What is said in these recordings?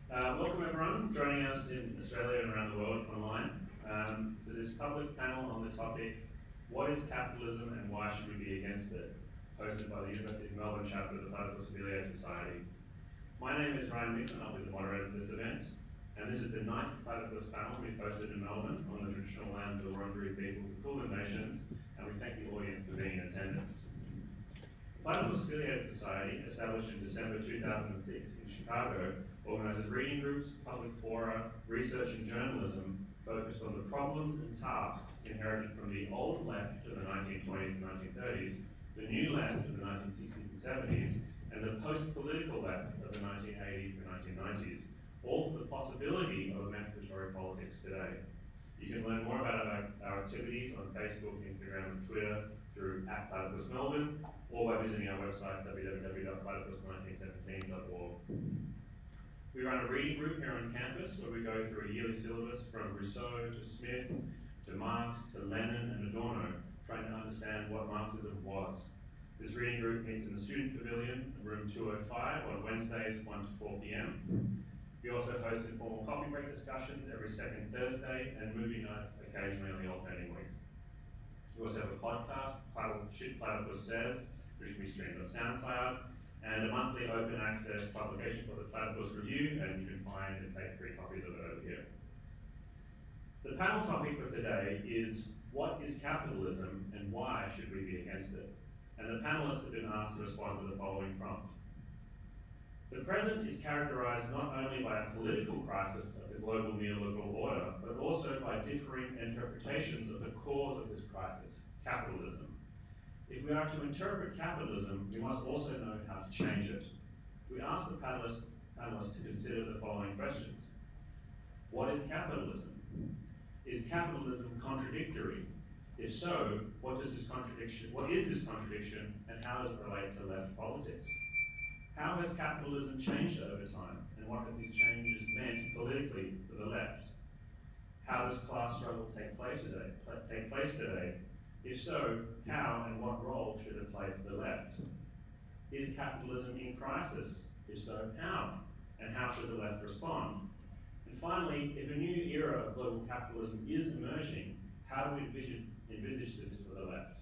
Welcome everyone joining us in Australia and around the world online to this public panel on the topic, what is capitalism and why should we be against it? Hosted by the University of Melbourne chapter of the Platypus Affiliate Society. My name is Ryan Mifflin, I'll be the moderator of this event, and this is the 9th Platypus panel we've hosted in Melbourne on the traditional lands of the Wurundjeri people of the Kulin Nations, and we thank the audience for being in attendance. The Platypus Affiliate Society, established in December 2006 in Chicago, organises reading groups, public fora, research and journalism focused on the problems and tasks inherited from the old left of the 1920s and 1930s, the new left of the 1960s and 70s, and the post-political left of the 1980s and 1990s, all for the possibility of emancipatory politics today. You can learn more about our activities on Facebook, Instagram and Twitter through @PlatypusMelbourne or by visiting our website www.platypus1917.org. We run a reading group here on campus where we go through a yearly syllabus from Rousseau to Smith to Marx to Lenin and Adorno, trying to understand what Marxism was. This reading group meets in the Student Pavilion, room 205 on Wednesdays 1 to 4 p.m. We also host informal coffee break discussions every second Thursday and movie nights occasionally on the alternating weeks. We also have a podcast, Shit Platypus Says, which can be streamed on SoundCloud, and a monthly open access publication called the Platypus Review, and you can find and take free copies of it over here. The panel topic for today is, what is capitalism and why should we be against it? And the panelists have been asked to respond to the following prompt. The present is characterized not only by a political crisis of the global neoliberal order, but also by differing interpretations of the cause of this crisis, capitalism. If we are to interpret capitalism, we must also know how to change it. We ask the panelists to consider the following questions. What is capitalism? Is capitalism contradictory? If so, what is this contradiction, and how does it relate to left politics? How has capitalism changed over time, and what have these changes meant politically for the left? How does class struggle take place today? If so, how and what role should it play for the left? Is capitalism in crisis? If so, how? And how should the left respond? And finally, if a new era of global capitalism is emerging, how do we envisage this for the left?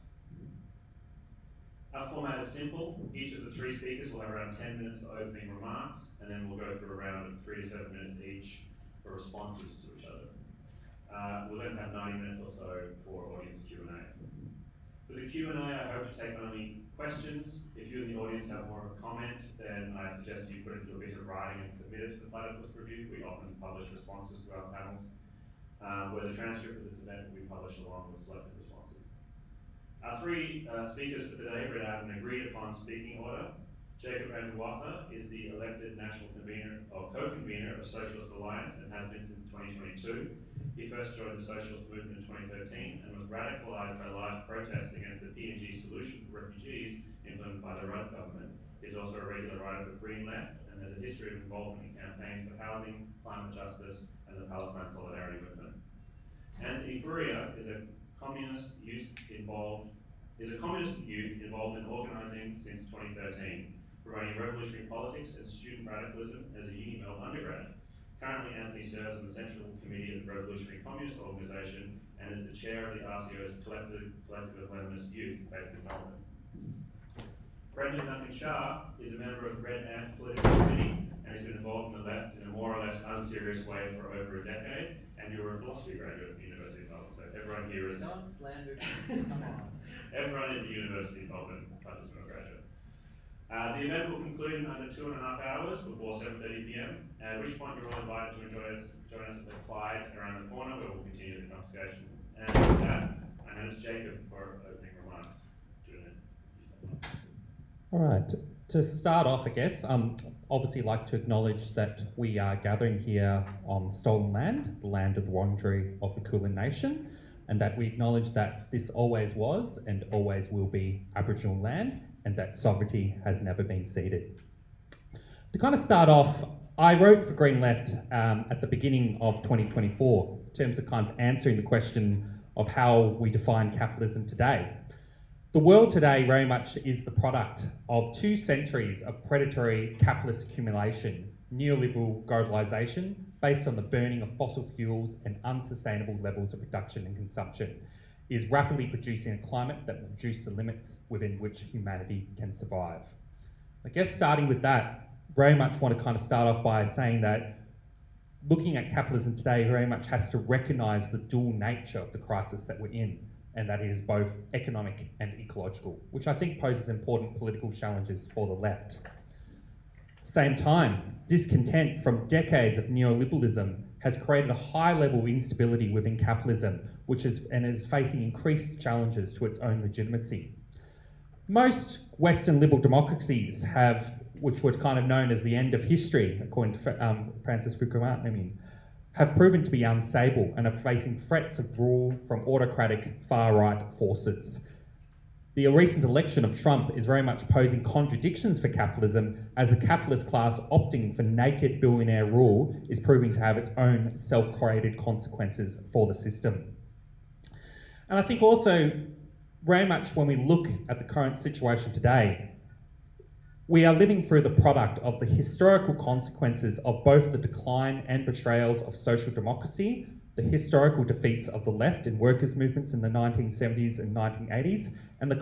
Our format is simple. Each of the three speakers will have around 10 minutes for opening remarks, and then we'll go through a round of 3 to 7 minutes each for responses to each other. We'll then have 90 minutes or so for audience Q&A. For the Q&A, I hope to take only questions. If you in the audience have more of a comment, then I suggest you put it into a piece of writing and submit it to the Platypus Review. We often publish responses to our panels, where the transcript of this event will be published along with selected responses. Our three speakers for today read out an agreed upon speaking order. Jacob Andrew is the elected national convener or co-convener of Socialist Alliance and has been since 2022. He first joined the Socialist movement in 2013 and was radicalised by live protests against the PNG solution for refugees implemented by the Rudd government. He is also a regular writer for Green Left and has a history of involvement in campaigns for housing, climate justice, and the Palestine Solidarity Movement. Anthony Furia is a communist youth involved in organising since 2013, promoting revolutionary politics and student radicalism as a UniMel undergrad. Currently, Anthony serves on the Central Committee of the Revolutionary Communist Organisation and is the chair of the RCO's Collective of Leninist Youth based in Melbourne. Brendan Duncan Shah is a member of the Red Ant Political Committee and has been involved in the left in a more or less unserious way for over a decade, and you were a philosophy graduate at the University of Melbourne, so everyone here is... Don't slander me, come on. Everyone is a University of Melbourne graduate. The event will conclude in under 2.5 hours before 7:30 p.m, at which point you're all invited to join us at the Clyde around the corner where we'll continue the conversation. And with that, I hand it to Jacob for opening remarks. All right, to start off, I guess, obviously like to acknowledge that we are gathering here on stolen land, the land of the Wurundjeri of the Kulin Nation, and that we acknowledge that this always was and always will be Aboriginal land, and that sovereignty has never been ceded. To kind of start off, I wrote for Green Left at the beginning of 2024 in terms of kind of answering the question of how we define capitalism today. The world today very much is the product of 2 centuries of predatory capitalist accumulation neoliberal globalisation based on the burning of fossil fuels and unsustainable levels of production and consumption is rapidly producing a climate that will reduce the limits within which humanity can survive. I guess starting with that, very much want to kind of start off by saying that looking at capitalism today very much has to recognise the dual nature of the crisis that we're in, and that is both economic and ecological, which I think poses important political challenges for the left. Same time, discontent from decades of neoliberalism has created a high level of instability within capitalism, which is facing increased challenges to its own legitimacy. Most Western liberal democracies have, which were kind of known as the end of history, according to Francis Fukuyama, have proven to be unstable and are facing threats of rule from autocratic far-right forces. The recent election of Trump is very much posing contradictions for capitalism, as the capitalist class opting for naked billionaire rule is proving to have its own self-created consequences for the system. And I think also, very much when we look at the current situation today, we are living through the product of the historical consequences of both the decline and betrayals of social democracy, the historical defeats of the left in workers' movements in the 1970s and 1980s, and the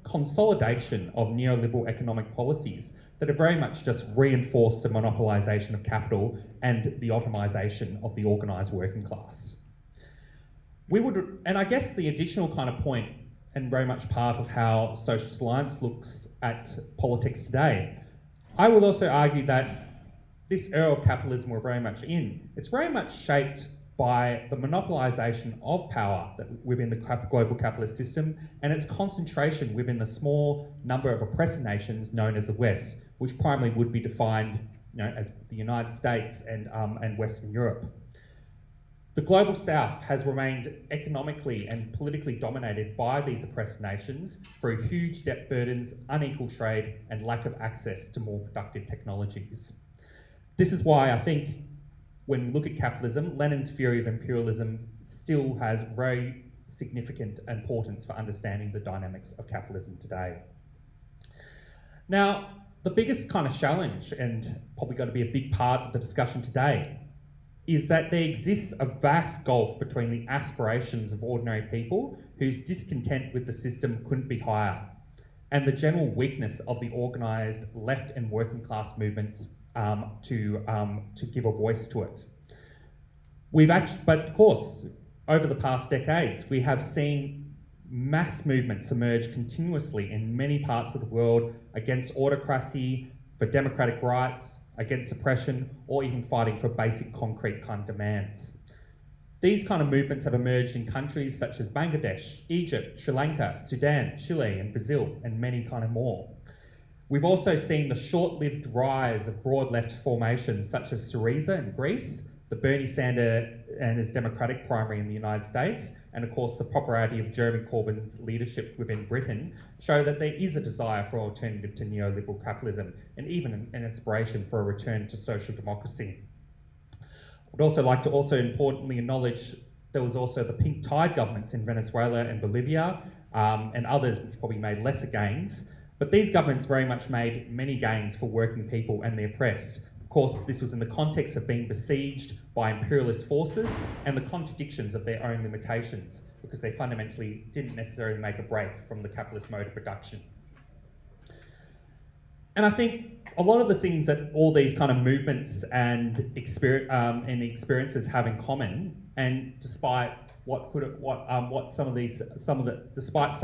consolidation of neoliberal economic policies that have very much just reinforced the monopolisation of capital and the automisation of the organised working class. And I guess the additional kind of point, and very much part of how Socialist Alliance looks at politics today, I would also argue that this era of capitalism we're very much in, it's very much shaped by the monopolisation of power within the global capitalist system and its concentration within the small number of oppressor nations known as the West, which primarily would be defined as the United States and Western Europe. The global south has remained economically and politically dominated by these oppressed nations through huge debt burdens, unequal trade, and lack of access to more productive technologies. This is why I think when we look at capitalism, Lenin's theory of imperialism still has very significant importance for understanding the dynamics of capitalism today. Now, the biggest kind of challenge, and probably going to be a big part of the discussion today, is that there exists a vast gulf between the aspirations of ordinary people whose discontent with the system couldn't be higher, and the general weakness of the organised left and working class movements to give a voice to it. But of course, over the past decades, we have seen mass movements emerge continuously in many parts of the world against autocracy, for democratic rights, against oppression, or even fighting for basic concrete kind of demands. These kind of movements have emerged in countries such as Bangladesh, Egypt, Sri Lanka, Sudan, Chile, and Brazil, and many kind of more. We've also seen the short-lived rise of broad left formations such as Syriza in Greece, the Bernie Sanders and his Democratic primary in the United States, and of course the popularity of Jeremy Corbyn's leadership within Britain show that there is a desire for an alternative to neoliberal capitalism, and even an inspiration for a return to social democracy. I would also like to importantly acknowledge there was also the pink tide governments in Venezuela and Bolivia, and others which probably made lesser gains, but these governments very much made many gains for working people and the oppressed. Of course, this was in the context of being besieged by imperialist forces and the contradictions of their own limitations, because they fundamentally didn't necessarily make a break from the capitalist mode of production. And I think a lot of the things that all these kind of movements and experiences have in common, and despite some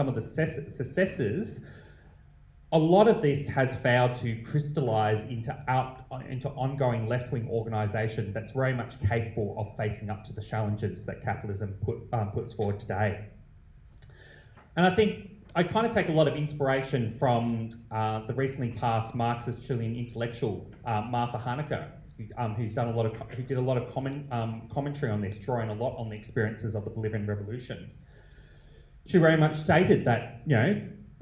of the successes, a lot of this has failed to crystallise into ongoing left-wing organisation that's very much capable of facing up to the challenges that capitalism puts forward today. And I think I kind of take a lot of inspiration from the recently passed Marxist Chilean intellectual Martha Hanecker, who did a lot of commentary on this, drawing a lot on the experiences of the Bolivian Revolution. She very much stated that,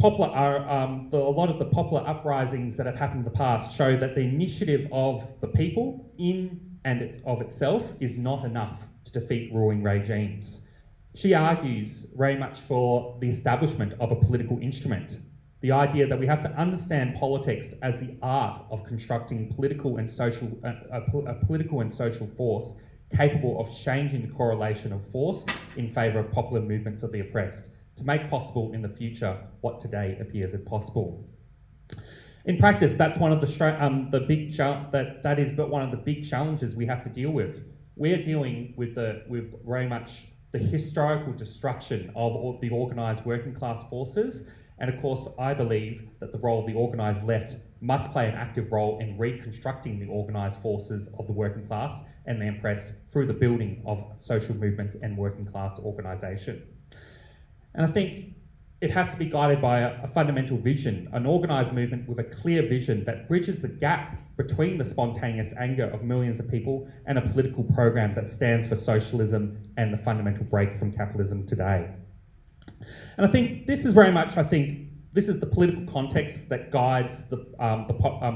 a lot of the popular uprisings that have happened in the past show that the initiative of the people in and of itself is not enough to defeat ruling regimes. She argues very much for the establishment of a political instrument, The idea that we have to understand politics as the art of constructing political and social, a political and social force capable of changing the correlation of force in favour of popular movements of the oppressed, to make possible in the future what today appears impossible. In practice, that's one of the big that is but one of the big challenges we have to deal with. We're dealing with very much the historical destruction of the organised working class forces, and of course, I believe that the role of the organised left must play an active role in reconstructing the organised forces of the working class and the oppressed through the building of social movements and working class organisation. And I think it has to be guided by a fundamental vision, an organised movement with a clear vision that bridges the gap between the spontaneous anger of millions of people and a political program that stands for socialism and the fundamental break from capitalism today. And I think this is very much, this is the political context that guides the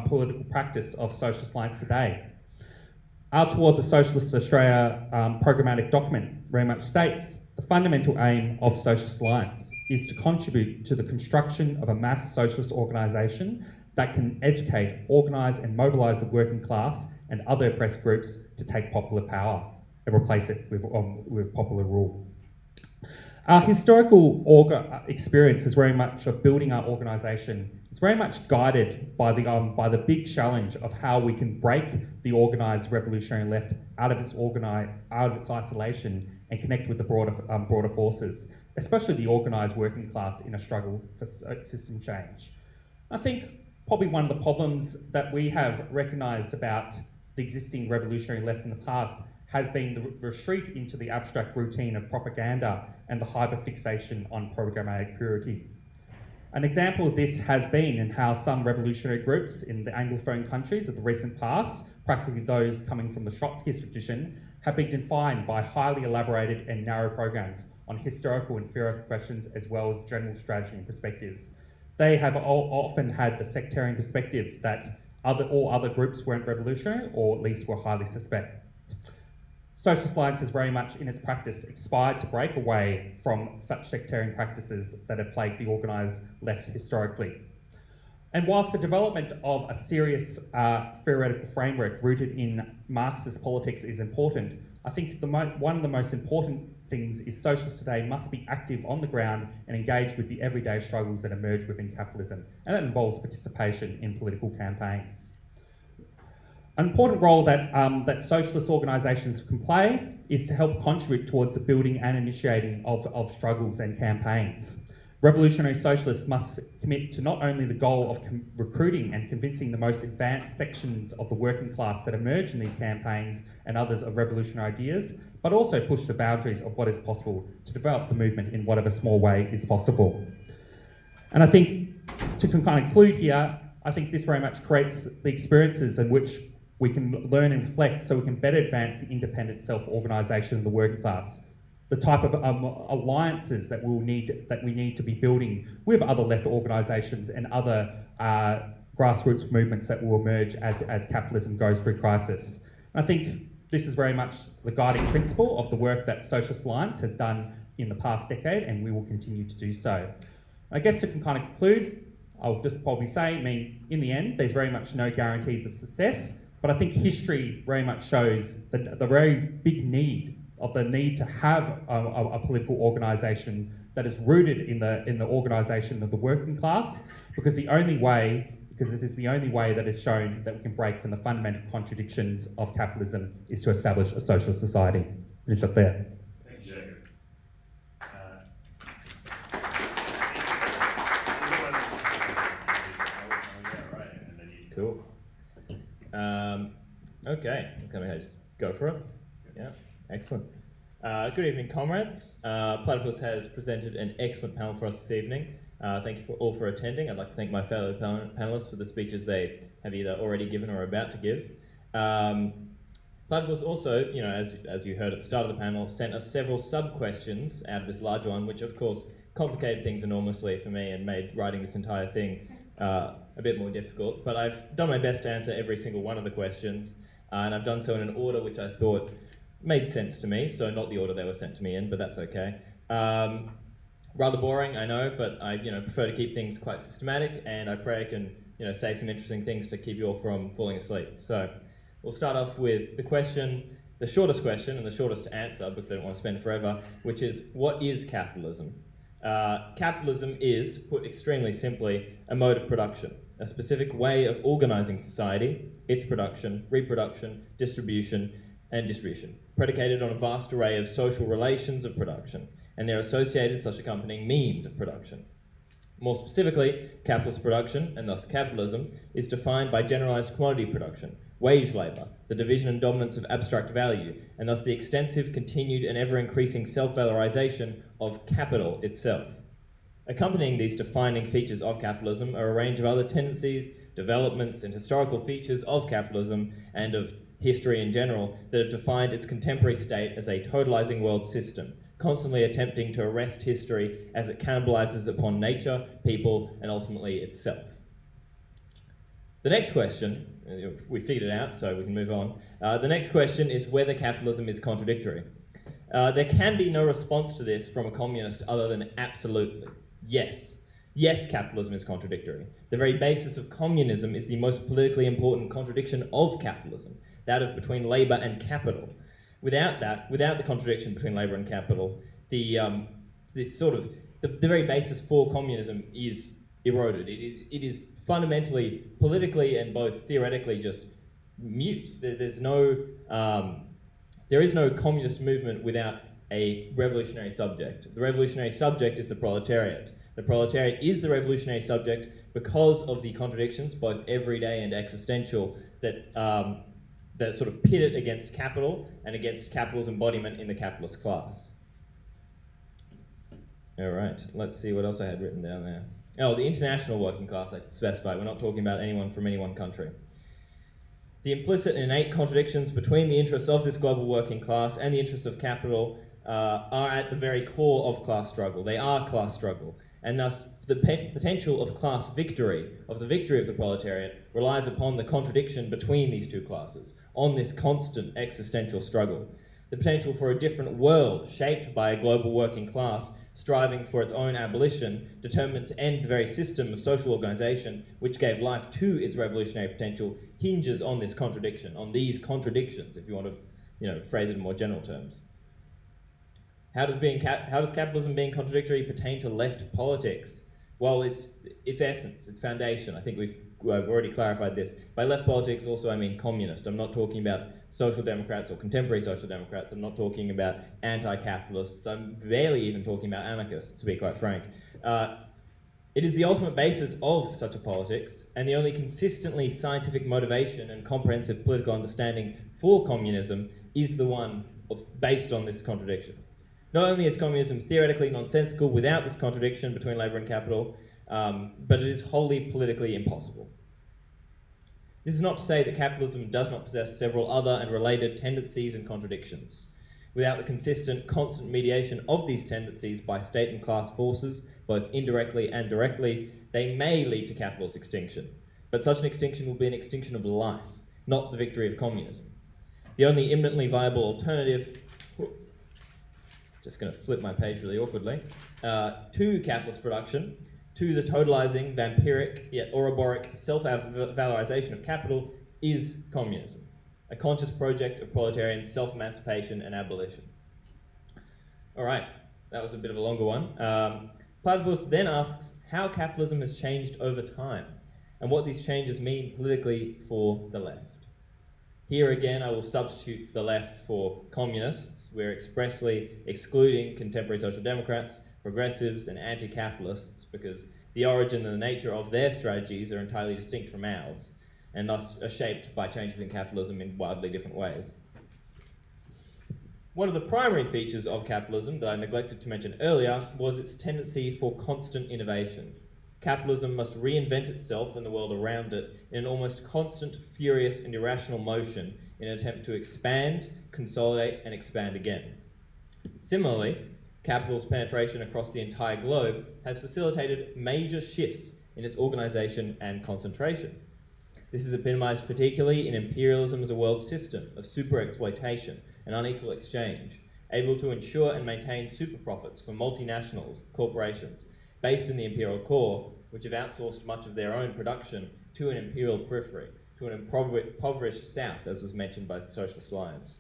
political practice of socialist alliance today. Our Towards a Socialist Australia programmatic document very much states, the fundamental aim of Socialist Alliance is to contribute to the construction of a mass socialist organisation that can educate, organise and mobilise the working class and other oppressed groups to take popular power and replace it with popular rule. Our historical experience is very much of building our organisation. It's very much guided by the big challenge of how we can break the organised revolutionary left out of its isolation and connect with the broader forces, especially the organised working class in a struggle for system change. I think probably one of the problems that we have recognised about the existing revolutionary left in the past has been the retreat into the abstract routine of propaganda and the hyperfixation on programmatic purity. An example of this has been in how some revolutionary groups in the Anglophone countries of the recent past, practically those coming from the Trotskyist tradition, have been defined by highly elaborated and narrow programs on historical and theoretical questions as well as general strategy and perspectives. They have often had the sectarian perspective that all other groups weren't revolutionary or at least were highly suspect. Socialist Alliance has very much in its practice aspired to break away from such sectarian practices that have plagued the organised left historically. And whilst the development of a serious theoretical framework rooted in Marxist politics is important, I think one of the most important things is socialists today must be active on the ground and engage with the everyday struggles that emerge within capitalism, and that involves participation in political campaigns. An important role that socialist organisations can play is to help contribute towards the building and initiating of struggles and campaigns. Revolutionary socialists must commit to not only the goal of recruiting and convincing the most advanced sections of the working class that emerge in these campaigns and others of revolutionary ideas, but also push the boundaries of what is possible to develop the movement in whatever small way is possible. And I think, to kind of conclude here, I think this very much creates the experiences in which we can learn and reflect so we can better advance the independent self-organisation of the working class. The type of alliances that we need to be building with other left organisations and other grassroots movements that will emerge as capitalism goes through crisis. And I think this is very much the guiding principle of the work that Socialist Alliance has done in the past decade, and we will continue to do so. I guess to kind of conclude, I'll just probably say, in the end, there's very much no guarantees of success, but I think history very much shows the very big need to have a political organisation that is rooted in the organisation of the working class, because it is the only way that is shown that we can break from the fundamental contradictions of capitalism is to establish a socialist society. Finish up there. Thank you, Jacob. Cool. Okay, can I just go for it? Yeah, excellent. Good evening, comrades. Platypus has presented an excellent panel for us this evening. Thank you all for attending. I'd like to thank my fellow panelists for the speeches they have either already given or are about to give. Platypus also, as you heard at the start of the panel, sent us several sub-questions out of this large one, which of course complicated things enormously for me and made writing this entire thing a bit more difficult. But I've done my best to answer every single one of the questions, and I've done so in an order which I thought made sense to me, so not the order they were sent to me in, but that's okay. Rather boring, I know, but I prefer to keep things quite systematic, and I pray I can say some interesting things to keep you all from falling asleep. So we'll start off with the shortest question and the shortest answer, because I don't want to spend forever, which is, what is capitalism? Capitalism is, put extremely simply, a mode of production, a specific way of organising society, its production, reproduction, distribution, predicated on a vast array of social relations of production, and their associated such accompanying means of production. More specifically, capitalist production, and thus capitalism, is defined by generalised commodity production, wage labour, the division and dominance of abstract value, and thus the extensive, continued and ever-increasing self-valorisation of capital itself. Accompanying these defining features of capitalism are a range of other tendencies, developments and historical features of capitalism and of history in general that have defined its contemporary state as a totalising world system, constantly attempting to arrest history as it cannibalizes upon nature, people, and ultimately itself. The next question, we figured it out, so we can move on. The next question is whether capitalism is contradictory. There can be no response to this from a communist other than absolutely. Yes. Yes, capitalism is contradictory. The very basis of communism is the most politically important contradiction of capitalism, that of between labour and capital. Without the contradiction between labour and capital, the very basis for communism is eroded. It is fundamentally, politically, and both theoretically just mute. There is no communist movement without a revolutionary subject. The revolutionary subject is the proletariat. The proletariat is the revolutionary subject because of the contradictions, both everyday and existential, that sort of pit it against capital and against capital's embodiment in the capitalist class. All right, let's see what else I had written down there. Oh, the international working class, I should specify. We're not talking about anyone from any one country. The implicit and innate contradictions between the interests of this global working class and the interests of capital are at the very core of class struggle. They are class struggle. And thus, the potential of class victory, of the victory of the proletariat, relies upon the contradiction between these two classes, on this constant existential struggle. The potential for a different world shaped by a global working class striving for its own abolition, determined to end the very system of social organisation which gave life to its revolutionary potential, hinges on this contradiction, on these contradictions, if you want to phrase it in more general terms. How does capitalism being contradictory pertain to left politics? Well, its essence, its foundation. I think we've already clarified this. By left politics, also I mean communist. I'm not talking about social democrats or contemporary social democrats. I'm not talking about anti-capitalists. I'm barely even talking about anarchists, to be quite frank. It is the ultimate basis of such a politics, and the only consistently scientific motivation and comprehensive political understanding for communism is the one based on this contradiction. Not only is communism theoretically nonsensical without this contradiction between labour and capital, but it is wholly politically impossible. This is not to say that capitalism does not possess several other and related tendencies and contradictions. Without the consistent, constant mediation of these tendencies by state and class forces, both indirectly and directly, they may lead to capital's extinction. But such an extinction will be an extinction of life, not the victory of communism. The only imminently viable alternative, just going to flip my page really awkwardly, to capitalist production, to the totalizing, vampiric, yet Ouroboros self-valorization of capital is communism, a conscious project of proletarian self-emancipation and abolition. All right, that was a bit of a longer one. Platypus then asks how capitalism has changed over time and what these changes mean politically for the left. Here again, I will substitute the left for communists. We're expressly excluding contemporary social democrats, progressives, and anti-capitalists because the origin and the nature of their strategies are entirely distinct from ours, and thus are shaped by changes in capitalism in wildly different ways. One of the primary features of capitalism that I neglected to mention earlier was its tendency for constant innovation. Capitalism must reinvent itself and the world around it in an almost constant, furious, and irrational motion in an attempt to expand, consolidate, and expand again. Similarly, capital's penetration across the entire globe has facilitated major shifts in its organisation and concentration. This is epitomised particularly in imperialism as a world system of super-exploitation and unequal exchange, able to ensure and maintain super profits for multinationals, corporations, based in the imperial core, which have outsourced much of their own production to an imperial periphery, to an impoverished south, as was mentioned by Socialist Alliance.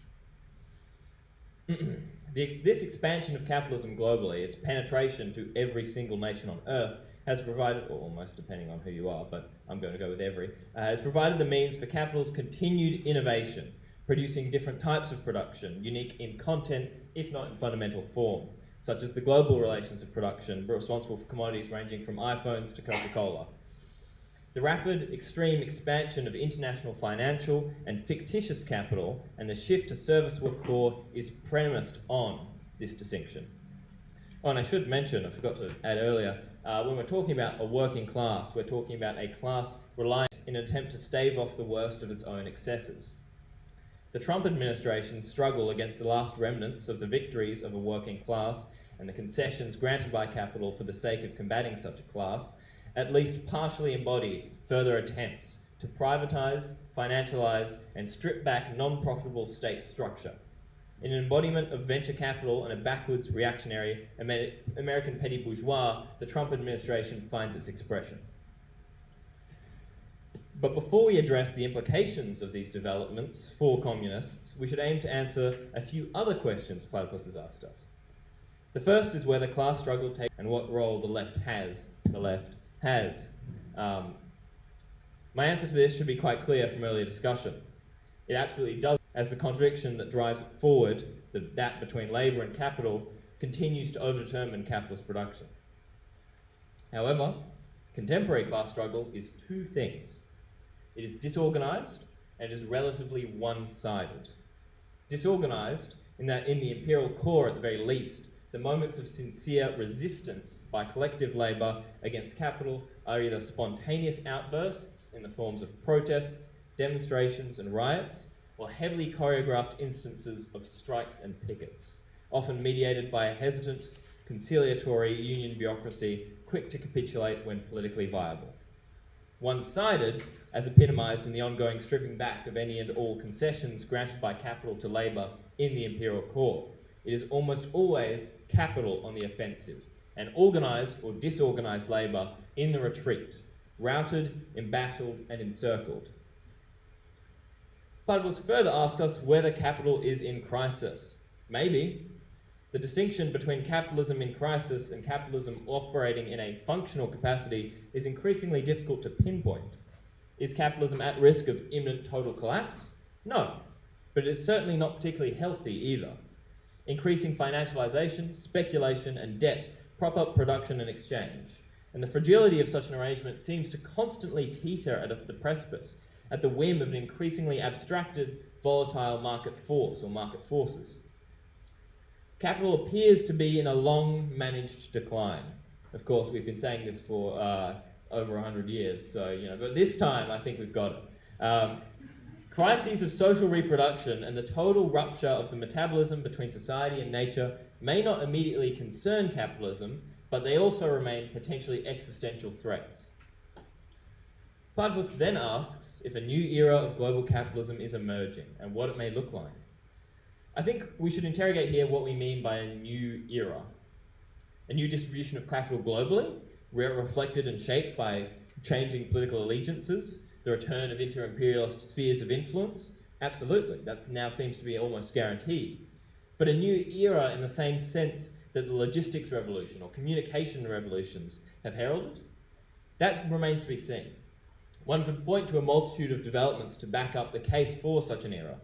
This expansion of capitalism globally, its penetration to every single nation on earth, has provided, or almost depending on who you are, but I'm going to go with every, has provided the means for capital's continued innovation, producing different types of production, unique in content, if not in fundamental form, such as the global relations of production, responsible for commodities ranging from iPhones to Coca-Cola. The rapid, extreme expansion of international financial and fictitious capital and the shift to service work core is premised on this distinction. Oh, and I should mention, I forgot to add earlier, when we're talking about a working class, we're talking about a class reliant in an attempt to stave off the worst of its own excesses. The Trump administration's struggle against the last remnants of the victories of a working class and the concessions granted by capital for the sake of combating such a class at least partially embody further attempts to privatize, financialize, and strip back non-profitable state structure. In an embodiment of venture capital and a backwards reactionary American petty bourgeois, the Trump administration finds its expression. But before we address the implications of these developments for communists, we should aim to answer a few other questions Platypus has asked us. The first is whether class struggle takes and what role the left has. My answer to this should be quite clear from earlier discussion. It absolutely does, as the contradiction that drives it forward, that between labour and capital, continues to overdetermine capitalist production. However, contemporary class struggle is two things. It is disorganised and it is relatively one-sided. Disorganised in that in the imperial core at the very least, the moments of sincere resistance by collective labour against capital are either spontaneous outbursts in the forms of protests, demonstrations and riots, or heavily choreographed instances of strikes and pickets, often mediated by a hesitant, conciliatory union bureaucracy quick to capitulate when politically viable. One-sided, as epitomised in the ongoing stripping back of any and all concessions granted by capital to labour in the imperial core. It is almost always capital on the offensive, and organised or disorganised labour in the retreat, routed, embattled, and encircled. Platypus further asks us whether capital is in crisis. Maybe. The distinction between capitalism in crisis and capitalism operating in a functional capacity is increasingly difficult to pinpoint. Is capitalism at risk of imminent total collapse? No, but it is certainly not particularly healthy either. Increasing financialization, speculation, and debt prop up production and exchange, and the fragility of such an arrangement seems to constantly teeter at the precipice, at the whim of an increasingly abstracted, volatile market force or market forces. Capital appears to be in a long-managed decline. Of course, we've been saying this for over 100 years, so, but this time I think we've got it. Crises of social reproduction and the total rupture of the metabolism between society and nature may not immediately concern capitalism, but they also remain potentially existential threats. Platypus then asks if a new era of global capitalism is emerging and what it may look like. I think we should interrogate here what we mean by a new era. A new distribution of capital globally, reflected and shaped by changing political allegiances, the return of inter-imperialist spheres of influence? Absolutely, that now seems to be almost guaranteed. But a new era in the same sense that the logistics revolution or communication revolutions have heralded? That remains to be seen. One could point to a multitude of developments to back up the case for such an era.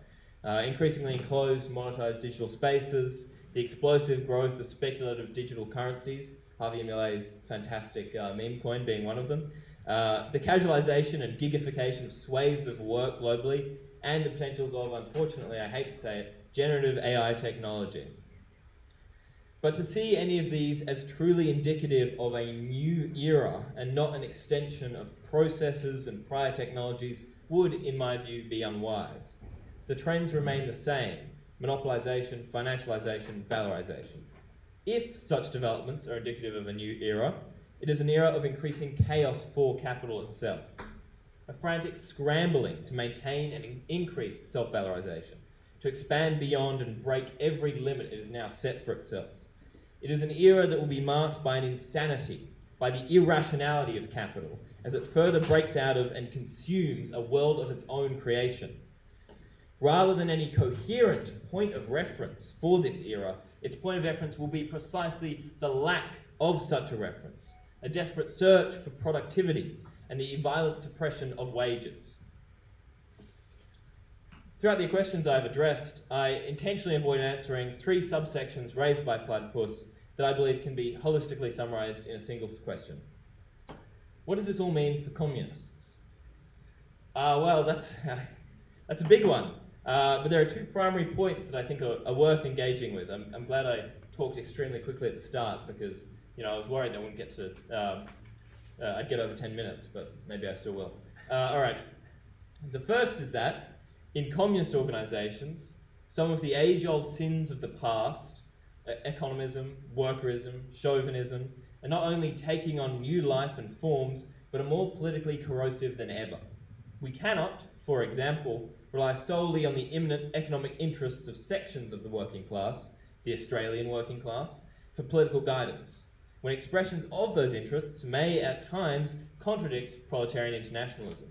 Increasingly enclosed, monetized digital spaces, the explosive growth of speculative digital currencies, Harvey Millet's fantastic meme coin being one of them, the casualization and gigification of swathes of work globally, and the potentials of, unfortunately, I hate to say it, generative AI technology. But to see any of these as truly indicative of a new era and not an extension of processes and prior technologies would, in my view, be unwise. The trends remain the same: monopolization, financialization, valorization. If such developments are indicative of a new era, it is an era of increasing chaos for capital itself, a frantic scrambling to maintain and increase self-valorization, to expand beyond and break every limit it has now set for itself. It is an era that will be marked by an insanity, by the irrationality of capital, as it further breaks out of and consumes a world of its own creation. Rather than any coherent point of reference for this era, its point of reference will be precisely the lack of such a reference, a desperate search for productivity, and the violent suppression of wages. Throughout the questions I've addressed, I intentionally avoid answering three subsections raised by Platypus that I believe can be holistically summarized in a single question. What does this all mean for communists? Well, that's a big one. But there are two primary points that I think are worth engaging with. I'm glad I talked extremely quickly at the start because I was worried I wouldn't get to, I'd get over 10 minutes, but maybe I still will. All right. The first is that in communist organizations, some of the age-old sins of the past, economism, workerism, chauvinism, are not only taking on new life and forms, but are more politically corrosive than ever. We cannot, for example, rely solely on the imminent economic interests of sections of the working class, the Australian working class, for political guidance, when expressions of those interests may at times contradict proletarian internationalism.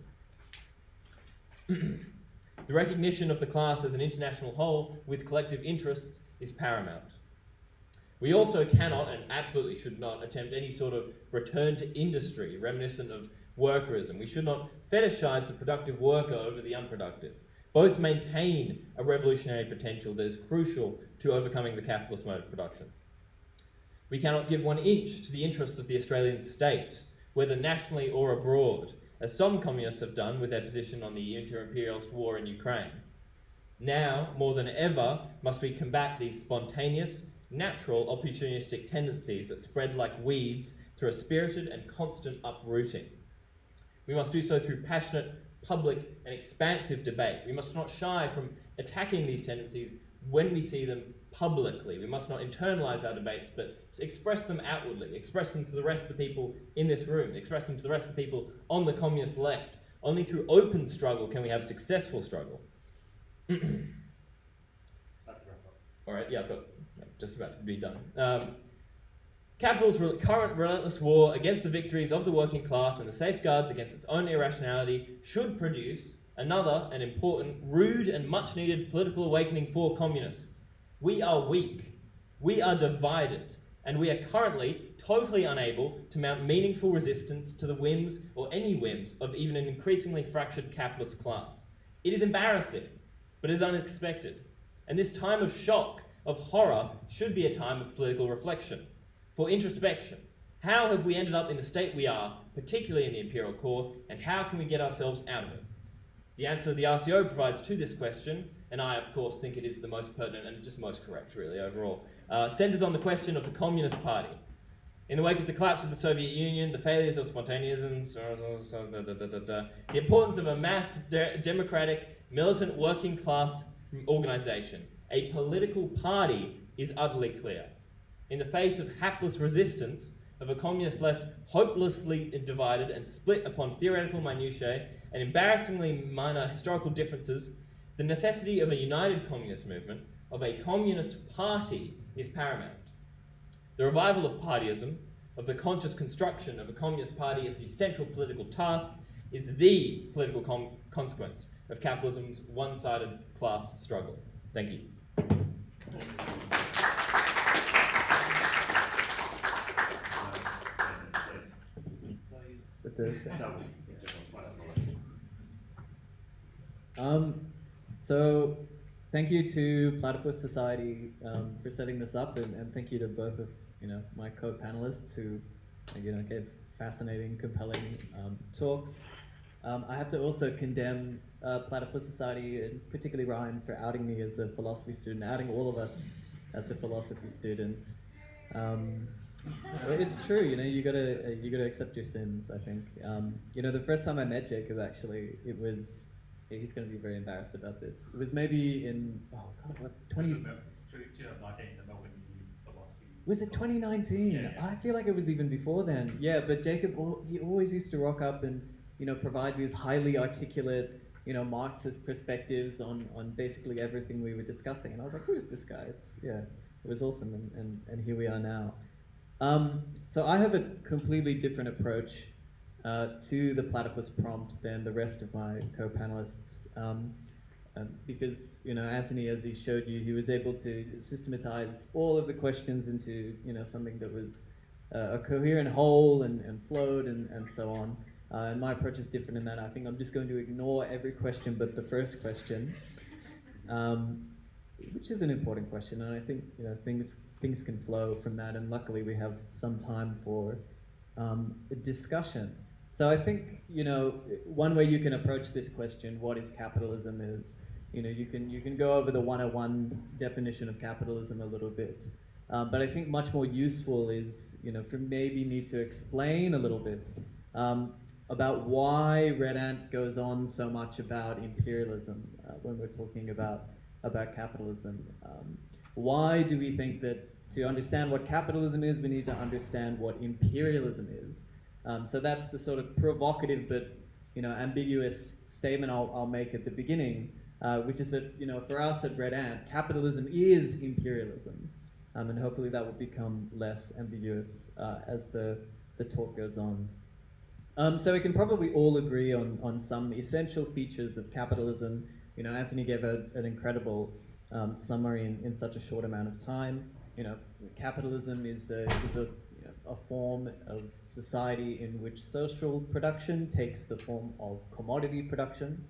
The recognition of the class as an international whole with collective interests is paramount. We also cannot and absolutely should not attempt any sort of return to industry reminiscent of workerism. We should not fetishize the productive worker over the unproductive. Both maintain a revolutionary potential that is crucial to overcoming the capitalist mode of production. We cannot give 1 inch to the interests of the Australian state, whether nationally or abroad, as some communists have done with their position on the inter-imperialist war in Ukraine. Now, more than ever, must we combat these spontaneous, natural, opportunistic tendencies that spread like weeds through a spirited and constant uprooting. We must do so through passionate, public, and expansive debate. We must not shy from attacking these tendencies when we see them publicly. We must not internalize our debates, but express them outwardly, express them to the rest of the people in this room, express them to the rest of the people on the communist left. Only through open struggle can we have successful struggle. All right, yeah, I've got just about to be done. Capital's current relentless war against the victories of the working class and the safeguards against its own irrationality should produce another and important, rude and much needed political awakening for communists. We are weak, we are divided, and we are currently totally unable to mount meaningful resistance to the whims or any whims of even an increasingly fractured capitalist class. It is embarrassing, but it is unexpected. And this time of shock, of horror, should be a time of political reflection. For introspection, how have we ended up in the state we are, particularly in the imperial core, and how can we get ourselves out of it? The answer the RCO provides to this question, and I of course think it is the most pertinent and just most correct really overall, centers on the question of the Communist Party. In the wake of the collapse of the Soviet Union, the failures of spontaneism, the importance of a mass democratic, militant working class organization, a political party, is utterly clear. In the face of hapless resistance of a communist left hopelessly divided and split upon theoretical minutiae and embarrassingly minor historical differences, the necessity of a united communist movement, of a communist party, is paramount. The revival of partyism, of the conscious construction of a communist party as the central political task, is the political consequence of capitalism's one-sided class struggle. Thank you. So thank you to Platypus Society for setting this up, and thank you to both of my co-panelists who gave fascinating, compelling talks. I have to also condemn Platypus Society, and particularly Ryan, for outing me as a philosophy student, outing all of us as a philosophy student. It's true, you gotta accept your sins, I think. The first time I met Jacob, actually, he's gonna be very embarrassed about this. It was maybe in, 2019, the Melbourne philosophy. Was it 2019? Yeah. I feel like it was even before then. Yeah, but Jacob, he always used to rock up and, provide these highly articulate, Marxist perspectives on basically everything we were discussing. And I was like, who is this guy? It was awesome, and here we are now. So I have a completely different approach to the platypus prompt than the rest of my co-panelists. Because Anthony, as he showed you, he was able to systematize all of the questions into something that was a coherent whole and flowed and so on. And my approach is different in that I think I'm just going to ignore every question but the first question, which is an important question, and I think things can flow from that. And luckily, we have some time for a discussion. So I think one way you can approach this question, what is capitalism, is you can go over the 101 definition of capitalism a little bit, but I think much more useful is for maybe me to explain a little bit about why Red Ant goes on so much about imperialism when we're talking about capitalism. Why do we think that to understand what capitalism is, we need to understand what imperialism is? So that's the sort of provocative but ambiguous statement I'll make at the beginning, which is that for us at Red Ant, capitalism is imperialism, and hopefully that will become less ambiguous as the talk goes on. So we can probably all agree on some essential features of capitalism. Anthony gave an incredible summary in such a short amount of time. Capitalism is a form of society in which social production takes the form of commodity production.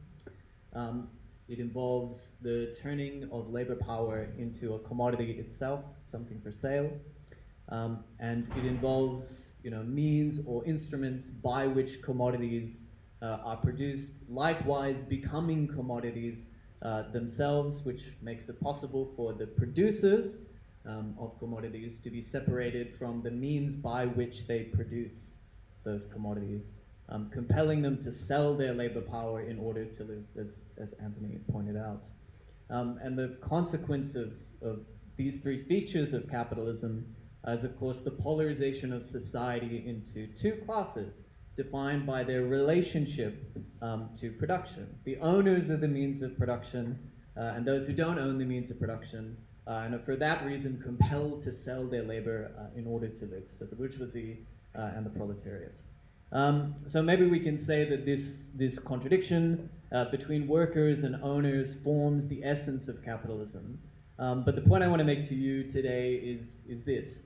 It involves the turning of labor power into a commodity itself, something for sale. And it involves means or instruments by which commodities are produced, likewise becoming commodities themselves, which makes it possible for the producers of commodities to be separated from the means by which they produce those commodities, compelling them to sell their labor power in order to live, as Anthony pointed out. And the consequence of these three features of capitalism is, of course, the polarization of society into two classes, defined by their relationship to production. The owners of the means of production and those who don't own the means of production, and are for that reason compelled to sell their labor in order to live. So the bourgeoisie and the proletariat. So maybe we can say that this contradiction between workers and owners forms the essence of capitalism. But the point I want to make to you today is this.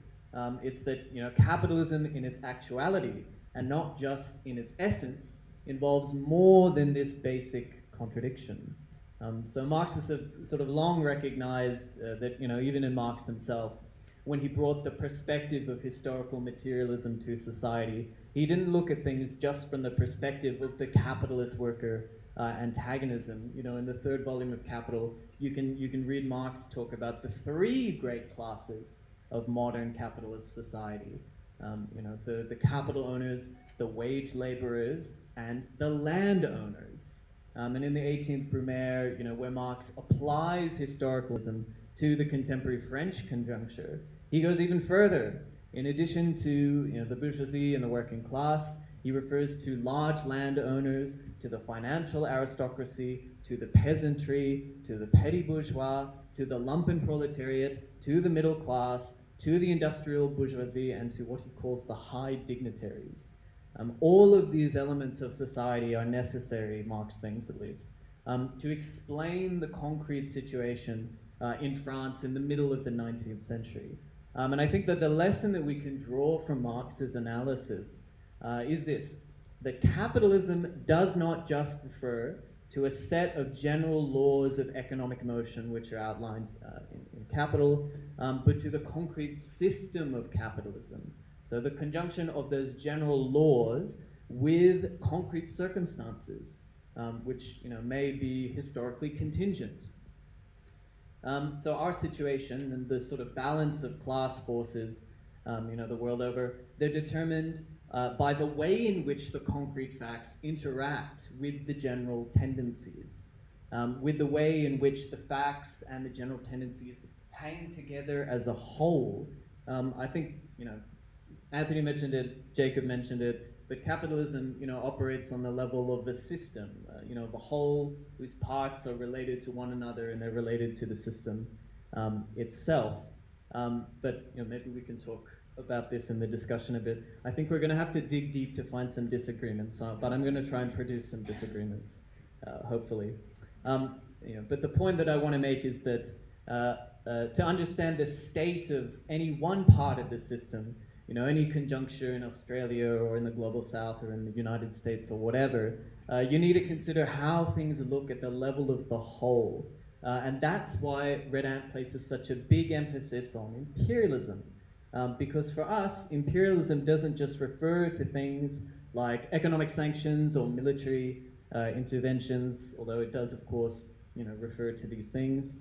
It's that capitalism in its actuality, and not just in its essence, involves more than this basic contradiction. So Marxists have sort of long recognized that even in Marx himself, when he brought the perspective of historical materialism to society, he didn't look at things just from the perspective of the capitalist worker antagonism. In the third volume of Capital, you can read Marx talk about the three great classes of modern capitalist society. The capital owners, the wage laborers, and the landowners. And in the 18th Brumaire, where Marx applies historicalism to the contemporary French conjuncture, he goes even further. In addition to the bourgeoisie and the working class, he refers to large landowners, to the financial aristocracy, to the peasantry, to the petty bourgeois, to the lumpen proletariat, to the middle class, to the industrial bourgeoisie, and to what he calls the high dignitaries. All of these elements of society are necessary, Marx thinks at least, to explain the concrete situation in France in the middle of the 19th century. And I think that the lesson that we can draw from Marx's analysis is this, that capitalism does not just refer to a set of general laws of economic motion which are outlined in Capital, but to the concrete system of capitalism. So the conjunction of those general laws with concrete circumstances, which may be historically contingent. So our situation and the sort of balance of class forces, the world over, they're determined by the way in which the concrete facts interact with the general tendencies, with the way in which the facts and the general tendencies hang together as a whole. I think, Anthony mentioned it, Jacob mentioned it, but capitalism, operates on the level of a system, of a whole whose parts are related to one another and they're related to the system itself. But maybe we can talk about this in the discussion a bit. I think we're going to have to dig deep to find some disagreements, but I'm going to try and produce some disagreements, hopefully. But the point that I want to make is that to understand the state of any one part of the system, any conjuncture in Australia or in the global south or in the United States or whatever, you need to consider how things look at the level of the whole. And that's why Red Ant places such a big emphasis on imperialism. Because for us, imperialism doesn't just refer to things like economic sanctions or military interventions, although it does, of course, refer to these things.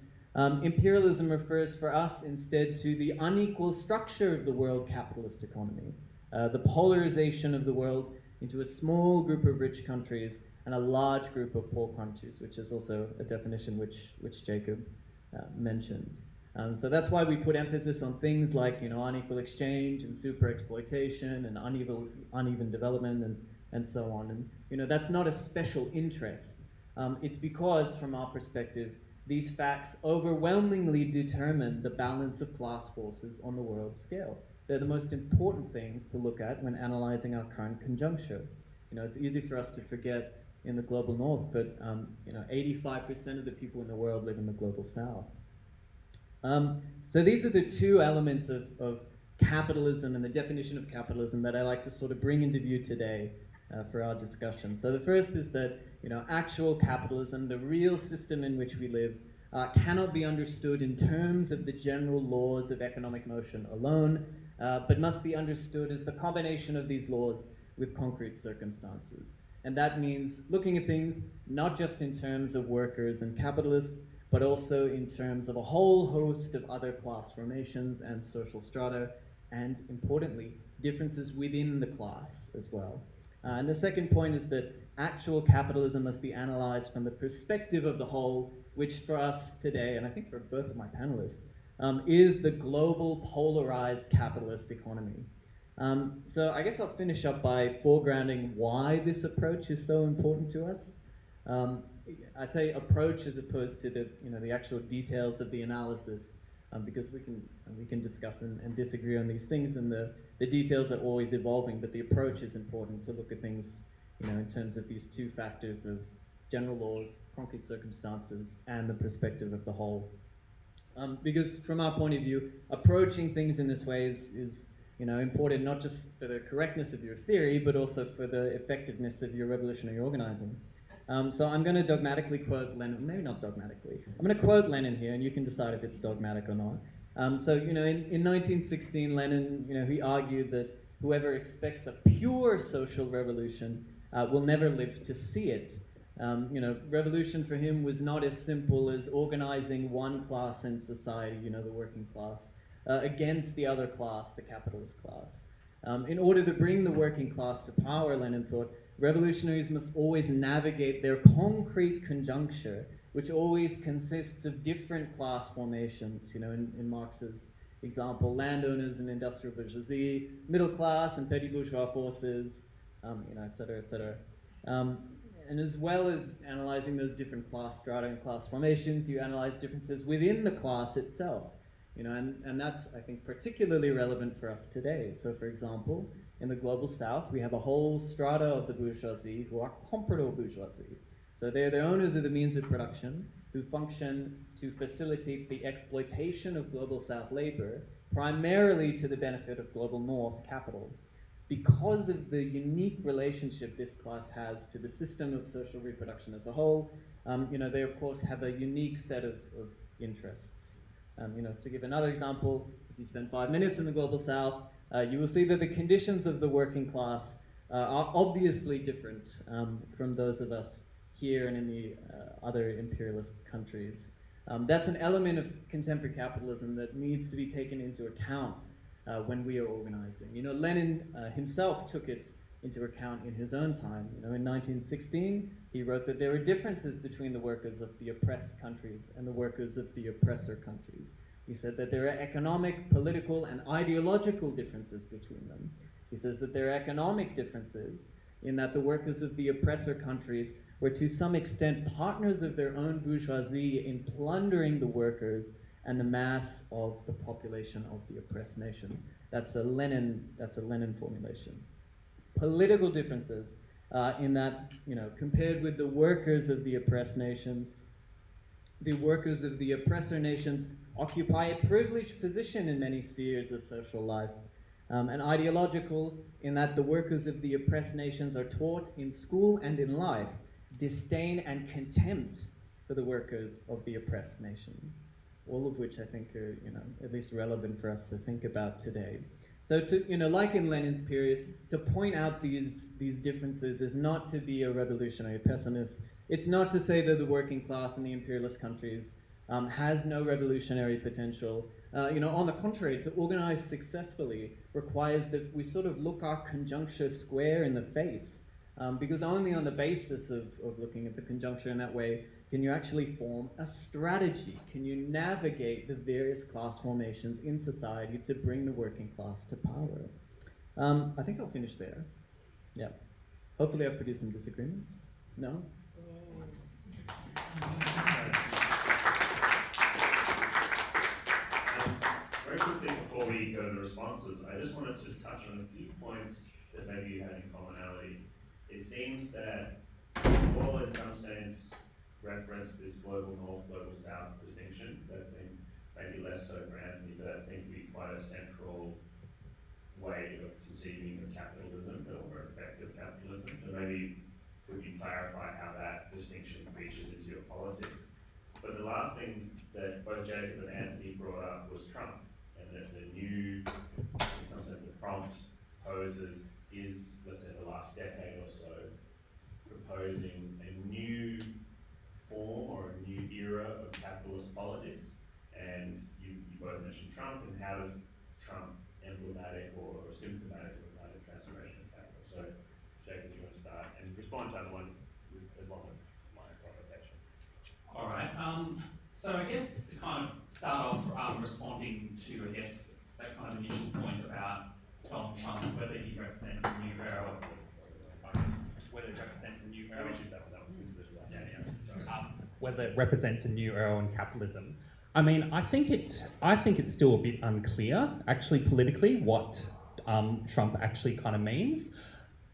Imperialism refers for us instead to the unequal structure of the world capitalist economy, the polarization of the world into a small group of rich countries and a large group of poor countries, which is also a definition which Jacob mentioned. So that's why we put emphasis on things like unequal exchange and super exploitation and uneven development and so on. And that's not a special interest. It's because, from our perspective, these facts overwhelmingly determine the balance of class forces on the world scale. They're the most important things to look at when analyzing our current conjuncture. It's easy for us to forget in the global north, but 85% of the people in the world live in the global south. So these are the two elements of capitalism and the definition of capitalism that I like to sort of bring into view today for our discussion. So the first is that actual capitalism, the real system in which we live, cannot be understood in terms of the general laws of economic motion alone, but must be understood as the combination of these laws with concrete circumstances. And that means looking at things not just in terms of workers and capitalists, but also in terms of a whole host of other class formations and social strata, and importantly, differences within the class as well. And the second point is that actual capitalism must be analyzed from the perspective of the whole, which for us today, and I think for both of my panelists, is the global polarized capitalist economy. So I guess I'll finish up by foregrounding why this approach is so important to us. I say approach as opposed to the actual details of the analysis, because we can discuss and disagree on these things, and the details are always evolving, but the approach is important to look at things in terms of these two factors of general laws, concrete circumstances, and the perspective of the whole. Because from our point of view, approaching things in this way is important not just for the correctness of your theory, but also for the effectiveness of your revolutionary organizing. So I'm going to dogmatically quote Lenin, maybe not dogmatically. I'm going to quote Lenin here, and you can decide if it's dogmatic or not. So in 1916, Lenin, he argued that whoever expects a pure social revolution will never live to see it. Revolution for him was not as simple as organizing one class in society, the working class, against the other class, the capitalist class. In order to bring the working class to power, Lenin thought, revolutionaries must always navigate their concrete conjuncture, which always consists of different class formations, in Marx's example, landowners and industrial bourgeoisie, middle class and petty bourgeois forces, et cetera, et cetera. And as well as analyzing those different class strata and class formations, you analyze differences within the class itself. And that's, I think, particularly relevant for us today. So, for example, in the global south, we have a whole strata of the bourgeoisie who are comprador bourgeoisie. So they're the owners of the means of production who function to facilitate the exploitation of global south labor, primarily to the benefit of global north capital. Because of the unique relationship this class has to the system of social reproduction as a whole, they of course have a unique set of interests. To give another example, if you spend 5 minutes in the global south, you will see that the conditions of the working class are obviously different from those of us here and in the other imperialist countries. That's an element of contemporary capitalism that needs to be taken into account when we are organizing. Lenin himself took it into account in his own time. In 1916, he wrote that there were differences between the workers of the oppressed countries and the workers of the oppressor countries. He said that there are economic, political, and ideological differences between them. He says that there are economic differences in that the workers of the oppressor countries were to some extent partners of their own bourgeoisie in plundering the workers and the mass of the population of the oppressed nations. That's a Lenin formulation. Political differences in that, compared with the workers of the oppressed nations, the workers of the oppressor nations occupy a privileged position in many spheres of social life. And ideological in that the workers of the oppressed nations are taught in school and in life disdain and contempt for the workers of the oppressed nations. All of which I think are, at least relevant for us to think about today. So to, like in Lenin's period, to point out these differences is not to be a revolutionary pessimist. It's not to say that the working class in the imperialist countries has no revolutionary potential. On the contrary, to organize successfully requires that we sort of look our conjuncture square in the face, because only on the basis of looking at the conjuncture in that way can you actually form a strategy. Can you navigate the various class formations in society to bring the working class to power? I think I'll finish there. Yeah. Hopefully I've produced some disagreements. No? Very quickly before we go to the responses, I just wanted to touch on a few points that maybe you had in commonality. It seems that all in some sense reference this global north, global south distinction. That seemed maybe less so for Anthony, but that seemed to be quite a central way of conceiving of capitalism, or effective capitalism. So maybe could you clarify how that distinction features into your politics? But the last thing that both Jacob and Anthony brought up was Trump, and that the new, in some sense, the prompt poses is, let's say, the last decade or so, proposing a new form or a new era of capitalist politics. And you both mentioned Trump, and how is Trump emblematic or symptomatic of a kind of transformation of capital? So, Jacob, do you want to start and respond to the other one as well as my provocations? All right. So I guess to kind of start off responding to, I guess, that kind of initial point about Donald Trump, whether he represents a new era, whether it represents a new era. Whether it represents a new era in capitalism. I mean, I think it's still a bit unclear, actually, politically, what Trump actually kind of means.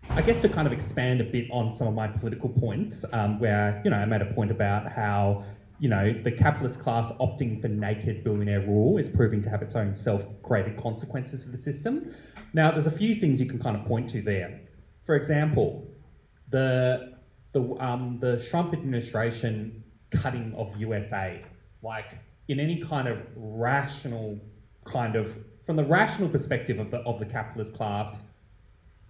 I guess to kind of expand a bit on some of my political points, where, I made a point about how, the capitalist class opting for naked billionaire rule is proving to have its own self-created consequences for the system. Now, there's a few things you can kind of point to there. For example, the Trump administration cutting of US aid, like in any kind of rational from the rational perspective of the capitalist class,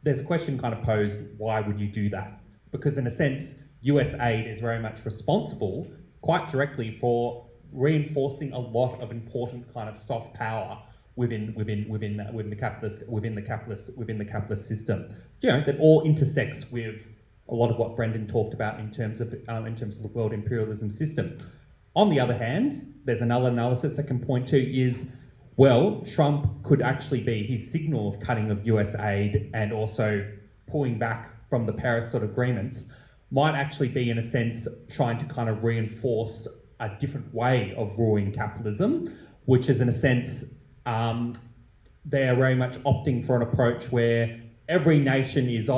there's a question kind of posed, why would you do that? Because in a sense, US aid is very much responsible quite directly for reinforcing a lot of important kind of soft power within the capitalist system. That all intersects with a lot of what Brendan talked about in terms of the world imperialism system. On the other hand, there's another analysis that can point to is, well, Trump could actually be his signal of cutting of US aid and also pulling back from the Paris sort of agreements might actually be, in a sense, trying to kind of reinforce a different way of ruling capitalism, which is, in a sense, they are very much opting for an approach where every nation is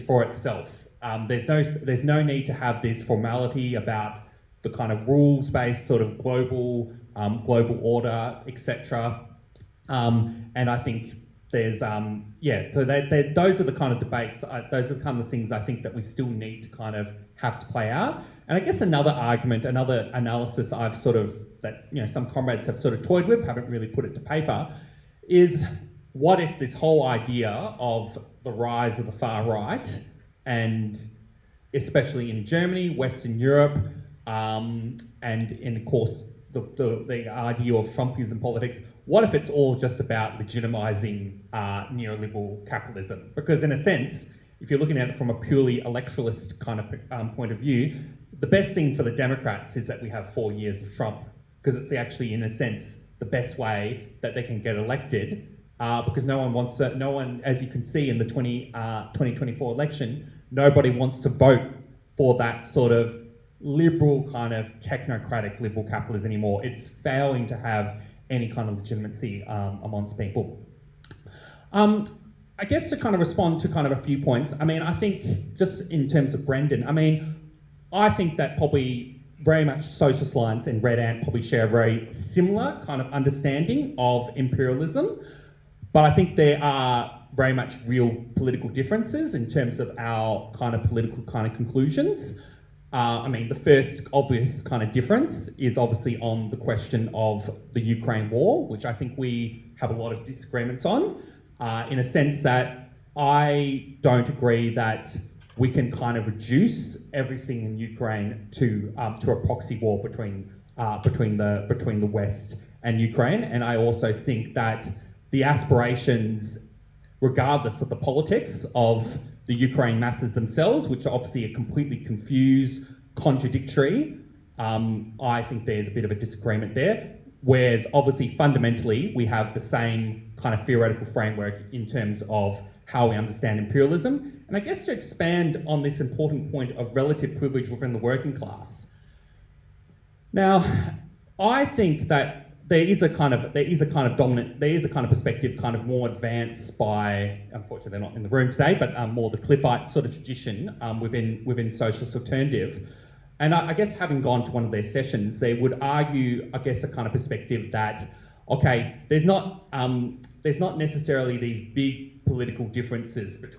for itself. There's no need to have this formality about the kind of rules-based sort of global order, etc. And I think there's so those are the kind of debates. Those are the kind of things I think that we still need to kind of have to play out. And I guess another argument, another analysis I've sort of that some comrades have sort of toyed with, haven't really put it to paper, is what if this whole idea of the rise of the far right, and especially in Germany, Western Europe, and of course the idea of Trumpism politics, what if it's all just about legitimizing neoliberal capitalism? Because in a sense, if you're looking at it from a purely electoralist kind of point of view, the best thing for the Democrats is that we have 4 years of Trump, because it's actually, in a sense, the best way that they can get elected because no one, as you can see in the 2024 election, nobody wants to vote for that sort of liberal kind of technocratic liberal capitalism anymore. It's failing to have any kind of legitimacy amongst people. I guess to kind of respond to kind of a few points, I mean, I think just in terms of Brendan, I mean, I think that probably very much socialist lines and Red Ant probably share a very similar kind of understanding of imperialism, but I think there are very much real political differences in terms of our kind of political kind of conclusions. I mean, the first obvious kind of difference is obviously on the question of the Ukraine war, which I think we have a lot of disagreements on, in a sense that I don't agree that we can kind of reduce everything in Ukraine to a proxy war between the West and Ukraine, and I also think that the aspirations, regardless of the politics of the Ukraine masses themselves, which obviously are completely confused, contradictory, I think there's a bit of a disagreement there. Whereas obviously fundamentally we have the same kind of theoretical framework in terms of how we understand imperialism. And I guess to expand on this important point of relative privilege within the working class. Now, I think that there is a kind of perspective kind of more advanced by, unfortunately they're not in the room today, but more the Cliffite sort of tradition within socialist alternative. And I guess having gone to one of their sessions, they would argue, I guess, a kind of perspective that, okay, there's not necessarily these big political differences because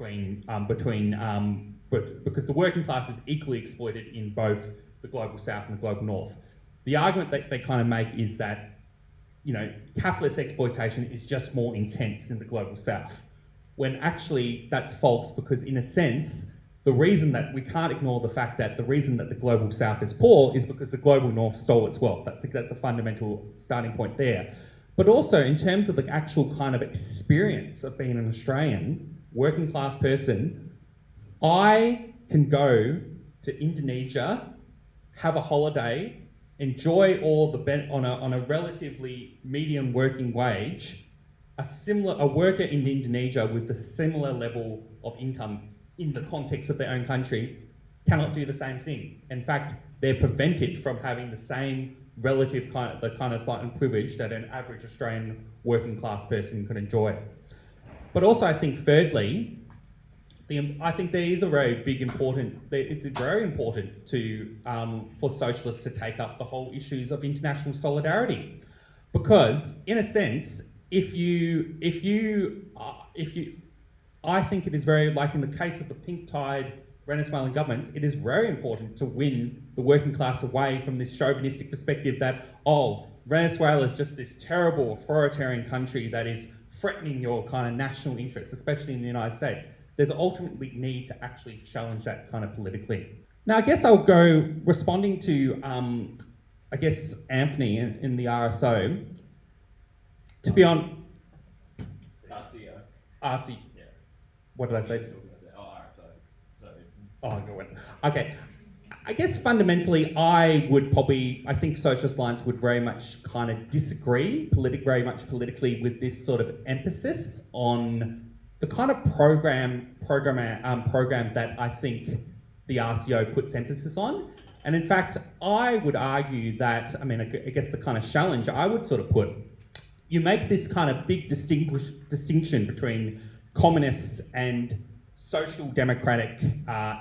the working class is equally exploited in both the global south and the global north. The argument that they kind of make is that, you know, capitalist exploitation is just more intense in the global south, when actually that's false, because in a sense, the reason that we can't ignore the fact that the reason that the global south is poor is because the global north stole its wealth. That's a fundamental starting point there. But also in terms of the actual kind of experience of being an Australian working class person, I can go to Indonesia, have a holiday, enjoy all the on a relatively medium working wage, a worker in Indonesia with a similar level of income in the context of their own country cannot do the same thing. In fact, they're prevented from having the same relative kind of privilege that an average Australian working class person could enjoy. But also I think thirdly, I think there is a very big it's very important to for socialists to take up the whole issues of international solidarity, because in a sense, I think it is very, like in the case of the pink tide Venezuelan governments, it is very important to win the working class away from this chauvinistic perspective that, oh, Venezuela is just this terrible authoritarian country that is threatening your kind of national interests, especially in the United States. There's ultimately need to actually challenge that kind of politically. Now, I guess I'll go responding to, I guess, Anthony in the RSO. To be on... RCO. What did I say? Oh, good. Okay. I guess fundamentally, I think socialist lines would very much kind of disagree very much politically with this sort of emphasis on the kind of program that I think the RCO puts emphasis on. And in fact, I would argue that, I mean, I guess the kind of challenge I would sort of put, you make this kind of big distinction between communists and social democratic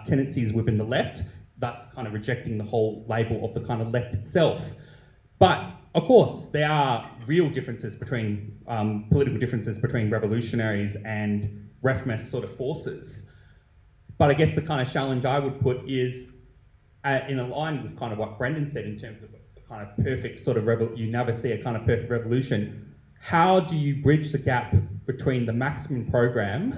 tendencies within the left, thus kind of rejecting the whole label of the kind of left itself. But of course, there are real differences between, political differences between revolutionaries and reformist sort of forces. But I guess the kind of challenge I would put is in line with kind of what Brendan said in terms of a kind of perfect sort of, you never see a kind of perfect revolution. How do you bridge the gap between the maximum program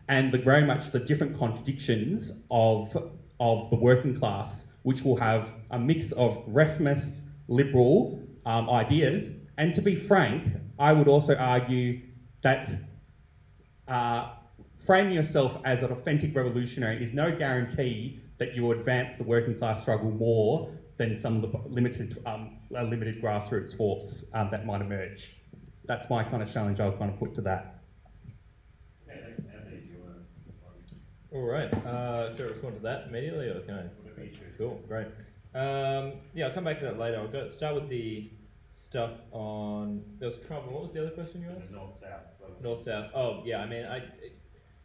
and very much the different contradictions of the working class, which will have a mix of reformist, liberal ideas? And to be frank, I would also argue that framing yourself as an authentic revolutionary is no guarantee that you'll advance the working class struggle more than some of the limited grassroots force that might emerge. that's my kind of challenge I'll kind of put to that. Yeah, thanks, Anthony. Do you want to? All right. Should I respond to that immediately, or can I? Whatever you choose. Cool. Great. Yeah, I'll come back to that later. I'll start with the stuff on. There was Trump. What was the other question you asked? North-south. North-south. Oh, yeah. I mean,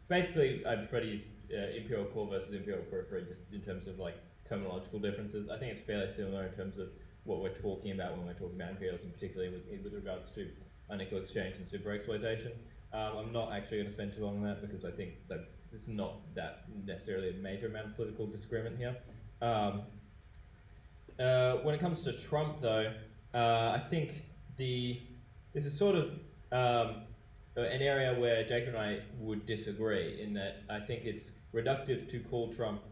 basically I prefer to use imperial core versus imperial periphery, just in terms of like terminological differences. I think it's fairly similar in terms of what we're talking about when we're talking about imperialism, particularly with regards to unequal exchange and super exploitation. I'm not actually going to spend too long on that because I think that this is not that necessarily a major amount of political disagreement here. When it comes to Trump, though, I think this is sort of an area where Jacob and I would disagree, in that I think it's reductive to call Trump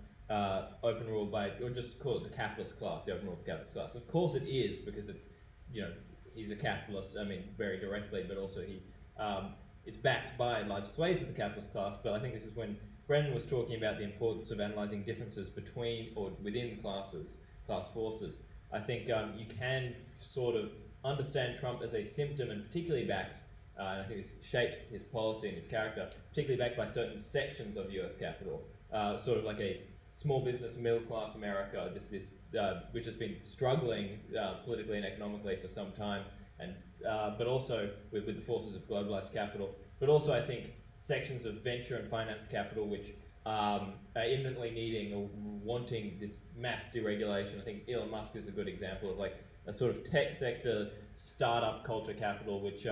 open rule by, or just call it the capitalist class, the open rule of the capitalist class. Of course it is, because it's, you know, he's a capitalist, I mean, very directly, but also he is backed by large swathes of the capitalist class. But I think this is when Brendan was talking about the importance of analysing differences between or within classes, class forces. I think you can sort of understand Trump as a symptom, and particularly backed, and I think this shapes his policy and his character, particularly backed by certain sections of US capital, sort of like a small business, middle class America, which has been struggling politically and economically for some time, and but also with the forces of globalized capital. But also I think sections of venture and finance capital which are imminently needing or wanting this mass deregulation. I think Elon Musk is a good example of like a sort of tech sector startup culture capital which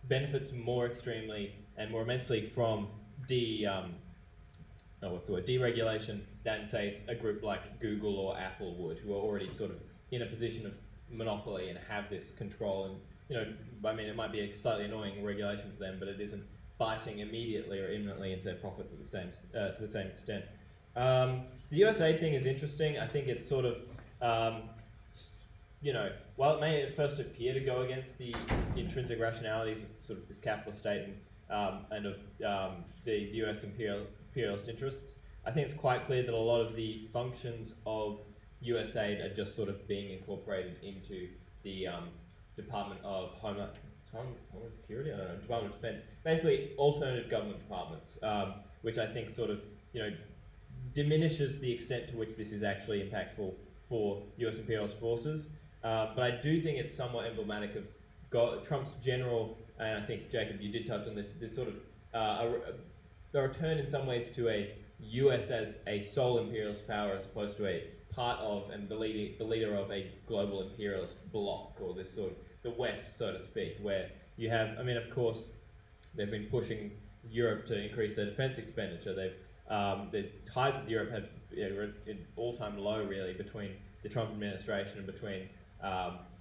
benefits more extremely and more immensely from deregulation than, say, a group like Google or Apple would, who are already sort of in a position of monopoly and have this control. And, you know, I mean, it might be a slightly annoying regulation for them, but it isn't biting immediately or imminently into their profits at the same to the same extent. The USA thing is interesting. I think it's sort of, you know, while it may at first appear to go against the intrinsic rationalities of sort of this capitalist state and of the US imperialist interests, I think it's quite clear that a lot of the functions of US aid are just sort of being incorporated into the Department of Homeland Security, I don't know, Department of Defense, basically alternative government departments, which I think sort of, you know, diminishes the extent to which this is actually impactful for US imperialist forces. But I do think it's somewhat emblematic of Trump's general, and I think, Jacob, you did touch on this sort of a return in some ways to a US as a sole imperialist power as opposed to a part of and the leader of a global imperialist bloc, or this sort of the West, so to speak, where you have, I mean, of course, they've been pushing Europe to increase their defense expenditure. The ties with Europe have an all-time low, really, between the Trump administration and between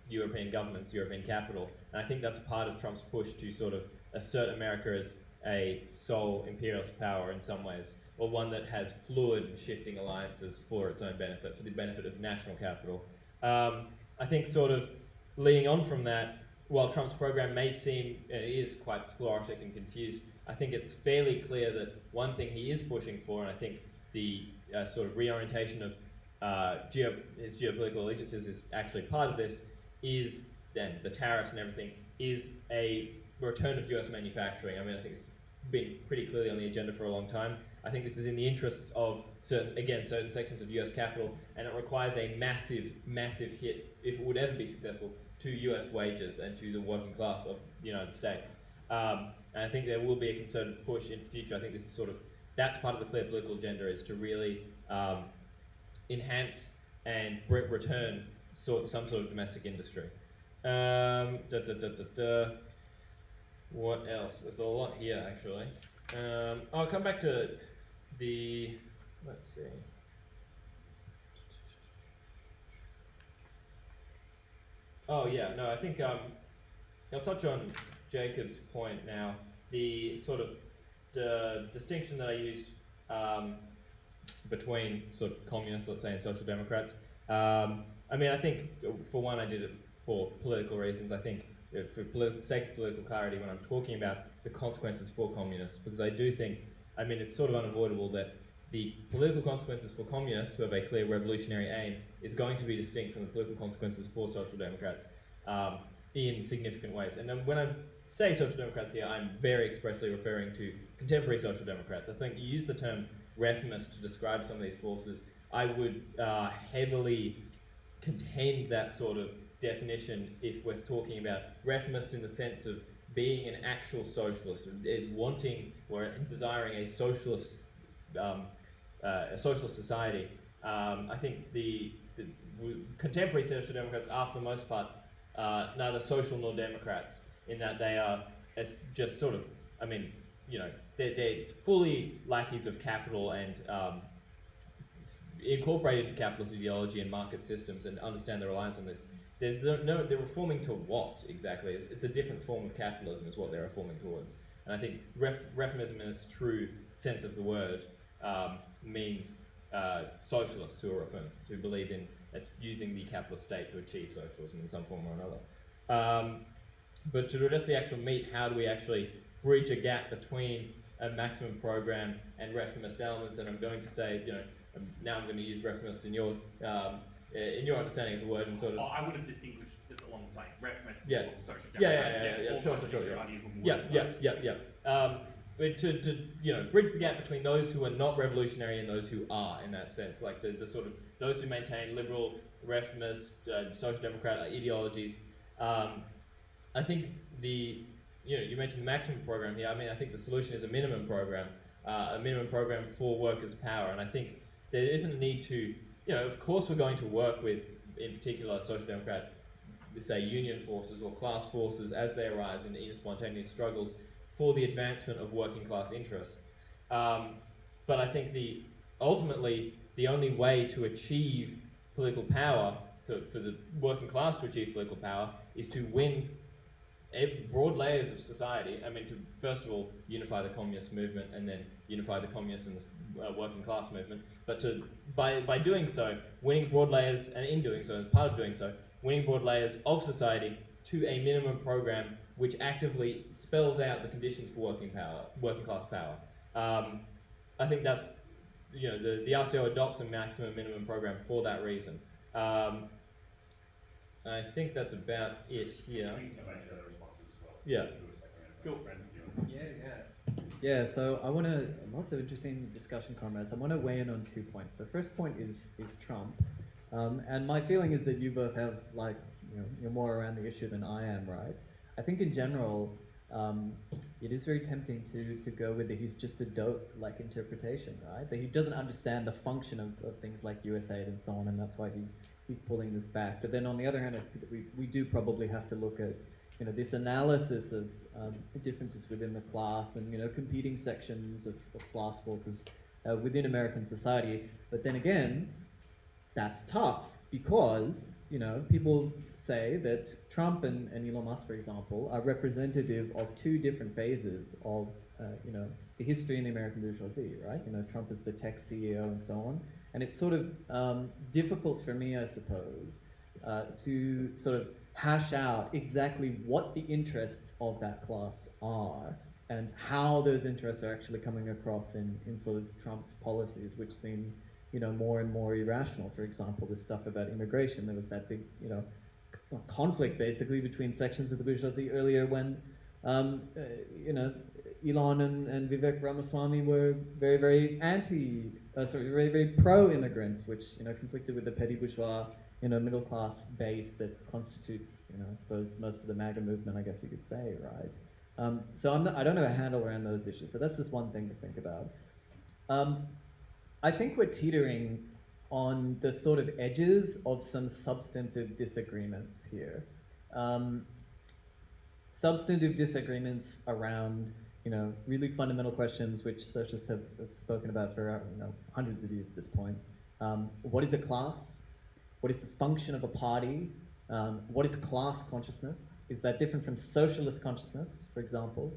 European governments, European capital. And I think that's part of Trump's push to sort of assert America as a sole imperialist power in some ways, or one that has fluid and shifting alliances for its own benefit, for the benefit of national capital. I think sort of leading on from that, while Trump's program may seem, and it is quite sclerotic and confused, I think it's fairly clear that one thing he is pushing for, and I think the sort of reorientation of his geopolitical allegiances is actually part of this, is then the tariffs and everything, is a return of US manufacturing. I mean, I think it's been pretty clearly on the agenda for a long time. I think this is in the interests of certain sections of US capital, and it requires a massive hit, if it would ever be successful, to US wages and to the working class of the United States. And I think there will be a concerted push in the future. I think this is sort of, that's part of the clear political agenda, is to really enhance and return some sort of domestic industry. What else? There's a lot here, actually. I'll come back to the, let's see. Oh yeah, no, I think I'll touch on Jacob's point now. The sort of the distinction that I used between sort of communists, let's say, and social democrats. I mean, I think for one, I did it for political reasons. I think for sake of political clarity, when I'm talking about the consequences for communists, because I do think, I mean, it's sort of unavoidable that the political consequences for communists who have a clear revolutionary aim is going to be distinct from the political consequences for social democrats in significant ways. And then when I'm say social democrats here, I'm very expressly referring to contemporary social democrats. I think you use the term reformist to describe some of these forces. I would heavily contend that sort of definition if we're talking about reformist in the sense of being an actual socialist, wanting or desiring a socialist society. I think the contemporary social democrats are, for the most part, neither social nor democrats, in that they are just sort of, I mean, you know, they're fully lackeys of capital and incorporated to capitalist ideology and market systems and understand the reliance on this. There's no, they're reforming to what exactly? It's a different form of capitalism is what they're reforming towards. And I think reformism in its true sense of the word means socialists who are reformists, who believe in using the capitalist state to achieve socialism in some form or another. But to address the actual meat, how do we actually bridge a gap between a maximum program and reformist elements? And I'm going to say, you know, now I'm going to use reformist in your understanding of the word and sort of. I would have distinguished it along like reformist, yeah, social yeah, sure. But to you know, bridge the gap between those who are not revolutionary and those who are, in that sense, like the sort of those who maintain liberal, reformist, social democrat ideologies. I think you mentioned the maximum program here. I mean, I think the solution is a minimum program for workers' power, and I think there isn't a need to, you know, of course we're going to work with, in particular, social democrat, say, union forces or class forces as they arise in spontaneous struggles for the advancement of working class interests. But I think ultimately the only way to achieve political power, for the working class to achieve political power, is to win broad layers of society. I mean, to first of all unify the communist movement and then unify the communist and the working class movement. But by doing so, winning broad layers, and in doing so, as part of doing so, winning broad layers of society to a minimum program which actively spells out the conditions for working class power. I think that's, you know, the RCO adopts a maximum minimum program for that reason. I think that's about it here. We can come back to the other responses as well. Yeah. Cool. Yeah, so I want to, lots of interesting discussion, comrades. I want to weigh in on 2 points. The first point is Trump. And my feeling is that you both have, like, you know, you're more around the issue than I am, right? I think in general, it is very tempting to go with that he's just a dope-like interpretation, right? That he doesn't understand the function of things like USAID and so on, and that's why he's pulling this back. But then on the other hand, I think that we do probably have to look at, you know, this analysis of differences within the class and, you know, competing sections of class forces within American society. But then again, that's tough because, you know, people say that Trump and Elon Musk, for example, are representative of two different phases of, you know, the history in the American bourgeoisie, right? You know, Trump is the tech CEO and so on. And it's sort of difficult for me, I suppose, to sort of hash out exactly what the interests of that class are and how those interests are actually coming across in sort of Trump's policies, which seem, you know, more and more irrational. For example, this stuff about immigration, there was that big, you know, conflict basically between sections of the bourgeoisie earlier when, you know, Elon and Vivek Ramaswamy were very, very very, very pro-immigrant, which, you know, conflicted with the petty bourgeois, you know, middle class base that constitutes, you know, I suppose most of the MAGA movement, I guess you could say, right? So I don't have a handle around those issues. So that's just one thing to think about. I think we're teetering on the sort of edges of some substantive disagreements here. Substantive disagreements around, you know, really fundamental questions which socialists have spoken about for, you know, hundreds of years at this point. What is a class? What is the function of a party? What is class consciousness? Is that different from socialist consciousness, for example?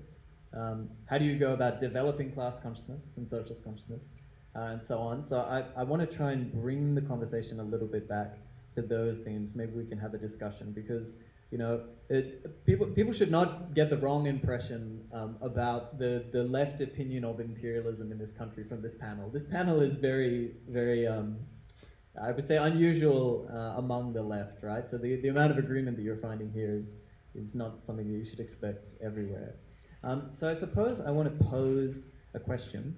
How do you go about developing class consciousness and socialist consciousness? And so on. So I want to try and bring the conversation a little bit back to those themes. Maybe we can have a discussion because, you know, people should not get the wrong impression about the left opinion of imperialism in this country from this panel. This panel is very, very, I would say, unusual among the left, right? So the amount of agreement that you're finding here is is not something that you should expect everywhere. So I suppose I want to pose a question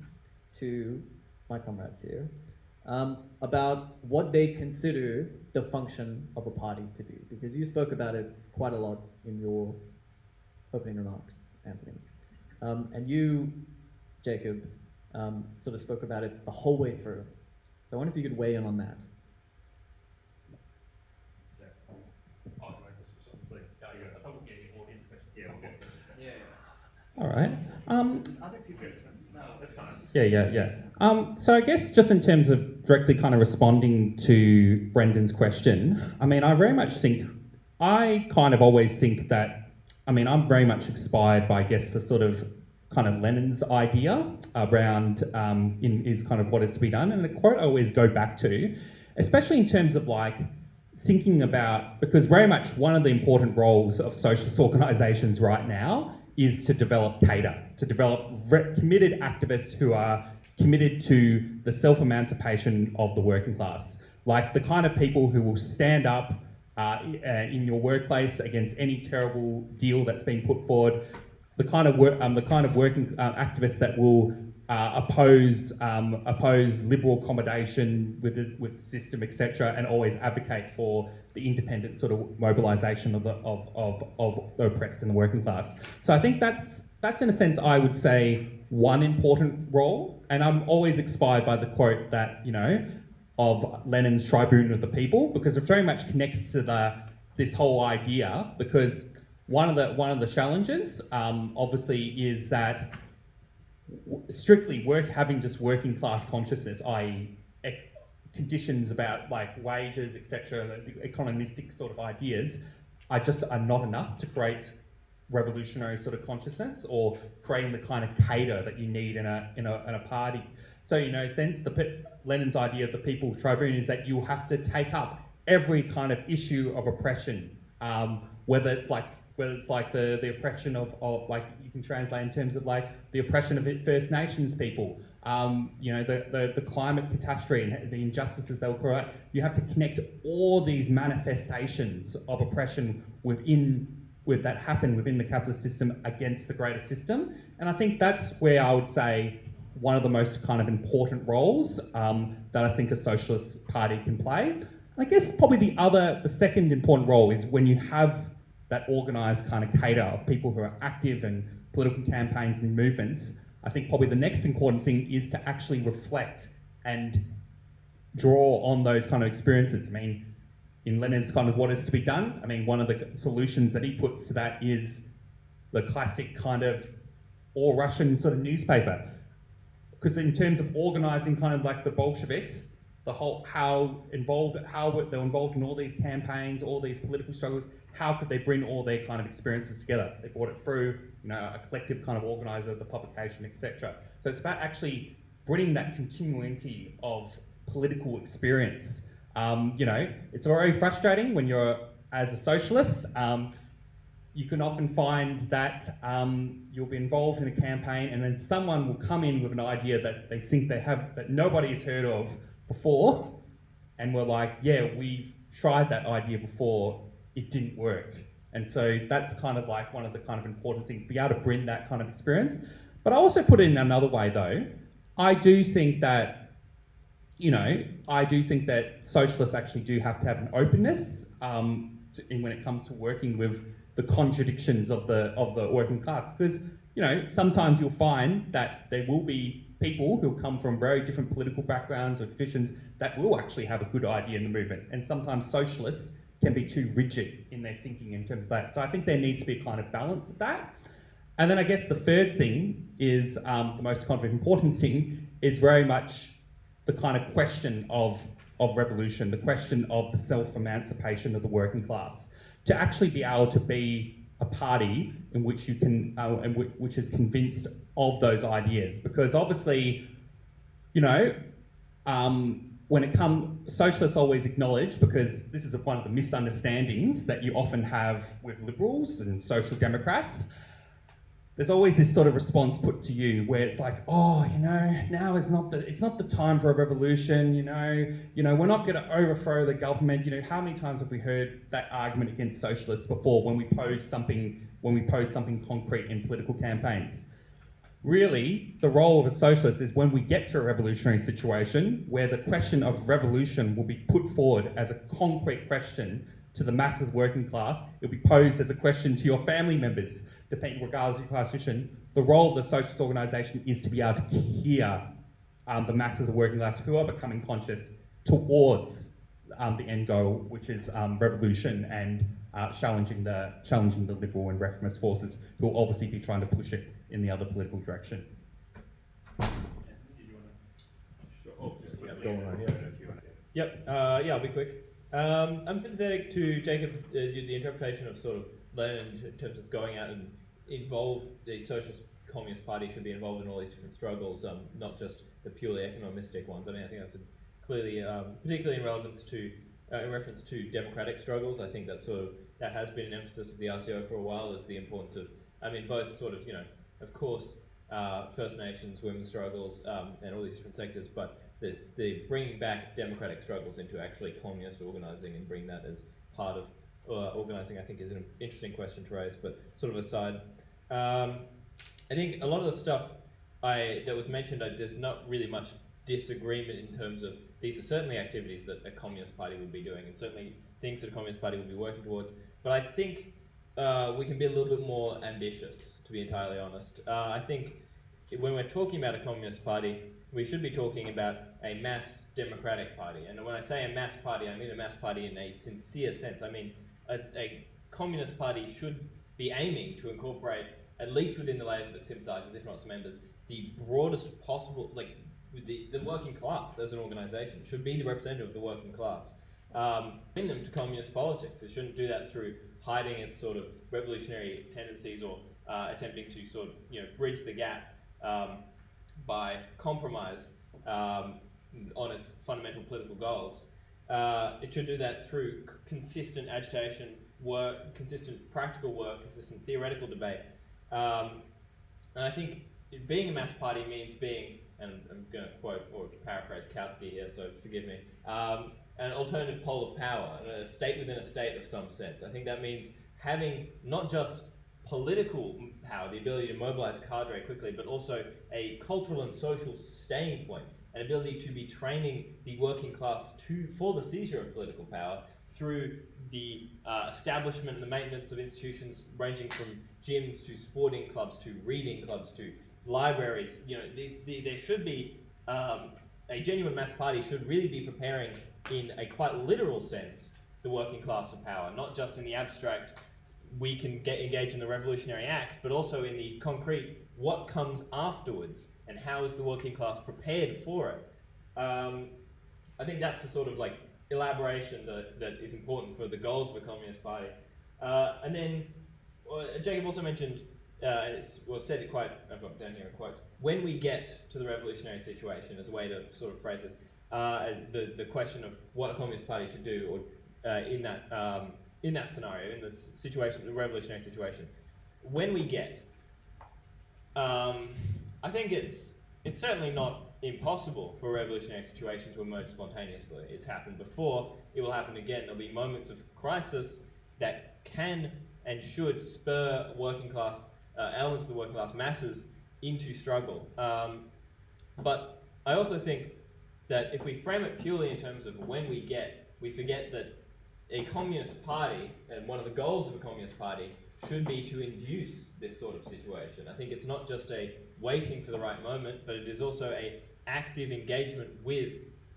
to my comrades here about what they consider the function of a party to be, because you spoke about it quite a lot in your opening remarks, Anthony. And you, Jacob, sort of spoke about it the whole way through. So I wonder if you could weigh in on that. All right. So I guess just in terms of directly kind of responding to Brendan's question, I mean, I kind of always think that, I mean, I'm very much inspired by, I guess, the sort of kind of Lenin's idea around is kind of what is to be done. And the quote I always go back to, especially in terms of like thinking about, because very much one of the important roles of socialist organisations right now is to develop cadre, to develop committed activists who are committed to the self-emancipation of the working class. Like the kind of people who will stand up in your workplace against any terrible deal that's being put forward, the kind of working activists that will oppose liberal accommodation with the system, etc., and always advocate for the independent sort of mobilisation of the oppressed in the working class. So I think that's in a sense, I would say, one important role. And I'm always inspired by the quote that, you know, of Lenin's Tribune of the People, because it very much connects to this whole idea. Because one of the challenges, obviously, is that strictly having just working class consciousness, i.e. conditions about like wages, etc., the economistic sort of ideas, are not enough to create revolutionary sort of consciousness or creating the kind of cadre that you need in a party. So, you know, since Lenin's idea of the People's Tribune is that you have to take up every kind of issue of oppression, whether it's like the oppression of like, you can translate in terms of like the oppression of First Nations people, you know, the climate catastrophe and the injustices that will create. You have to connect all these manifestations of oppression that happen within the capitalist system against the greater system. And I think that's where I would say one of the most kind of important roles that I think a socialist party can play. And I guess probably the second important role is when you have that organised kind of cadre of people who are active in political campaigns and movements. I think probably the next important thing is to actually reflect and draw on those kind of experiences. I mean, in Lenin's kind of what is to be done, I mean, one of the solutions that he puts to that is the classic kind of all-Russian sort of newspaper. Because in terms of organising kind of like the Bolsheviks, how they're involved in all these campaigns, all these political struggles, how could they bring all their kind of experiences together? They brought it through, you know, a collective kind of organiser, the publication, etc. So it's about actually bringing that continuity of political experience. You know, it's very frustrating when you're, as a socialist, you can often find that you'll be involved in a campaign and then someone will come in with an idea that they think that nobody has heard of before, and we're like, yeah, we've tried that idea before, it didn't work. And so that's kind of like one of the kind of important things, be able to bring that kind of experience. But I also put it in another way though, I do think that socialists actually do have to have an openness when it comes to working with the contradictions of the working class, because, you know, sometimes you'll find that there will be people who come from very different political backgrounds or traditions that will actually have a good idea in the movement, and sometimes socialists can be too rigid in their thinking in terms of that. So I think there needs to be a kind of balance of that. And then I guess the third thing is, the most kind of important thing is very much the kind of question of revolution, the question of the self-emancipation of the working class, to actually be able to be a party in which you can, which is convinced of those ideas. Because obviously, you know, when it comes, socialists always acknowledge, because this is one of the misunderstandings that you often have with liberals and social democrats, there's always this sort of response put to you where it's like, oh, now it's not the time for a revolution, we're not going to overthrow the government. How many times have we heard that argument against socialists before when we pose something concrete in political campaigns? Really, the role of a socialist is when we get to a revolutionary situation where the question of revolution will be put forward as a concrete question to the masses working class. It'll be posed as a question to your family members, depending regardless of your class position. The role of the socialist organisation is to be able to hear the masses of working class who are becoming conscious towards the end goal, which is revolution and challenging the liberal and reformist forces who will obviously be trying to push it in the other political direction. Yep. Yeah, I'll be quick. I'm sympathetic to Jacob, the interpretation of sort of Lenin in terms of going out and involve the Socialist Communist Party should be involved in all these different struggles, not just the purely economistic ones. I mean, I think that's clearly, particularly in reference to democratic struggles. I think that has been an emphasis of the RCO for a while, is the importance of, both sort of, of course, First Nations, women's struggles, and all these different sectors, but there's the bringing back democratic struggles into actually communist organising and bring that as part of organising, I think, is an interesting question to raise, but sort of aside. I think a lot of the stuff that was mentioned, there's not really much disagreement in terms of these are certainly activities that a Communist Party would be doing and certainly things that a Communist Party would be working towards, but I think we can be a little bit more ambitious, to be entirely honest. I think when we're talking about a Communist Party, we should be talking about a mass democratic party. And when I say a mass party, I mean a mass party in a sincere sense. I mean, a Communist Party should be aiming to incorporate, at least within the layers of its sympathisers, if not its members, the broadest possible, like the working class as an organisation should be the representative of the working class. Bring them to communist politics. It shouldn't do that through hiding its sort of revolutionary tendencies or attempting to sort of bridge the gap by compromise on its fundamental political goals. It should do that through consistent agitation work, consistent practical work, consistent theoretical debate. And I think being a mass party means being, and I'm going to quote or paraphrase Kautsky here, so forgive me, an alternative pole of power, a state within a state of some sense. I think that means having not just political power, the ability to mobilize cadre quickly, but also a cultural and social staying point, an ability to be training the working class for the seizure of political power through the establishment and the maintenance of institutions ranging from gyms to sporting clubs to reading clubs to libraries. There should be a genuine mass party should really be preparing in a quite literal sense the working class for power, not just in the abstract we can engage in the revolutionary act, but also in the concrete what comes afterwards and how is the working class prepared for it. I think that's the sort of like elaboration that is important for the goals of a Communist Party. And then Jacob also mentioned, said it quite, I've got down here in quotes, when we get to the revolutionary situation, as a way to sort of phrase this, the question of what a Communist Party should do or in that scenario, in the situation, the revolutionary situation. When we get, I think it's certainly not impossible for a revolutionary situation to emerge spontaneously. It's happened before, it will happen again. There'll be moments of crisis that can and should spur working class, elements of the working class masses into struggle. But I also think that if we frame it purely in terms of when we forget that a communist party, and one of the goals of a communist party, should be to induce this sort of situation. I think it's not just a waiting for the right moment, but it is also a active engagement with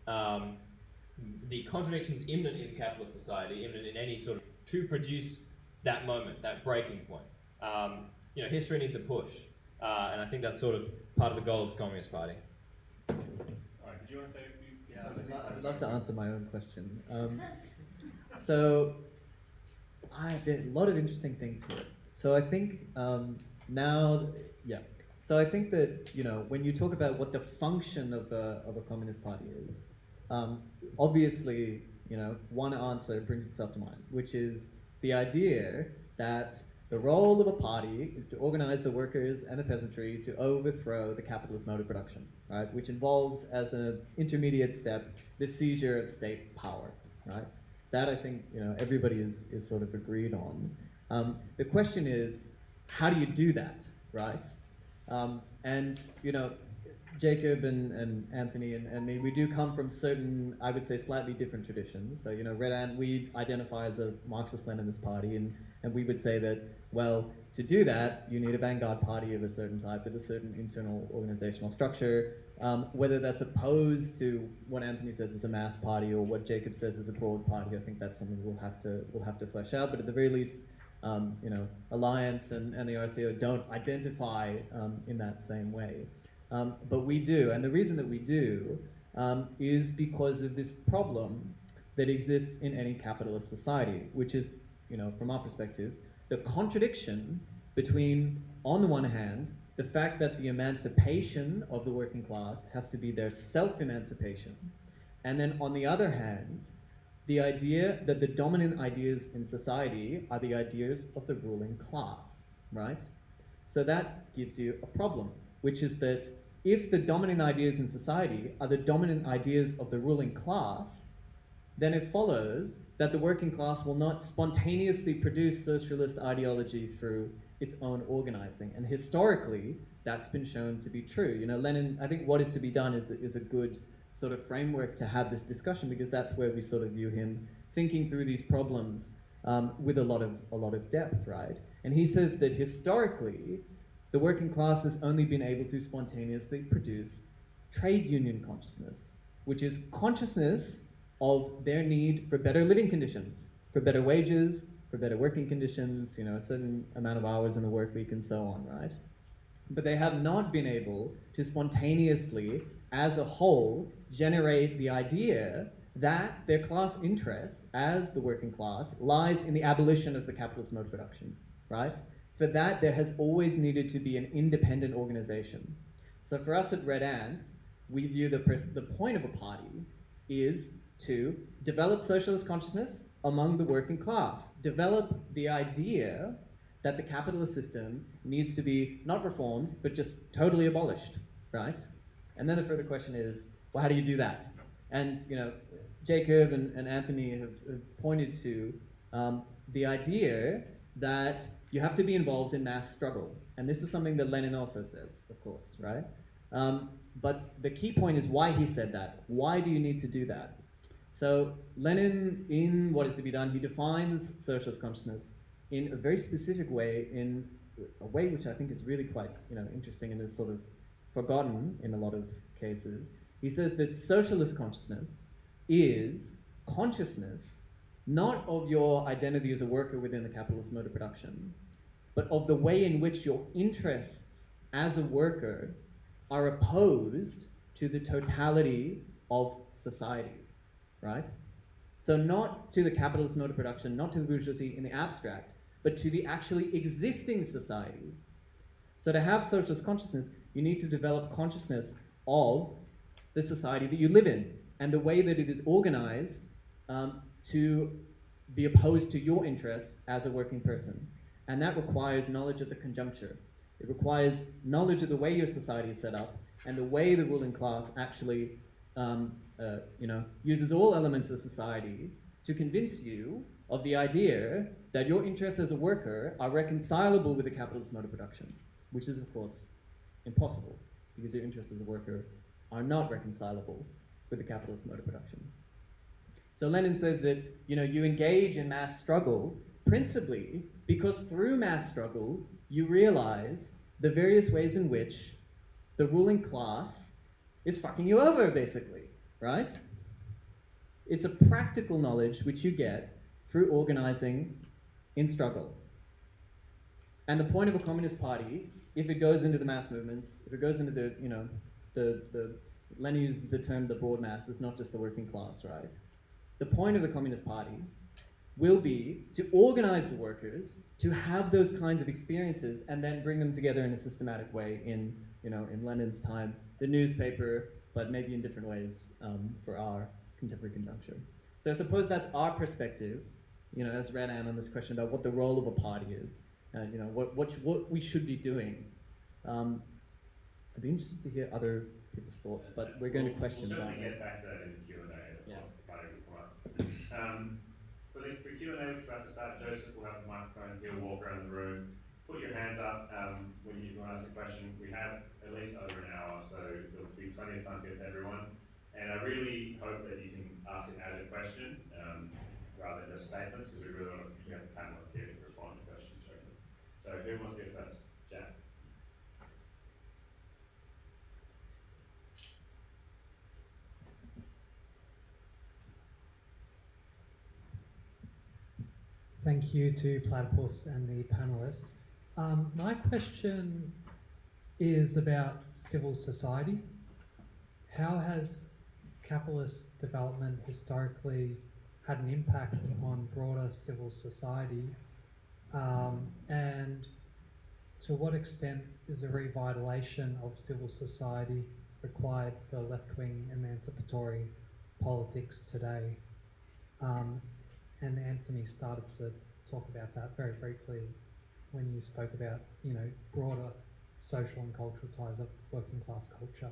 the contradictions imminent in capitalist society, imminent in any sort of, to produce that moment, that breaking point. History needs a push, and I think that's sort of part of the goal of the Communist Party. All right, did you want to say a few? Yeah, I would love to answer my own question. So there are a lot of interesting things here. So I think So I think that when you talk about what the function of a communist party is, obviously one answer brings itself to mind, which is the idea that The role of a party is to organize the workers and the peasantry to overthrow the capitalist mode of production, right? Which involves, as an intermediate step, the seizure of state power, right? That I think everybody is sort of agreed on. The question is, how do you do that, right? And Jacob and Anthony and me, we do come from certain, I would say, slightly different traditions. So, Red Ant, we identify as a Marxist-Leninist party, and we would say that, well, to do that, you need a vanguard party of a certain type with a certain internal organizational structure, whether that's opposed to what Anthony says is a mass party or what Jacob says is a broad party. I think that's something we'll have to flesh out, but at the very least, Alliance and the RCO don't identify in that same way. But we do, and the reason that we do is because of this problem that exists in any capitalist society, which is, from our perspective, the contradiction between, on the one hand, the fact that the emancipation of the working class has to be their self-emancipation, and then on the other hand, the idea that the dominant ideas in society are the ideas of the ruling class, right? So that gives you a problem, which is that if the dominant ideas in society are the dominant ideas of the ruling class, then it follows that the working class will not spontaneously produce socialist ideology through its own organizing. And historically, that's been shown to be true. Lenin, I think What Is to Be Done is a good sort of framework to have this discussion, because that's where we sort of view him thinking through these problems with a lot of depth, right? And he says that historically, the working class has only been able to spontaneously produce trade union consciousness, which is consciousness of their need for better living conditions, for better wages, for better working conditions, a certain amount of hours in the work week and so on, right? But they have not been able to spontaneously, as a whole, generate the idea that their class interest as the working class lies in the abolition of the capitalist mode of production, right? For that, there has always needed to be an independent organization. So for us at Red Ant, we view the point of a party is to develop socialist consciousness among the working class, develop the idea that the capitalist system needs to be not reformed, but just totally abolished, right? And then the further question is, well, how do you do that? And Jacob and Anthony have pointed to the idea that you have to be involved in mass struggle. And this is something that Lenin also says, of course, right? But the key point is why he said that. Why do you need to do that? So Lenin, in What Is to Be Done, he defines socialist consciousness in a very specific way, in a way which I think is really quite interesting and is sort of forgotten in a lot of cases. He says that socialist consciousness is consciousness not of your identity as a worker within the capitalist mode of production, but of the way in which your interests as a worker are opposed to the totality of society, right? So not to the capitalist mode of production, not to the bourgeoisie in the abstract, but to the actually existing society. So to have socialist consciousness, you need to develop consciousness of the society that you live in and the way that it is organized to be opposed to your interests as a working person. And that requires knowledge of the conjuncture. It requires knowledge of the way your society is set up and the way the ruling class actually uses all elements of society to convince you of the idea that your interests as a worker are reconcilable with the capitalist mode of production, which is, of course, impossible, because your interests as a worker are not reconcilable with the capitalist mode of production. So Lenin says that you engage in mass struggle principally because through mass struggle you realize the various ways in which the ruling class is fucking you over, basically, right? It's a practical knowledge which you get through organizing in struggle. And the point of a communist party, if it goes into the mass movements, if it goes into the Lenin uses the term the broad masses, not just the working class, right? The point of the Communist Party will be to organize the workers to have those kinds of experiences and then bring them together in a systematic way in Lenin's time, the newspaper, but maybe in different ways for our contemporary conjuncture. So I suppose that's our perspective, as Red Ant on this question about what the role of a party is. what we should be doing. I'd be interested to hear other people's thoughts, but we're going to questions, we'll aren't we? get back to that in the Q&A, Yeah. For Q&A, which we're about to start, Joseph will have the microphone, he'll walk around the room. Put your hands up when you want to ask a question. We have at least over an hour, so there'll be plenty of time to get to everyone. And I really hope that you can ask it as a question rather than just statements, because we really want to have the panelists here to respond to questions directly. So who wants to go first? Jack. Thank you to Platypus and the panelists. My question is about civil society. How has capitalist development historically had an impact on broader civil society? And to what extent is a revitalization of civil society required for left-wing emancipatory politics today? And Anthony started to talk about that very briefly when you spoke about, broader social and cultural ties of working class culture.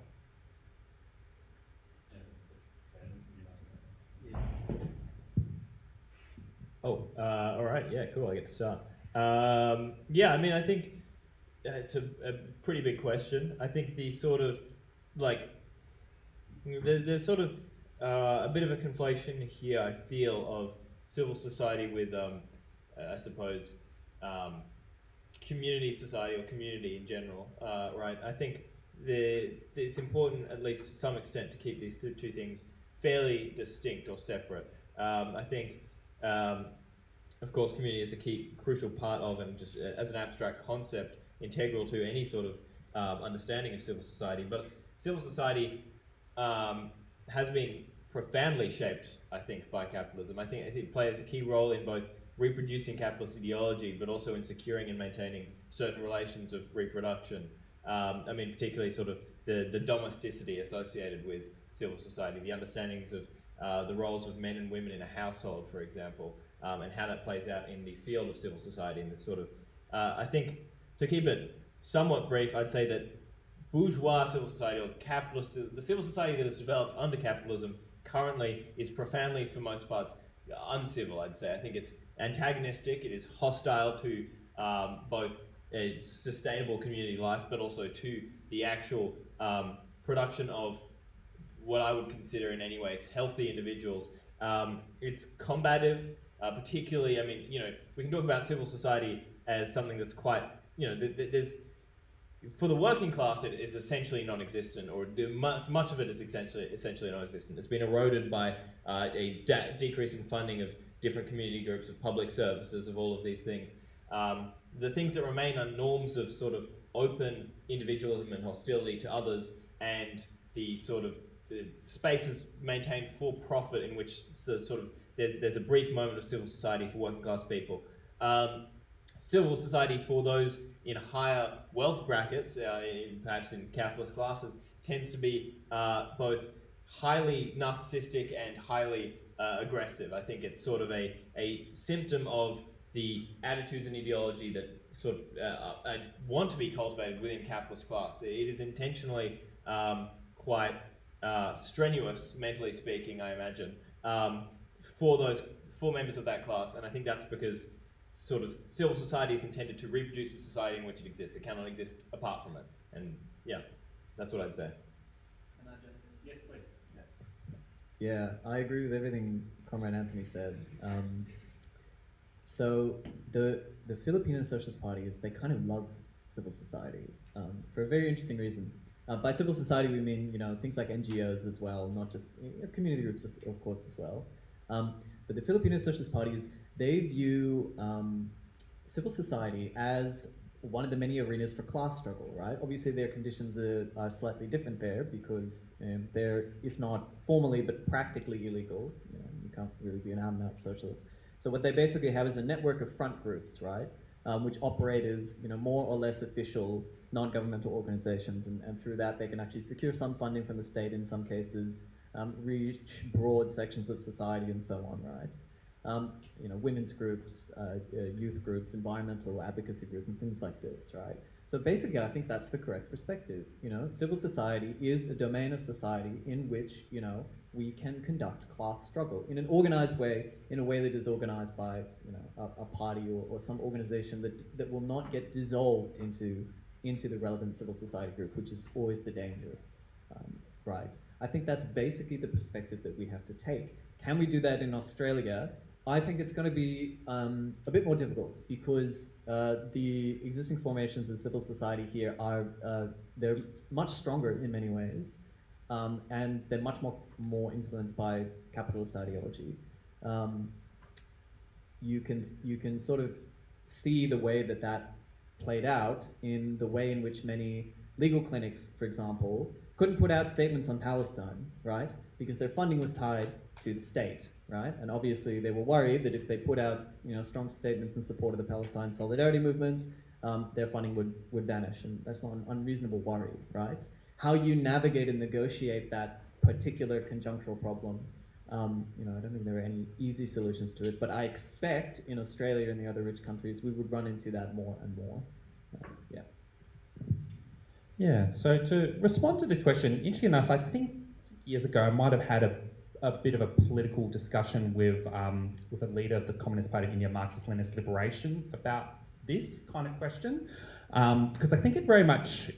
Oh, all right. Yeah, cool. I get to start. Yeah, I mean, I think it's a pretty big question. I think the sort of there's sort of a bit of a conflation here, I feel, of civil society with, I suppose, community society or community in general, right? I think it's important, at least to some extent, to keep these two things fairly distinct or separate. I think, of course, community is a crucial part of, and just as an abstract concept, integral to any sort of understanding of civil society. But civil society has been profoundly shaped, I think, by capitalism. I think it plays a key role in both reproducing capitalist ideology, but also in securing and maintaining certain relations of reproduction. I mean, particularly sort of the domesticity associated with civil society, the understandings of the roles of men and women in a household, for example, and how that plays out in the field of civil society. In this sort of, I think, to keep it somewhat brief, I'd say that bourgeois civil society, or the civil society that has developed under capitalism, currently is profoundly, for most parts, uncivil, I'd say. I think it's antagonistic, it is hostile to both a sustainable community life, but also to the actual production of what I would consider in any ways healthy individuals. It's combative, particularly, I mean, we can talk about civil society as something that's quite, there's, for the working class, it is essentially non-existent, or much of it is essentially non-existent. It's been eroded by a decrease in funding of different community groups, of public services, of all of these things. The things that remain are norms of sort of open individualism and hostility to others, and the sort of the spaces maintained for profit, in which sort of there's a brief moment of civil society for working class people. Civil society for those in higher wealth brackets, perhaps in capitalist classes, tends to be both highly narcissistic and highly aggressive. I think it's sort of a symptom of the attitudes and ideology that sort of want to be cultivated within capitalist class. It is intentionally quite strenuous, mentally speaking, I imagine, for members of that class, and I think that's because sort of civil society is intended to reproduce the society in which it exists. It cannot exist apart from it, and yeah, that's what I'd say. Yes, please. Yeah, I agree with everything Comrade Anthony said. So the Filipino Socialist Party they kind of love civil society for a very interesting reason. By civil society, we mean things like NGOs as well, not just community groups, of course, as well. But the Filipino Socialist Party they view civil society as one of the many arenas for class struggle, right? Obviously, their conditions are slightly different there because they're, if not formally, but practically illegal. You can't really be an out-and-out socialist. So what they basically have is a network of front groups, right? Which operate as more or less official non-governmental organizations, and through that they can actually secure some funding from the state in some cases, reach broad sections of society and so on, right? women's groups, youth groups, environmental advocacy groups, and things like this, right? So basically, I think that's the correct perspective. Civil society is a domain of society in which, we can conduct class struggle in an organized way, in a way that is organized by, a party or some organization that will not get dissolved into the relevant civil society group, which is always the danger, right? I think that's basically the perspective that we have to take. Can we do that in Australia? I think it's going to be a bit more difficult because the existing formations of civil society here they're much stronger in many ways, and they're much more influenced by capitalist ideology. You can sort of see the way that played out in the way in which many legal clinics, for example, couldn't put out statements on Palestine, right? Because their funding was tied to the state, right? And obviously they were worried that if they put out, strong statements in support of the Palestine solidarity movement, their funding would vanish, and that's not an unreasonable worry, right? How you navigate and negotiate that particular conjunctural problem, I don't think there are any easy solutions to it, but I expect in Australia and the other rich countries, we would run into that more and more. Yeah. Yeah, so to respond to this question, interesting enough, I think years ago I might have had a bit of a political discussion with a leader of the Communist Party of India, Marxist-Leninist Liberation, about this kind of question, because I think it very much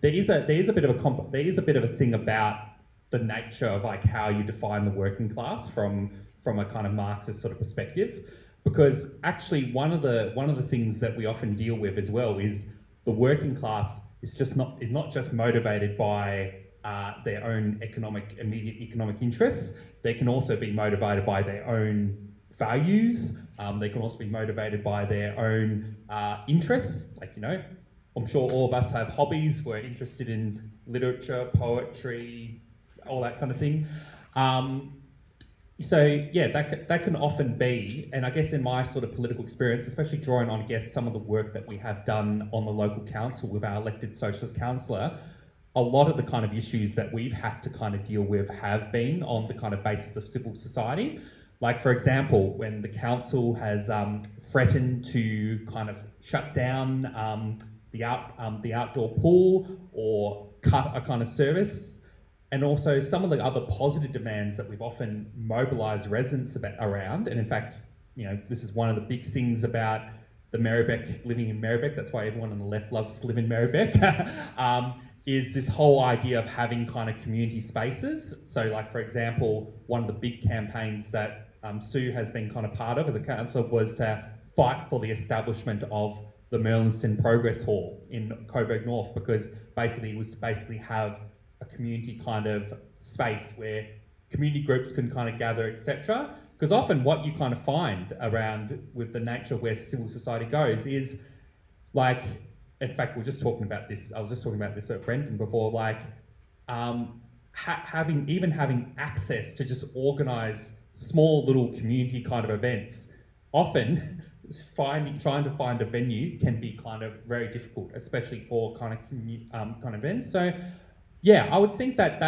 there is a bit of a thing about the nature of like how you define the working class from a kind of Marxist sort of perspective, because actually one of the things that we often deal with as well is the working class is not just motivated by their own immediate economic interests. They can also be motivated by their own values. They can also be motivated by their own interests. Like, I'm sure all of us have hobbies. We're interested in literature, poetry, all that kind of thing. So yeah, that can often be, and I guess in my sort of political experience, especially drawing on, I guess, some of the work that we have done on the local council with our elected socialist councillor, a lot of the kind of issues that we've had to kind of deal with have been on the kind of basis of civil society. Like, for example, when the council has threatened to kind of shut down the outdoor pool or cut a kind of service, and also some of the other positive demands that we've often mobilised residents around. And in fact, this is one of the big things about the Merribeck, living in Merribeck. That's why everyone on the left loves to live in Merribeck. Is this whole idea of having kind of community spaces. So like, for example, one of the big campaigns that Sue has been kind of part of as a councillor was to fight for the establishment of the Merlinston Progress Hall in Coburg North, because basically it was to have a community kind of space where community groups can kind of gather, etc. Because often what you kind of find around with the nature of where civil society goes is like, in fact, I was just talking about this at Brenton before, like having access to just organise small little community kind of events, often trying to find a venue can be kind of very difficult, especially for kind of events. So yeah, I would think that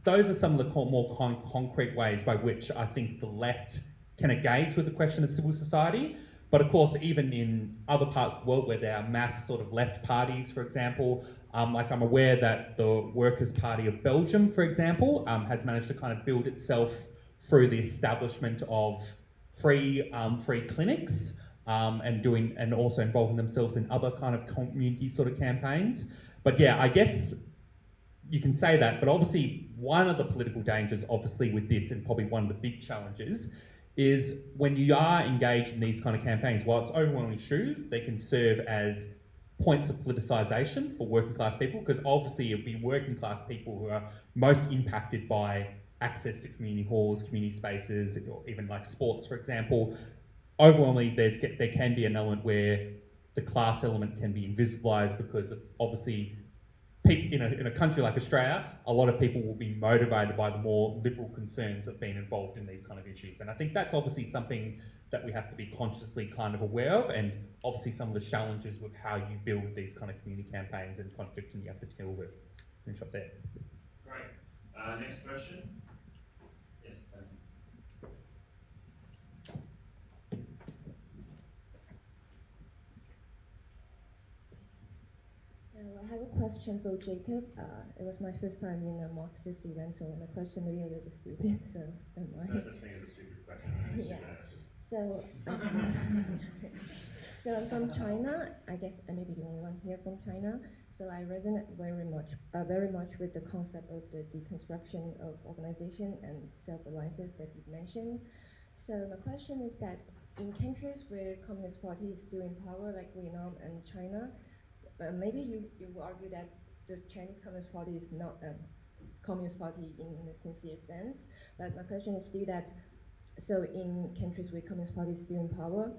those are some of the more concrete ways by which I think the left can engage with the question of civil society. But of course, even in other parts of the world where there are mass sort of left parties, for example, like I'm aware that the Workers' Party of Belgium, for example, has managed to kind of build itself through the establishment of free clinics and also involving themselves in other kind of community sort of campaigns. But yeah, I guess you can say that, but obviously one of the political dangers, obviously with this, and probably one of the big challenges, is when you are engaged in these kind of campaigns, while it's overwhelmingly true, they can serve as points of politicisation for working class people, because obviously it'll be working class people who are most impacted by access to community halls, community spaces, or even like sports, for example. Overwhelmingly, there can be an element where the class element can be invisibilised, because obviously in a country like Australia, a lot of people will be motivated by the more liberal concerns of being involved in these kind of issues. And I think that's obviously something that we have to be consciously kind of aware of, and obviously some of the challenges with how you build these kind of community campaigns and contradiction you have to deal with. Finish up there. Great. Next question. Yes, thank you. So I have a question for Jacob. It was my first time in a Marxist event, so my question may be a little bit stupid, so don't No mind. such thing as a stupid question. Yeah. So, so I'm from China. I guess I may be the only one here from China. So I resonate very much with the concept of the deconstruction of organization and self-alliances that you mentioned. So my question is that in countries where Communist Party is still in power, like Vietnam and China, maybe you will argue that the Chinese Communist Party is not a Communist Party in a sincere sense. But my question is still that, so in countries where Communist Party is still in power,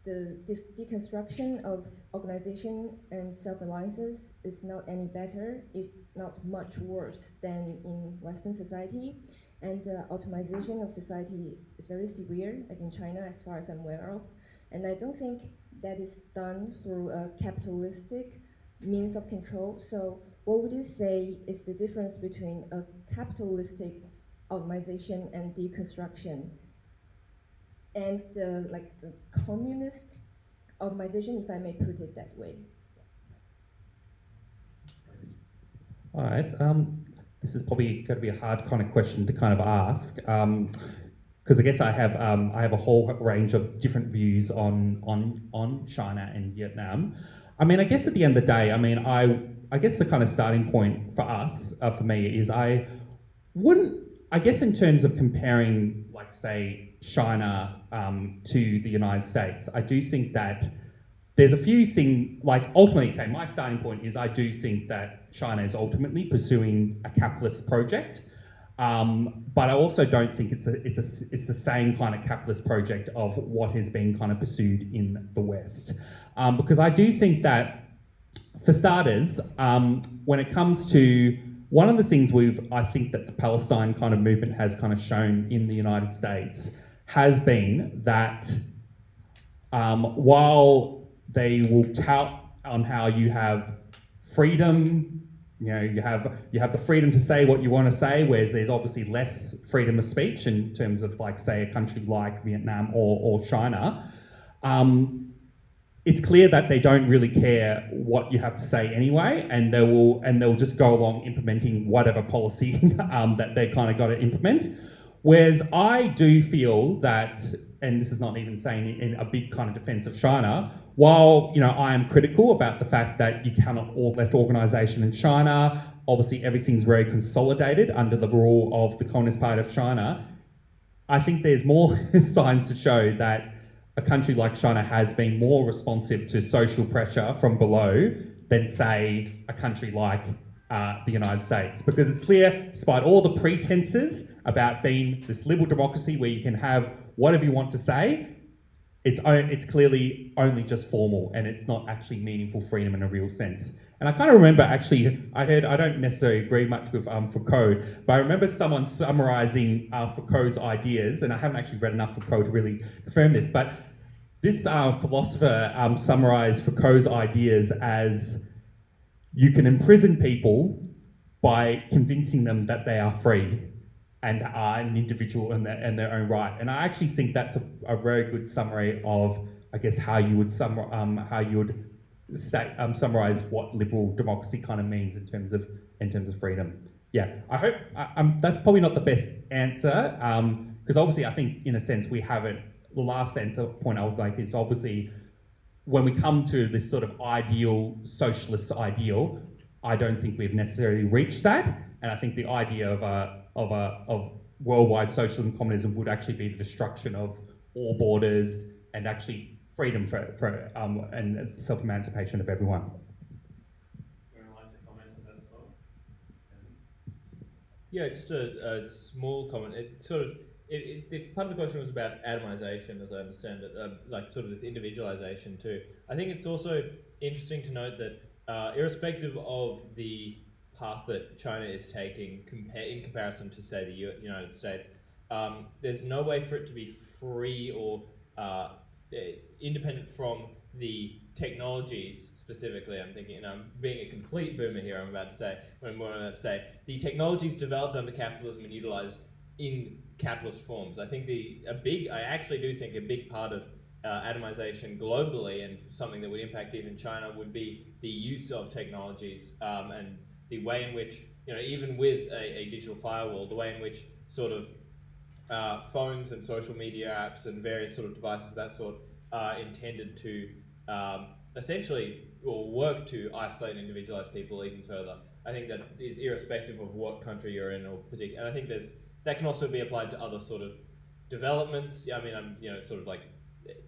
the deconstruction of organization and self-alliances is not any better, if not much worse than in Western society. And automation of society is very severe, like in China, as far as I'm aware of. And I don't think that is done through a capitalistic means of control. So what would you say is the difference between a capitalistic automation and deconstruction and the communist automation, if I may put it that way? All right. This is probably going to be a hard kind of question to kind of ask, because I guess I have a whole range of different views on China and Vietnam. I mean, I guess at the end of the day, I mean, I guess the kind of starting point for us, for me, is I guess in terms of comparing, like, say, China to the United States, I do think that there's a few things, like, ultimately, okay, my starting point is I do think that China is ultimately pursuing a capitalist project, but I also don't think it's the same kind of capitalist project of what has been kind of pursued in the West. Because I do think that, for starters, when it comes to one of the things I think that the Palestine kind of movement has kind of shown in the United States has been that while they will tout on how you have freedom, you know, you have the freedom to say what you want to say, whereas there's obviously less freedom of speech in terms of, like, say, a country like Vietnam or China. It's clear that they don't really care what you have to say anyway, and they'll just go along implementing whatever policy that they kind of got to implement. Whereas I do feel that, and this is not even saying in a big kind of defense of China, while, you know, I am critical about the fact that you cannot left organisation in China, obviously everything's very consolidated under the rule of the Communist Party of China, I think there's more signs to show that a country like China has been more responsive to social pressure from below than, say, a country like the United States. Because it's clear, despite all the pretenses about being this liberal democracy where you can have whatever you want to say, it's clearly only just formal, and it's not actually meaningful freedom in a real sense. And I kind of remember, actually, I don't necessarily agree much with Foucault, but I remember someone summarising Foucault's ideas, and I haven't actually read enough Foucault to really confirm this, but this philosopher summarised Foucault's ideas as you can imprison people by convincing them that they are free and are an individual in their own right. And I actually think that's a very good summary of, I guess, how you would summarise what liberal democracy kind of means in terms of freedom. Yeah, I hope that's probably not the best answer, because obviously I think in a sense we haven't. The last point I would make is obviously when we come to this sort of ideal socialist ideal, I don't think we've necessarily reached that, and I think the idea of worldwide socialism and communism would actually be the destruction of all borders and actually freedom for and self-emancipation of everyone. Would you like to comment on that as well? Yeah, just a small comment. It sort of, if part of the question was about atomization, as I understand it, like sort of this individualization too. I think it's also interesting to note that irrespective of the path that China is taking in comparison to, say, the United States, there's no way for it to be free or independent from the technologies specifically. I'm thinking, and I'm being a complete boomer here, I'm about to say, the technologies developed under capitalism and utilized in capitalist forms. I think I actually do think a big part of atomization globally, and something that would impact even China, would be the use of technologies and the way in which, even with a digital firewall, the way in which sort of phones and social media apps and various sort of devices of that sort are intended to essentially work to isolate and individualize people even further. I think that is irrespective of what country you're in or particular. And I think that can also be applied to other sort of developments. I mean, sort of like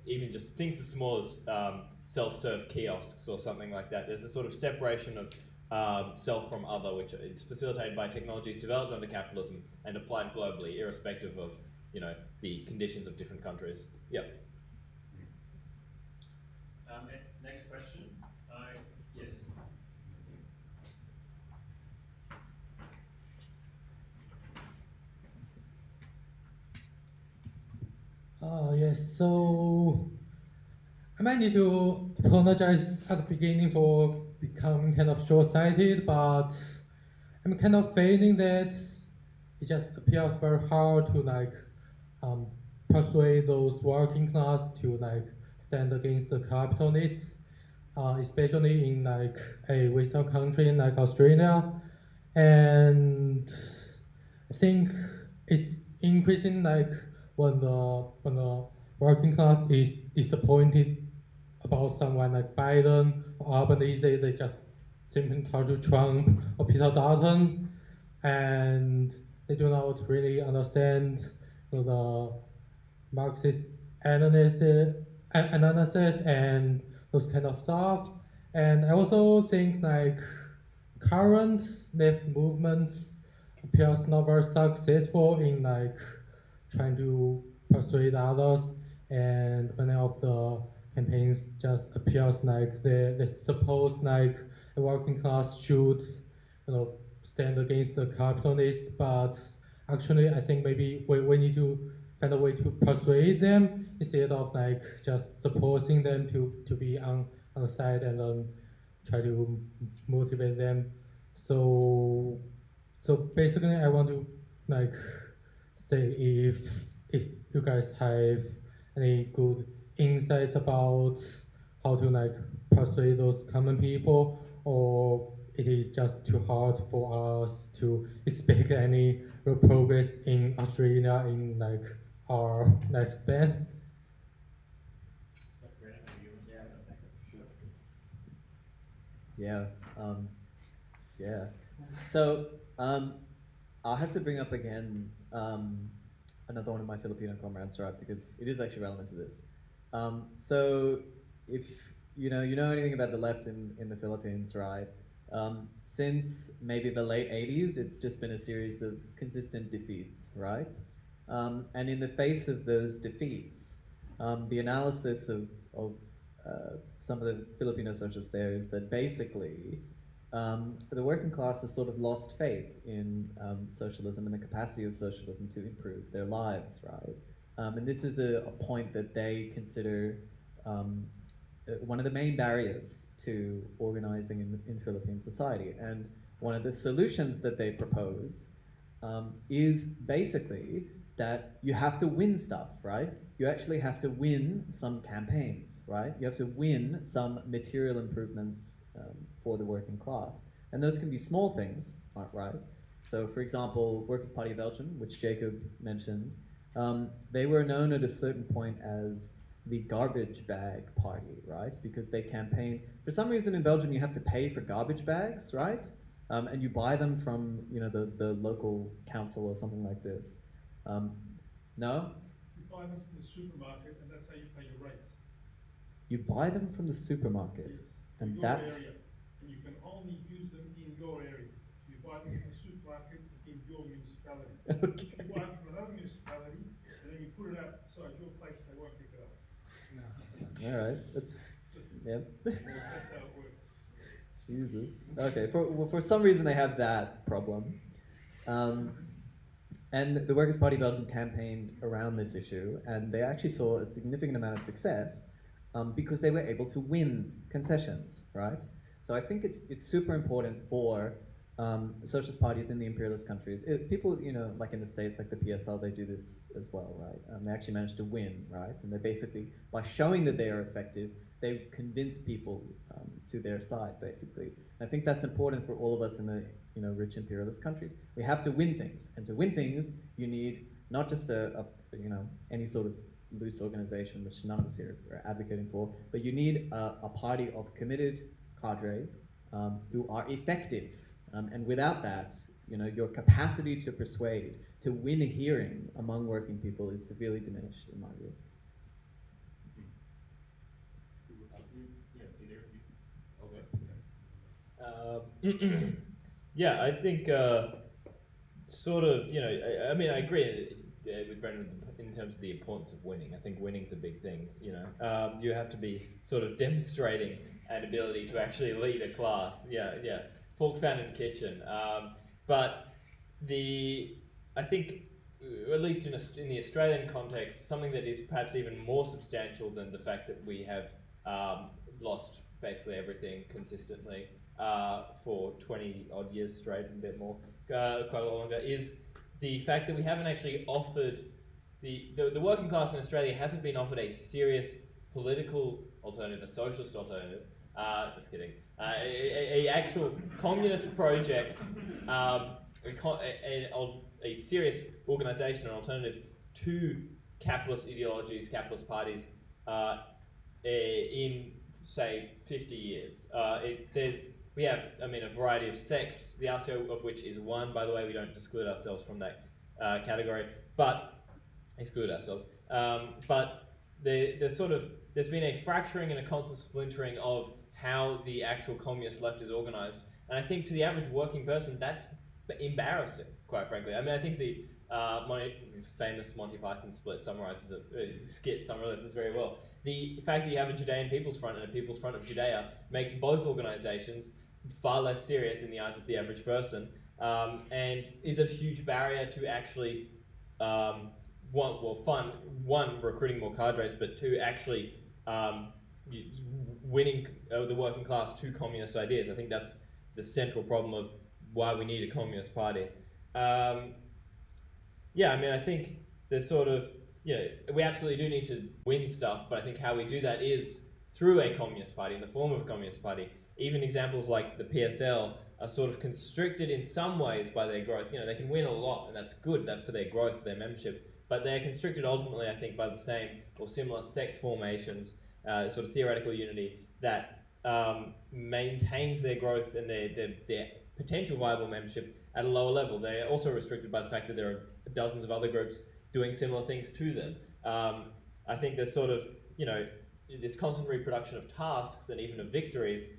even just things as small as self-serve kiosks or something like that. There's a sort of separation of self from other, which is facilitated by technologies developed under capitalism and applied globally, irrespective of the conditions of different countries. Yep. Next question. Yes. Yes, so I might need to apologize at the beginning for becoming kind of short-sighted, but I'm kind of feeling that it just appears very hard to persuade those working class to stand against the capitalists, especially in a Western country like Australia. And I think it's increasing when the working class is disappointed about someone like Biden or Albanese, they just simply turn to Trump or Peter Dutton, and they do not really understand the Marxist analysis and those kind of stuff. And I also think current left movements appears not very successful in trying to persuade others, and many of the campaigns just appears they suppose a working class should stand against the capitalists, but actually I think maybe we need to find a way to persuade them instead of just supposing them to be on the side and then try to motivate them. So basically I want to say if you guys have any good insights about how to persuade those common people, or it is just too hard for us to expect any real progress in Australia in our lifespan. Yeah. Yeah. So I'll have to bring up again another one of my Filipino comrades, right? Because it is actually relevant to this. So if you know anything about the left in the Philippines, right? Since maybe the late 80s, it's just been a series of consistent defeats, right? And in the face of those defeats, the analysis of some of the Filipino socialists there is that basically the working class has sort of lost faith in socialism and the capacity of socialism to improve their lives, right? And this is a point that they consider one of the main barriers to organizing in Philippine society. And one of the solutions that they propose is basically that you have to win stuff, right? You actually have to win some campaigns, right? You have to win some material improvements for the working class. And those can be small things, right? So for example, Workers' Party of Belgium, which Jacob mentioned, they were known at a certain point as the garbage bag party, right? Because they campaigned, for some reason in Belgium you have to pay for garbage bags, right? And you buy them from the local council or something like this. No? You buy them from the supermarket, and that's how you pay your rates. You buy them from the supermarket, Yes, and your that's... area, and you can only use them in your area. You buy them from the supermarket in your municipality. Okay. If you buy it from another municipality, and then you put it outside your place, they won't pick it up. All right, that's... Yep. That's how it works. Jesus. Okay, for some reason they have that problem. And the Workers' Party of Belgium campaigned around this issue, and they actually saw a significant amount of success because they were able to win concessions, right? So I think it's super important for socialist parties in the imperialist countries, people, like in the States, like the PSL, they do this as well, right? They actually manage to win, right? And they basically, by showing that they are effective, they convince people to their side, basically. And I think that's important for all of us in the rich imperialist countries. We have to win things, and to win things, you need not just any sort of loose organization, which none of us here are advocating for, but you need a party of committed cadre who are effective. And without that, your capacity to persuade, to win a hearing among working people is severely diminished, in my view. Yeah, I think sort of, I mean, I agree with Brendan in terms of the importance of winning. I think winning's a big thing, you have to be sort of demonstrating an ability to actually lead a class. Yeah. Fork found in the kitchen. But I think, at least in the Australian context, something that is perhaps even more substantial than the fact that we have lost basically everything consistently for 20 odd years straight and a bit more, quite a lot longer, is the fact that we haven't actually offered, the working class in Australia hasn't been offered a serious political alternative, a socialist alternative, just kidding, a actual communist project, a serious organisation, an alternative to capitalist ideologies, capitalist parties, in, say, 50 years. We have, a variety of sects, the RCO of which is one, by the way. We don't exclude ourselves from that category, but exclude ourselves. But there's been a fracturing and a constant splintering of how the actual communist left is organised. And I think to the average working person, that's embarrassing, quite frankly. I think the famous Monty Python skit summarizes this very well. The fact that you have a Judean People's Front and a People's Front of Judea makes both organisations far less serious in the eyes of the average person, and is a huge barrier to actually, recruiting more cadres, but two, actually winning the working class to communist ideas. I think that's the central problem of why we need a communist party. I think there's sort of, we absolutely do need to win stuff, but I think how we do that is through a communist party, in the form of a communist party. Even examples like the PSL are sort of constricted in some ways by their growth. They can win a lot, and that's good, that's for their growth, for their membership, but they're constricted ultimately, I think, by the same or similar sect formations, sort of theoretical unity that maintains their growth and their potential viable membership at a lower level. They're also restricted by the fact that there are dozens of other groups doing similar things to them. I think there's sort of, this constant reproduction of tasks and even of victories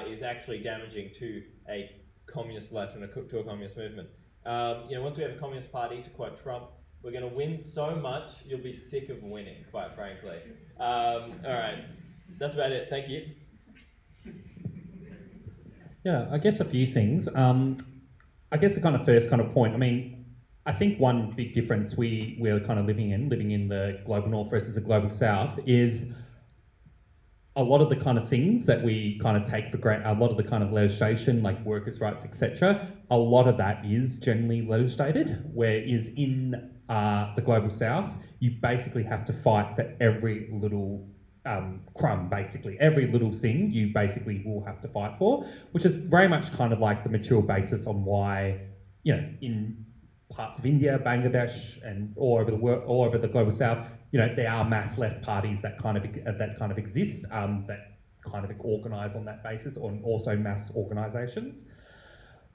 is actually damaging to a communist left and to a communist movement. Once we have a communist party, to quote Trump, we're going to win so much, you'll be sick of winning, quite frankly. All right, that's about it. Thank you. Yeah, I guess a few things. I guess the kind of first kind of point, I think one big difference we're kind of living in the global north versus the global south, is a lot of the kind of things that we kind of take for granted, a lot of the kind of legislation like workers' rights, etc., a lot of that is generally legislated, whereas in the global south, you basically have to fight for every little crumb, basically. Every little thing you basically will have to fight for, which is very much kind of like the material basis on why, in parts of India, Bangladesh, and all over the global south, there are mass left parties that kind of exist, that kind of organise on that basis, or also mass organisations.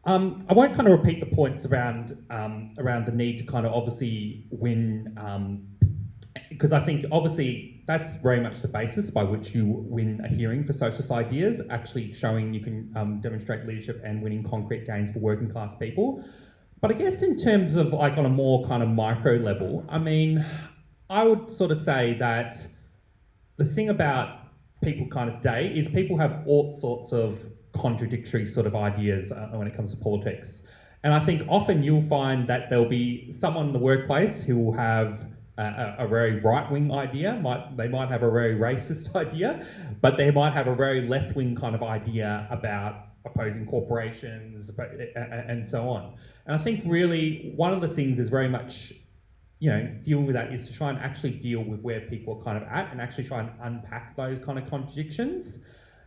I won't kind of repeat the points around the need to kind of obviously win, because I think obviously that's very much the basis by which you win a hearing for socialist ideas, actually showing you can demonstrate leadership and winning concrete gains for working class people. But I guess in terms of like on a more kind of micro level, I would sort of say that the thing about people kind of today is people have all sorts of contradictory sort of ideas when it comes to politics. And I think often you'll find that there'll be someone in the workplace who will have a very right-wing idea. They might have a very racist idea, but they might have a very left-wing kind of idea about opposing corporations and so on. And I think really one of the things is very much, dealing with that is to try and actually deal with where people are kind of at and actually try and unpack those kind of contradictions.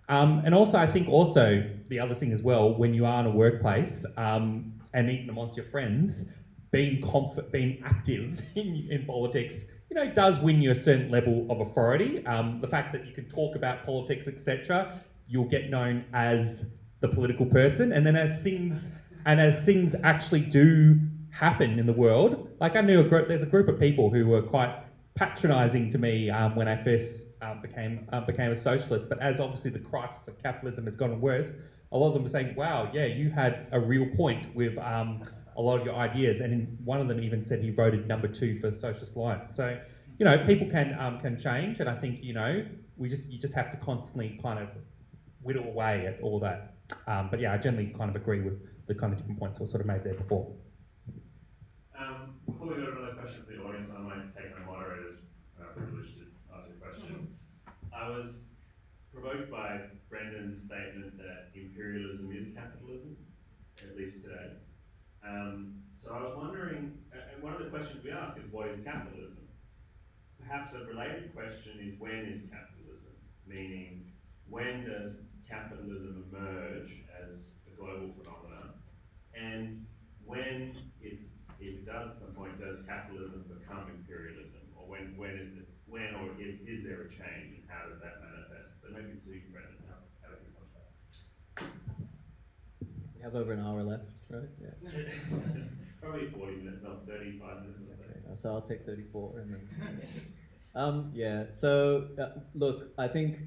And also, I think also the other thing as well, when you are in a workplace, and even amongst your friends, being active in politics, does win you a certain level of authority. The fact that you can talk about politics, etc., you'll get known as the political person, and then as things actually do happen in the world, like I knew there's a group of people who were quite patronising to me when I first became a socialist, but as obviously the crisis of capitalism has gotten worse, a lot of them were saying, wow, yeah, you had a real point with a lot of your ideas, and one of them even said he voted number 2 for the Socialist Alliance. So, people can change, and I think, you just have to constantly kind of whittle away at all that. But yeah, I generally kind of agree with the kind of different points that were sort of made there before. Before we go to another question from the audience, I might take my moderator's privilege to ask a question. I was provoked by Brendan's statement that imperialism is capitalism, at least today. So I was wondering, and one of the questions we ask is, what is capitalism? Perhaps a related question is, when is capitalism? Meaning, when does capitalism emerge as a global phenomenon? And when, if it does at some point, does capitalism become imperialism? Or when is there a change, and how does that manifest? So maybe to you, Brendan, how do you approach that? We have over an hour left, right? Yeah. Probably 40 minutes, not 35 minutes or so. Okay, so I'll take 34 and then. Yeah. So look, I think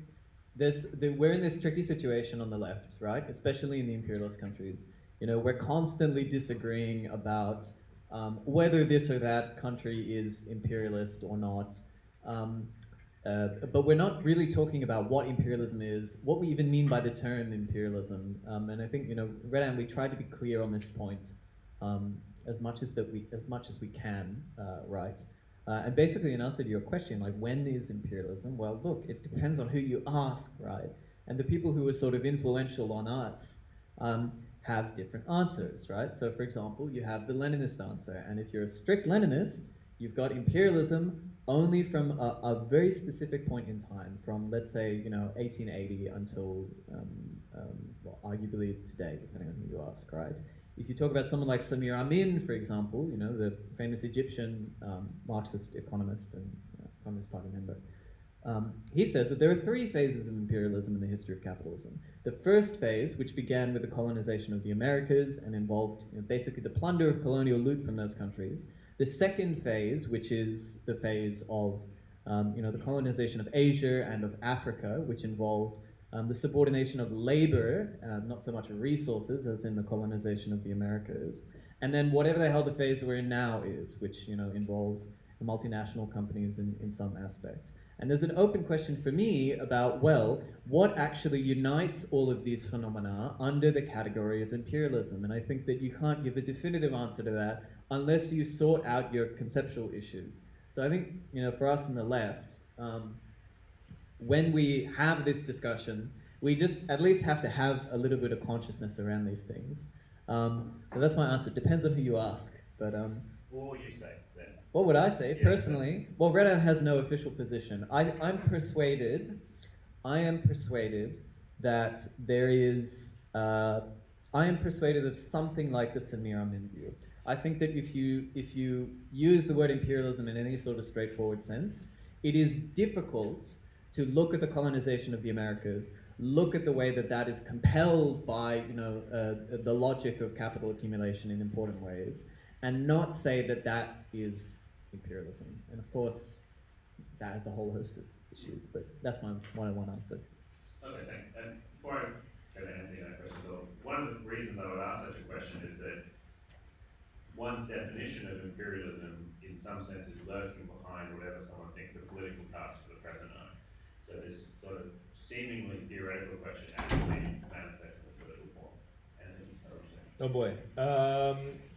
we're in this tricky situation on the left, right? Especially in the imperialist countries. We're constantly disagreeing about whether this or that country is imperialist or not. But we're not really talking about what imperialism is, what we even mean by the term imperialism. And I think, Red, we tried to be clear on this point as much as we can, right? And basically, in answer to your question, like, when is imperialism? Well, look, it depends on who you ask, right? And the people who are sort of influential on us have different answers, right? So, for example, you have the Leninist answer, and if you're a strict Leninist, you've got imperialism only from a very specific point in time, from, let's say, 1880 until, well, arguably today, depending on who you ask, right? If you talk about someone like Samir Amin, for example, the famous Egyptian Marxist economist and Communist Party member, he says that there are 3 phases of imperialism in the history of capitalism. The first phase, which began with the colonization of the Americas and involved basically the plunder of colonial loot from those countries. The second phase, which is the phase of the colonization of Asia and of Africa, which involved the subordination of labor, not so much resources as in the colonization of the Americas. And then whatever the hell the phase we're in now is, which involves the multinational companies in some aspect. And there's an open question for me about, well, what actually unites all of these phenomena under the category of imperialism? And I think that you can't give a definitive answer to that unless you sort out your conceptual issues. So I think, for us on the left, when we have this discussion, we just at least have to have a little bit of consciousness around these things. So that's my answer. Depends on who you ask. But What would you say then? what would I say personally? Well, Red Hat has no official position. I am persuaded that there is. I am persuaded of something like the Samir Amin view. I think that if you use the word imperialism in any sort of straightforward sense, it is difficult to look at the colonization of the Americas, look at the way that is compelled by the logic of capital accumulation in important ways, and not say that is imperialism. And of course, that has a whole host of issues, but that's my one-on-one answer. Okay, thanks. And before I go to Anthony that question, one of the reasons I would ask such a question is that one's definition of imperialism, in some sense, is lurking behind whatever someone thinks the political tasks of the present are. So this sort of seemingly theoretical question actually manifests in a political form. Anthony, what would you say? Oh boy.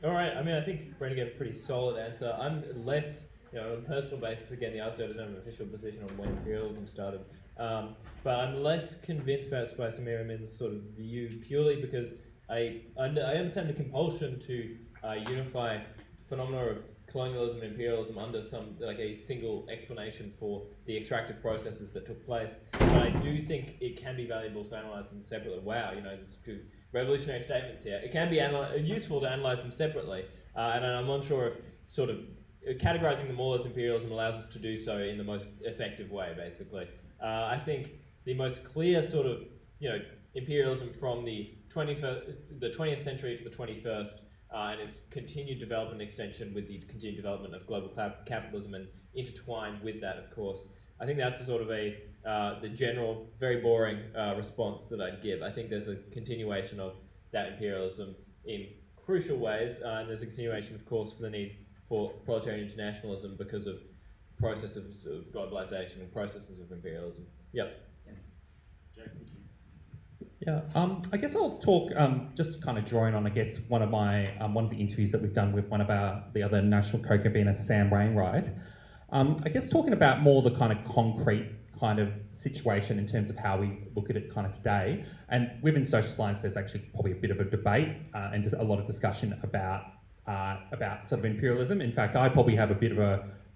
All right. I mean, I think Brendan gave a pretty solid answer. I'm less on a personal basis, again, the RCO doesn't have an official position on when imperialism started. But I'm less convinced perhaps by Samir Amin's sort of view purely because I understand the compulsion to unify phenomena of colonialism and imperialism under a single explanation for the extractive processes that took place. But I do think it can be valuable to analyse them separately. Wow, there's two revolutionary statements here. It can be useful to analyse them separately, and I'm not sure if sort of categorising them all as imperialism allows us to do so in the most effective way, basically. I think the most clear sort of, imperialism from the 20th century to the 21st, and its continued development and extension with the continued development of global capitalism and intertwined with that, of course. I think that's a sort of the general, very boring response that I'd give. I think there's a continuation of that imperialism in crucial ways, and there's a continuation, of course, for the need for proletarian internationalism because of processes of globalization and processes of imperialism. Yep. Yeah, I guess I'll talk just kind of drawing on, I guess, one of the interviews that we've done with one of the other national co-conveners, Sam Wainwright. I guess talking about more the kind of concrete kind of situation in terms of how we look at it kind of today. And within social science, there's actually probably a bit of a debate and just a lot of discussion about sort of imperialism. In fact, I probably have a bit of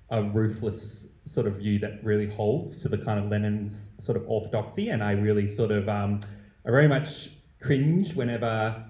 a ruthless sort of view that really holds to the kind of Lenin's sort of orthodoxy, and I really sort of I very much cringe whenever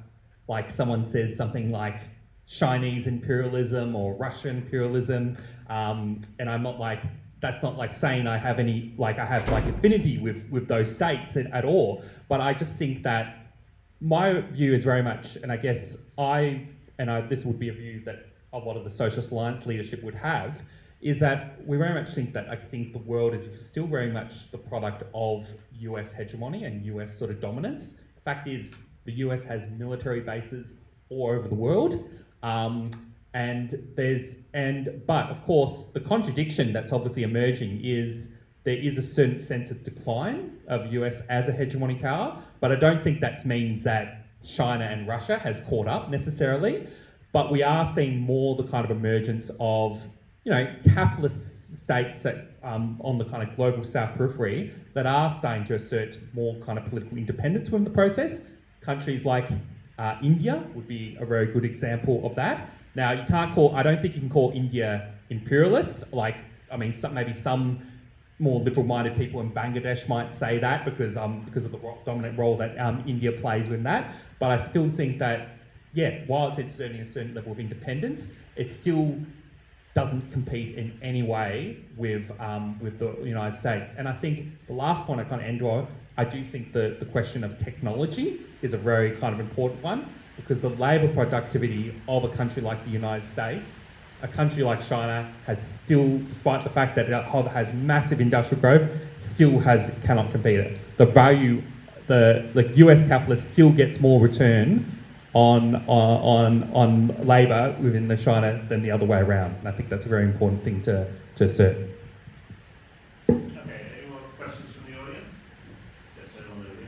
like someone says something like Chinese imperialism or Russian imperialism, and I'm not like, that's not like saying I have any, like I have like affinity with those states at all, but I just think that my view is very much, and I guess this would be a view that a lot of the Socialist Alliance leadership would have, is that we very much think that I think the world is still very much the product of US hegemony and US sort of dominance. The fact is the US has military bases all over the world. But of course, the contradiction that's obviously emerging is there is a certain sense of decline of US as a hegemonic power, but I don't think that means that China and Russia has caught up necessarily, but we are seeing more the kind of emergence of capitalist states that, on the kind of global south periphery that are starting to assert more kind of political independence within the process. Countries like India would be a very good example of that. Now, I don't think you can call India imperialist. Maybe some more liberal-minded people in Bangladesh might say that because of the dominant role that India plays within that. But I still think that, while it's inserting a certain level of independence, it still doesn't compete in any way with the United States. And I think the last point I kind of end on, I do think the question of technology is a very kind of important one, because the labour productivity of a country like the United States, a country like China has still, despite the fact that it has massive industrial growth, cannot compete it. The value, the US capitalist still gets more return on labour within the China than the other way around. And I think that's a very important thing to assert. Okay, any more questions from the audience? Yes, everyone over here.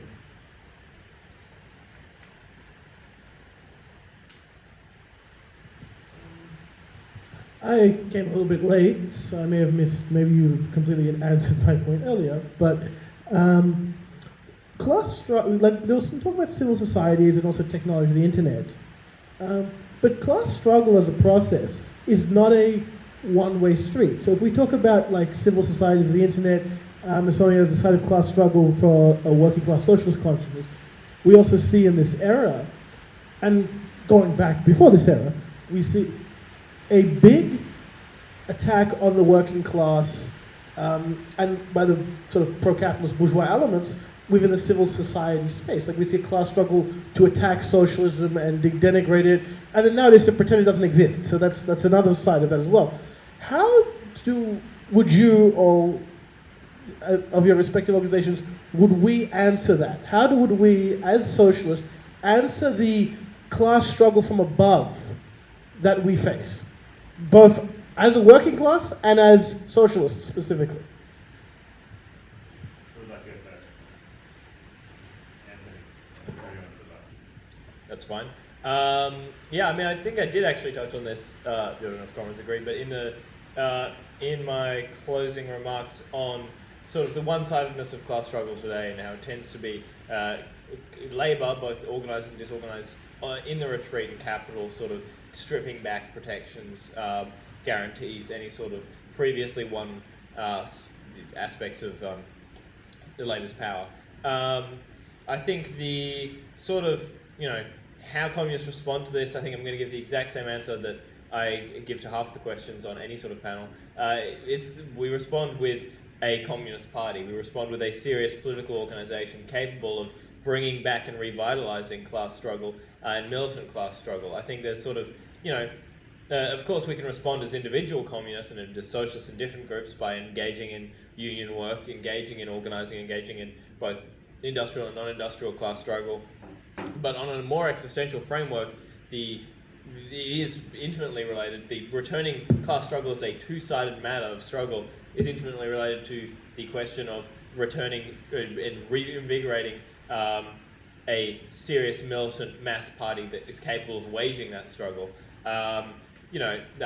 I came a little bit late, so I may have missed, maybe you completely answered my point earlier, but class struggle, there was some talk about civil societies and also technology, the internet. But class struggle as a process is not a one-way street. So if we talk about civil societies, the internet, as something as a side of class struggle for a working class socialist consciousness, we also see in this era, and going back before this era, we see a big attack on the working class and by the sort of pro-capitalist bourgeois elements within the civil society space. We see a class struggle to attack socialism and denigrate it, and then nowadays to pretend it doesn't exist. So that's another side of that as well. How would you or of your respective organizations, would we answer that? How would we, as socialists, answer the class struggle from above that we face, both as a working class and as socialists specifically? That's fine. I think I did actually touch on this. I don't know if Commons agree, but in my closing remarks on sort of the one-sidedness of class struggle today and how it tends to be labour, both organised and disorganised, in the retreat, and capital sort of stripping back protections, guarantees, any sort of previously won aspects of the labour's power. I think the sort of, how communists respond to this, I think I'm going to give the exact same answer that I give to half the questions on any sort of panel. We respond with a communist party. We respond with a serious political organisation capable of bringing back and revitalising class struggle and militant class struggle. I think there's sort of, of course we can respond as individual communists and as socialists in different groups by engaging in union work, engaging in organising, engaging in both industrial and non-industrial class struggle. But on a more existential framework, it is intimately related. The returning class struggle as a two-sided matter of struggle is intimately related to the question of returning and reinvigorating a serious militant mass party that is capable of waging that struggle. I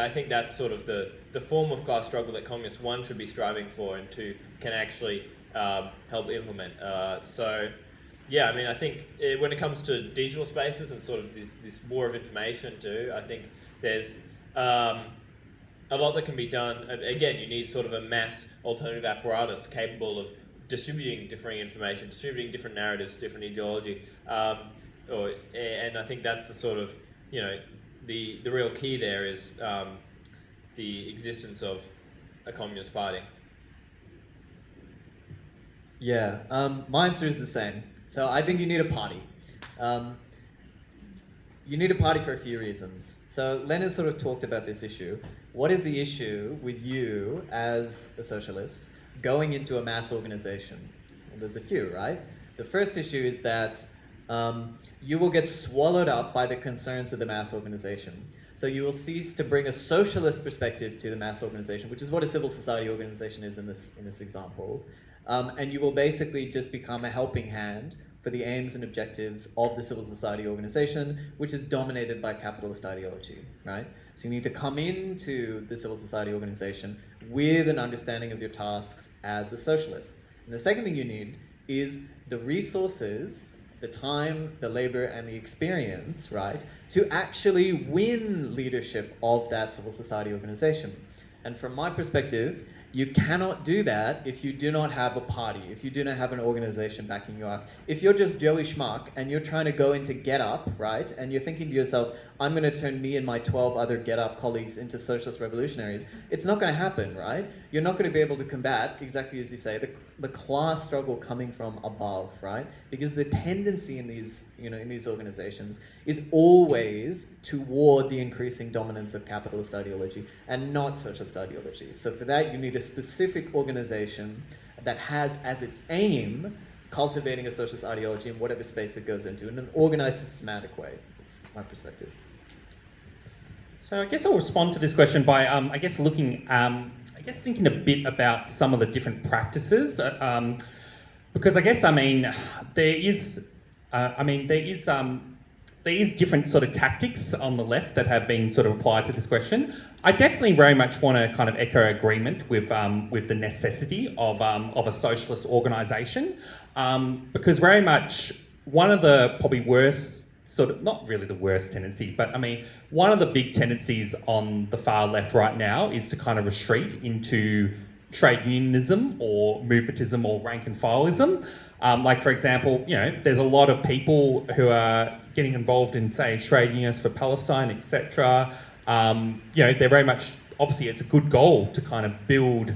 think that's sort of the form of class struggle that communists, one, should be striving for, and two, can actually help implement. Yeah, I think when it comes to digital spaces and sort of this war of information too, I think there's a lot that can be done. Again, you need sort of a mass alternative apparatus capable of distributing differing information, distributing different narratives, different ideology, and I think that's the sort of, the real key there is the existence of a communist party. Yeah, my answer is the same. So I think you need a party. You need a party for a few reasons. So Lenin sort of talked about this issue. What is the issue with you as a socialist going into a mass organization? Well, there's a few, right? The first issue is that you will get swallowed up by the concerns of the mass organization. So you will cease to bring a socialist perspective to the mass organization, which is what a civil society organization is in this example. And you will basically just become a helping hand for the aims and objectives of the civil society organization, which is dominated by capitalist ideology, right? So you need to come into the civil society organization with an understanding of your tasks as a socialist. And the second thing you need is the resources, the time, the labor, and the experience, right, to actually win leadership of that civil society organization. And from my perspective, you cannot do that if you do not have a party, if you do not have an organization backing you up. If you're just Joey Schmuck and you're trying to go into Get Up, right, and you're thinking to yourself, I'm going to turn me and my 12 other Get Up colleagues into socialist revolutionaries, it's not going to happen, right? You're not going to be able to combat, exactly as you say, the class struggle coming from above, right? Because the tendency in these, in these organizations is always toward the increasing dominance of capitalist ideology and not socialist ideology. So for that, you need a specific organization that has as its aim cultivating a socialist ideology in whatever space it goes into in an organized, systematic way. That's my perspective. So I guess I'll respond to this question by, thinking a bit about some of the different practices, because there is different sort of tactics on the left that have been sort of applied to this question. I definitely very much want to kind of echo agreement with the necessity of a socialist organisation, because very much one of the probably worst, sort of, not really the worst tendency, but one of the big tendencies on the far left right now is to kind of retreat into trade unionism or movementism or rank and fileism. Like, for example, there's a lot of people who are getting involved in, say, trade unions for Palestine, etc. They're very much, obviously it's a good goal to kind of build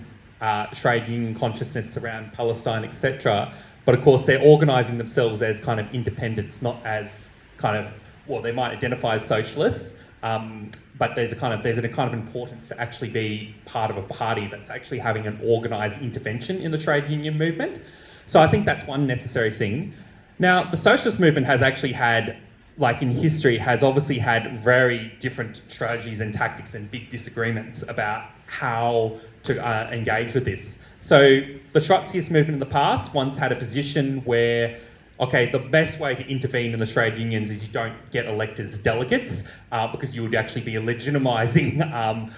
trade union consciousness around Palestine, etc. But of course they're organising themselves as kind of independents, not as kind of, well, they might identify as socialists, but there's an kind of importance to actually be part of a party that's actually having an organised intervention in the trade union movement. So I think that's one necessary thing. Now, the socialist movement has actually had, like in history, has obviously had very different strategies and tactics and big disagreements about how to engage with this. So the Trotskyist movement in the past once had a position where, okay, the best way to intervene in the trade unions is you don't get elected as delegates, because you would actually be legitimising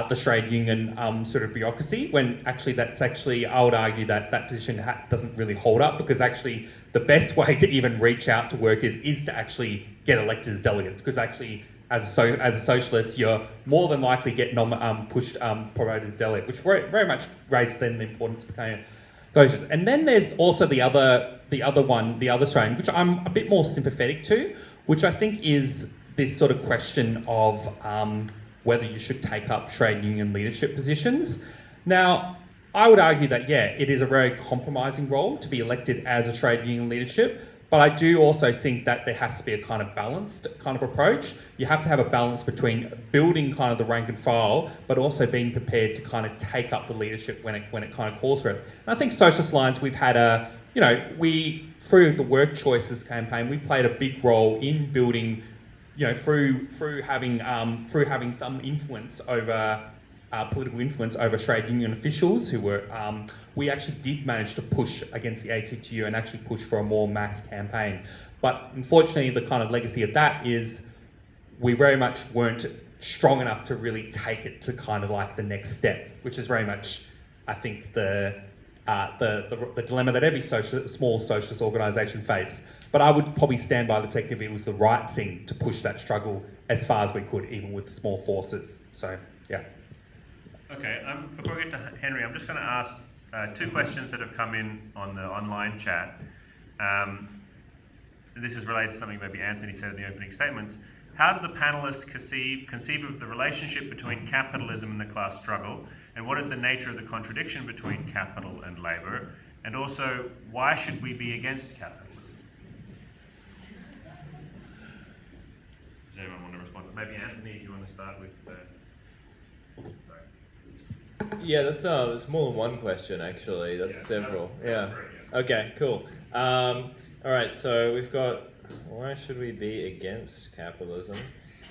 the trade union sort of bureaucracy, when actually that's actually, I would argue that that position doesn't really hold up, because actually the best way to even reach out to workers is to actually get elected as delegates, because actually as a socialist you're more than likely get promoted as delegate, which very much raises then the importance of becoming socialist. And then there's also the other strain, which I'm a bit more sympathetic to, which I think is this sort of question of whether you should take up trade union leadership positions. Now, I would argue that, yeah, it is a very compromising role to be elected as a trade union leadership, but I do also think that there has to be a kind of balanced kind of approach. You have to have a balance between building kind of the rank and file, but also being prepared to kind of take up the leadership when it kind of calls for it. And I think Socialist Alliance, we've had through the Work Choices campaign, we played a big role in building, through having some influence over political influence over trade union officials who were, we actually did manage to push against the ACTU and actually push for a more mass campaign. But unfortunately, the kind of legacy of that is we very much weren't strong enough to really take it to kind of like the next step, which is very much, I think, the dilemma that every small socialist organisation face. But I would probably stand by the perspective it was the right thing to push that struggle as far as we could, even with the small forces. So, yeah. Okay, before we get to Henry, I'm just going to ask two questions that have come in on the online chat. This is related to something maybe Anthony said in the opening statements. How do the panelists conceive of the relationship between capitalism and the class struggle? And what is the nature of the contradiction between capital and labour? And also, why should we be against capitalism? Does anyone want to respond? Maybe Anthony, do you want to start with... Yeah, that's more than one question actually. That's several. Yeah. Okay, cool. All right, so we've got, why should we be against capitalism?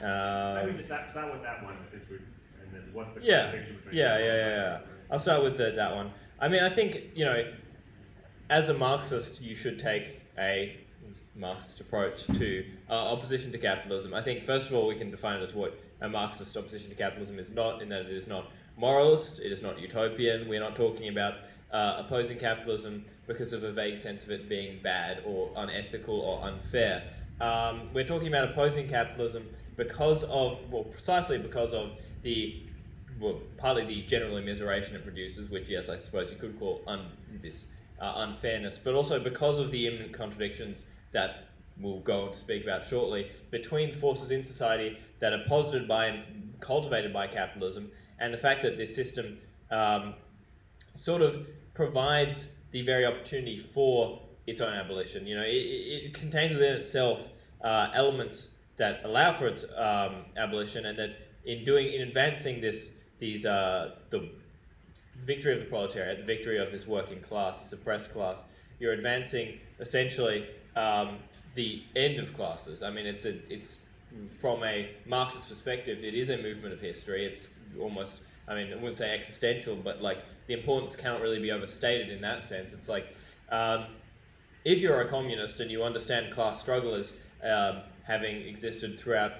Maybe just start with that one, and then what's the contradiction between Yeah. I'll start with that one. I mean, I think, as a Marxist, you should take a Marxist approach to opposition to capitalism. I think, first of all, we can define it as what a Marxist opposition to capitalism is not, in that it is not moralist, it is not utopian. We're not talking about opposing capitalism because of a vague sense of it being bad or unethical or unfair. We're talking about opposing capitalism precisely because of partly the general immiseration it produces, which, yes, I suppose you could call unfairness, but also because of the imminent contradictions that we'll go on to speak about shortly between forces in society that are posited by and cultivated by capitalism, and the fact that this system sort of provides the very opportunity for its own abolition. It contains within itself elements that allow for its abolition, and that in advancing the victory of the proletariat, the victory of this working class, this oppressed class, you're advancing essentially the end of classes. I mean, it's from a Marxist perspective, it is a movement of history. It's almost, I wouldn't say existential, but like the importance cannot really be overstated in that sense. It's like, if you're a communist and you understand class struggle as having existed throughout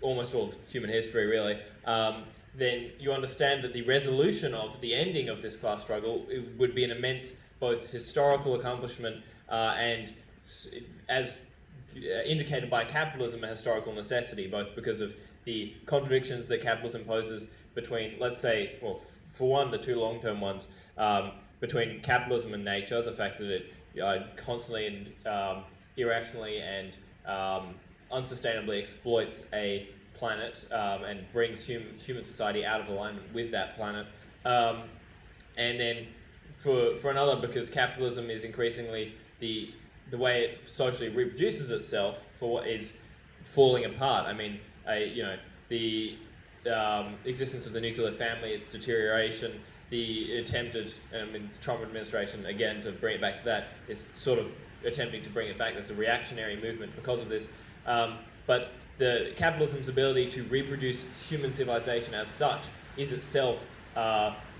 almost all of human history, really, then you understand that the resolution of the ending of this class struggle would be an immense both historical accomplishment and, as indicated by capitalism, a historical necessity, both because of the contradictions that capitalism poses between, let's say, well, for one, the two long-term ones, between capitalism and nature, the fact that it constantly and irrationally and unsustainably exploits a planet and brings human society out of alignment with that planet. And then for another, because capitalism is increasingly the way it socially reproduces itself for what is falling apart. I mean, the existence of the nuclear family, its deterioration, the attempted, the Trump administration, again, to bring it back to that, is sort of attempting to bring it back. There's a reactionary movement because of this. But the capitalism's ability to reproduce human civilization as such is itself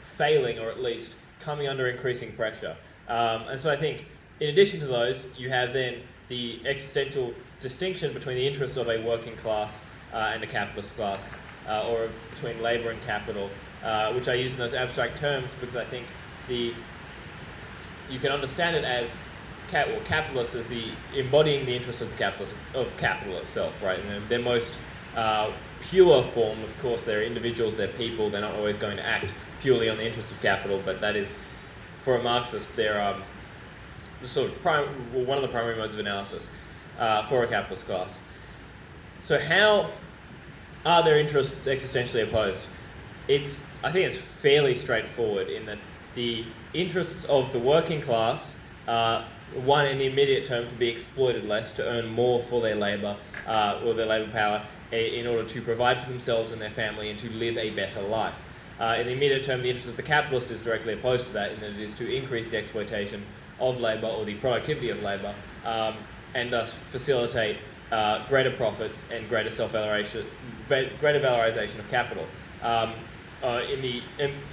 failing, or at least coming under increasing pressure. And so I think, in addition to those, you have then the existential distinction between the interests of a working class and a capitalist class. or between labour and capital, which I use in those abstract terms because I think you can understand it as capitalist as the embodying the interests of the capital itself, right? And their most pure form, of course, they're individuals, they're people, they're not always going to act purely on the interests of capital, but that is, for a Marxist, they're the sort of one of the primary modes of analysis for a capitalist class. So how are their interests existentially opposed? I think it's fairly straightforward in that the interests of the working class are, one, in the immediate term, to be exploited less, to earn more for their labour or their labour power in order to provide for themselves and their family and to live a better life. In the immediate term, the interest of the capitalist is directly opposed to that, in that it is to increase the exploitation of labour or the productivity of labour and thus facilitate greater profits and greater greater valorisation of capital. In the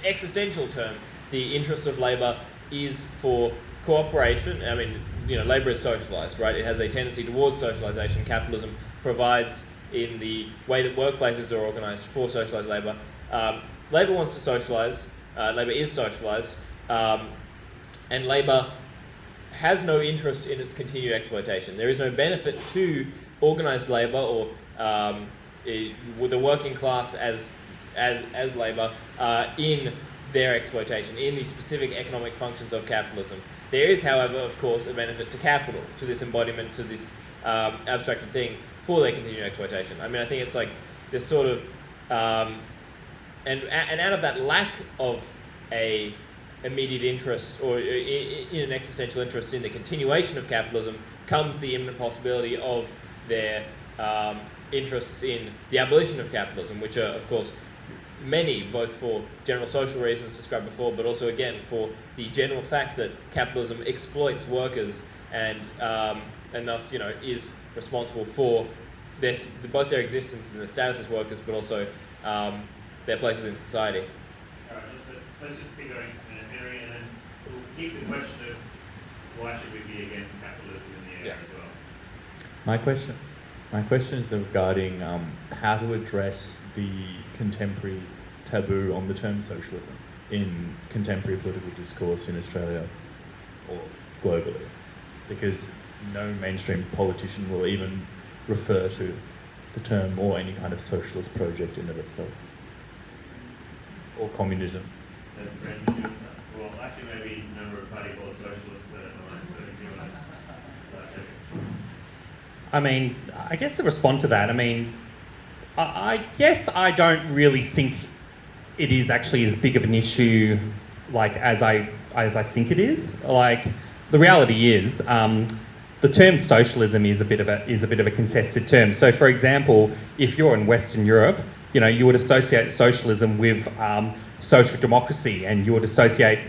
existential term, the interest of labour is for cooperation. I mean, labour is socialised, right? It has a tendency towards socialisation. Capitalism provides, in the way that workplaces are organised, for socialised labour. Labour wants to socialise. Labour is socialised, and labour has no interest in its continued exploitation. There is no benefit to organised labour or with the working class as labour in their exploitation, in the specific economic functions of capitalism. There is, however, of course, a benefit to capital, to this embodiment, to this abstracted thing for their continued exploitation. I mean, I think it's like this sort of, and out of that lack of a immediate interest or in an existential interest in the continuation of capitalism comes the imminent possibility of their interests in the abolition of capitalism, which are, of course, many, both for general social reasons described before, but also, again, for the general fact that capitalism exploits workers and thus, is responsible for both their existence and their status as workers, but also their place within society. All right, let's just keep going, Henry, and then we'll keep the question of why should we be against capitalism in the air as well. My question is regarding how to address the contemporary taboo on the term socialism in contemporary political discourse in Australia or globally, because no mainstream politician will even refer to the term or any kind of socialist project in of itself, or communism. Well, actually, maybe a number of party called socialists that align, so if you want to start checking. I mean, I guess to respond to that, I mean, I guess I don't really think it is actually as big of an issue, like as I think it is. Like, the reality is, the term socialism is a bit of a contested term. So, for example, if you're in Western Europe, you would associate socialism with social democracy, and you would associate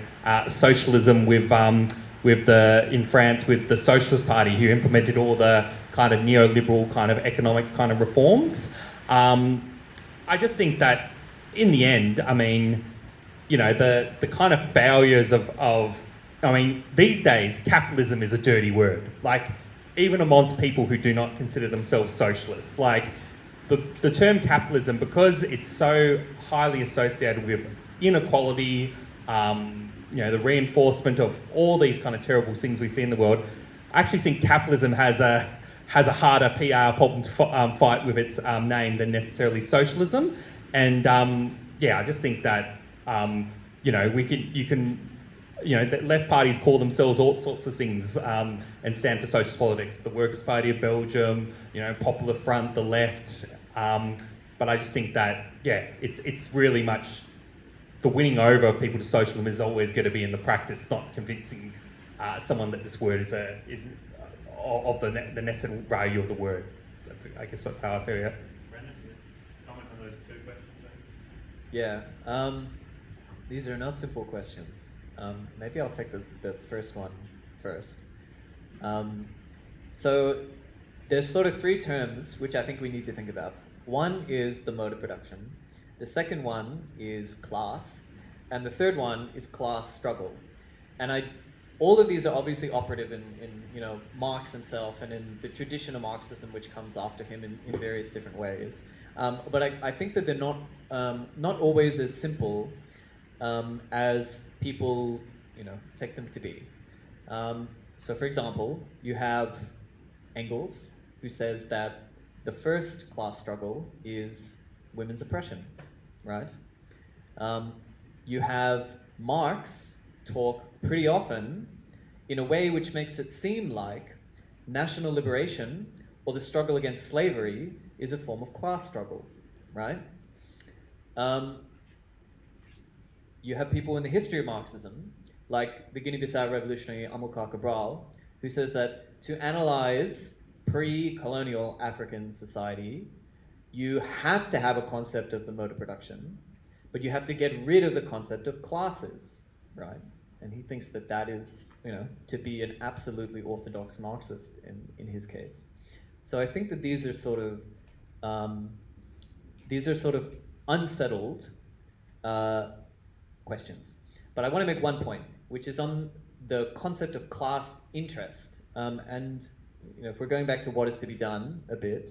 socialism with in France with the Socialist Party, who implemented all the kind of neoliberal kind of economic kind of reforms. I just think that in the end, I mean, the kind of failures of I mean, these days, capitalism is a dirty word. Like, even amongst people who do not consider themselves socialists, like the term capitalism, because it's so highly associated with inequality, the reinforcement of all these kind of terrible things we see in the world, I actually think capitalism has a harder PR problem to fight with its name than necessarily socialism. And I just think that that left parties call themselves all sorts of things and stand for socialist politics. The Workers' Party of Belgium, Popular Front, the left. But I just think that it's really much the winning over of people to socialism is always going to be in the practice, not convincing someone that this word is of the necessary value of the word. I guess that's how I say it. Brendan, comment on those two questions? Yeah, these are not simple questions. Maybe I'll take the first one first. So there's sort of three terms which I think we need to think about. One is the mode of production. The second one is class. And the third one is class struggle. And I all of these are obviously operative in Marx himself and in the tradition of Marxism, which comes after him in various different ways. But I think that they're not always as simple as people take them to be. So for example, you have Engels, who says that the first class struggle is women's oppression, right? You have Marx talk pretty often in a way which makes it seem like national liberation or the struggle against slavery is a form of class struggle, right? You have people in the history of Marxism, like the Guinea-Bissau revolutionary Amilcar Cabral, who says that to analyze pre-colonial African society, you have to have a concept of the mode of production, but you have to get rid of the concept of classes, right? And he thinks that that is, to be an absolutely orthodox Marxist in his case. So I think that these are sort of unsettled questions. But I want to make one point, which is on the concept of class interest. And if we're going back to what is to be done a bit,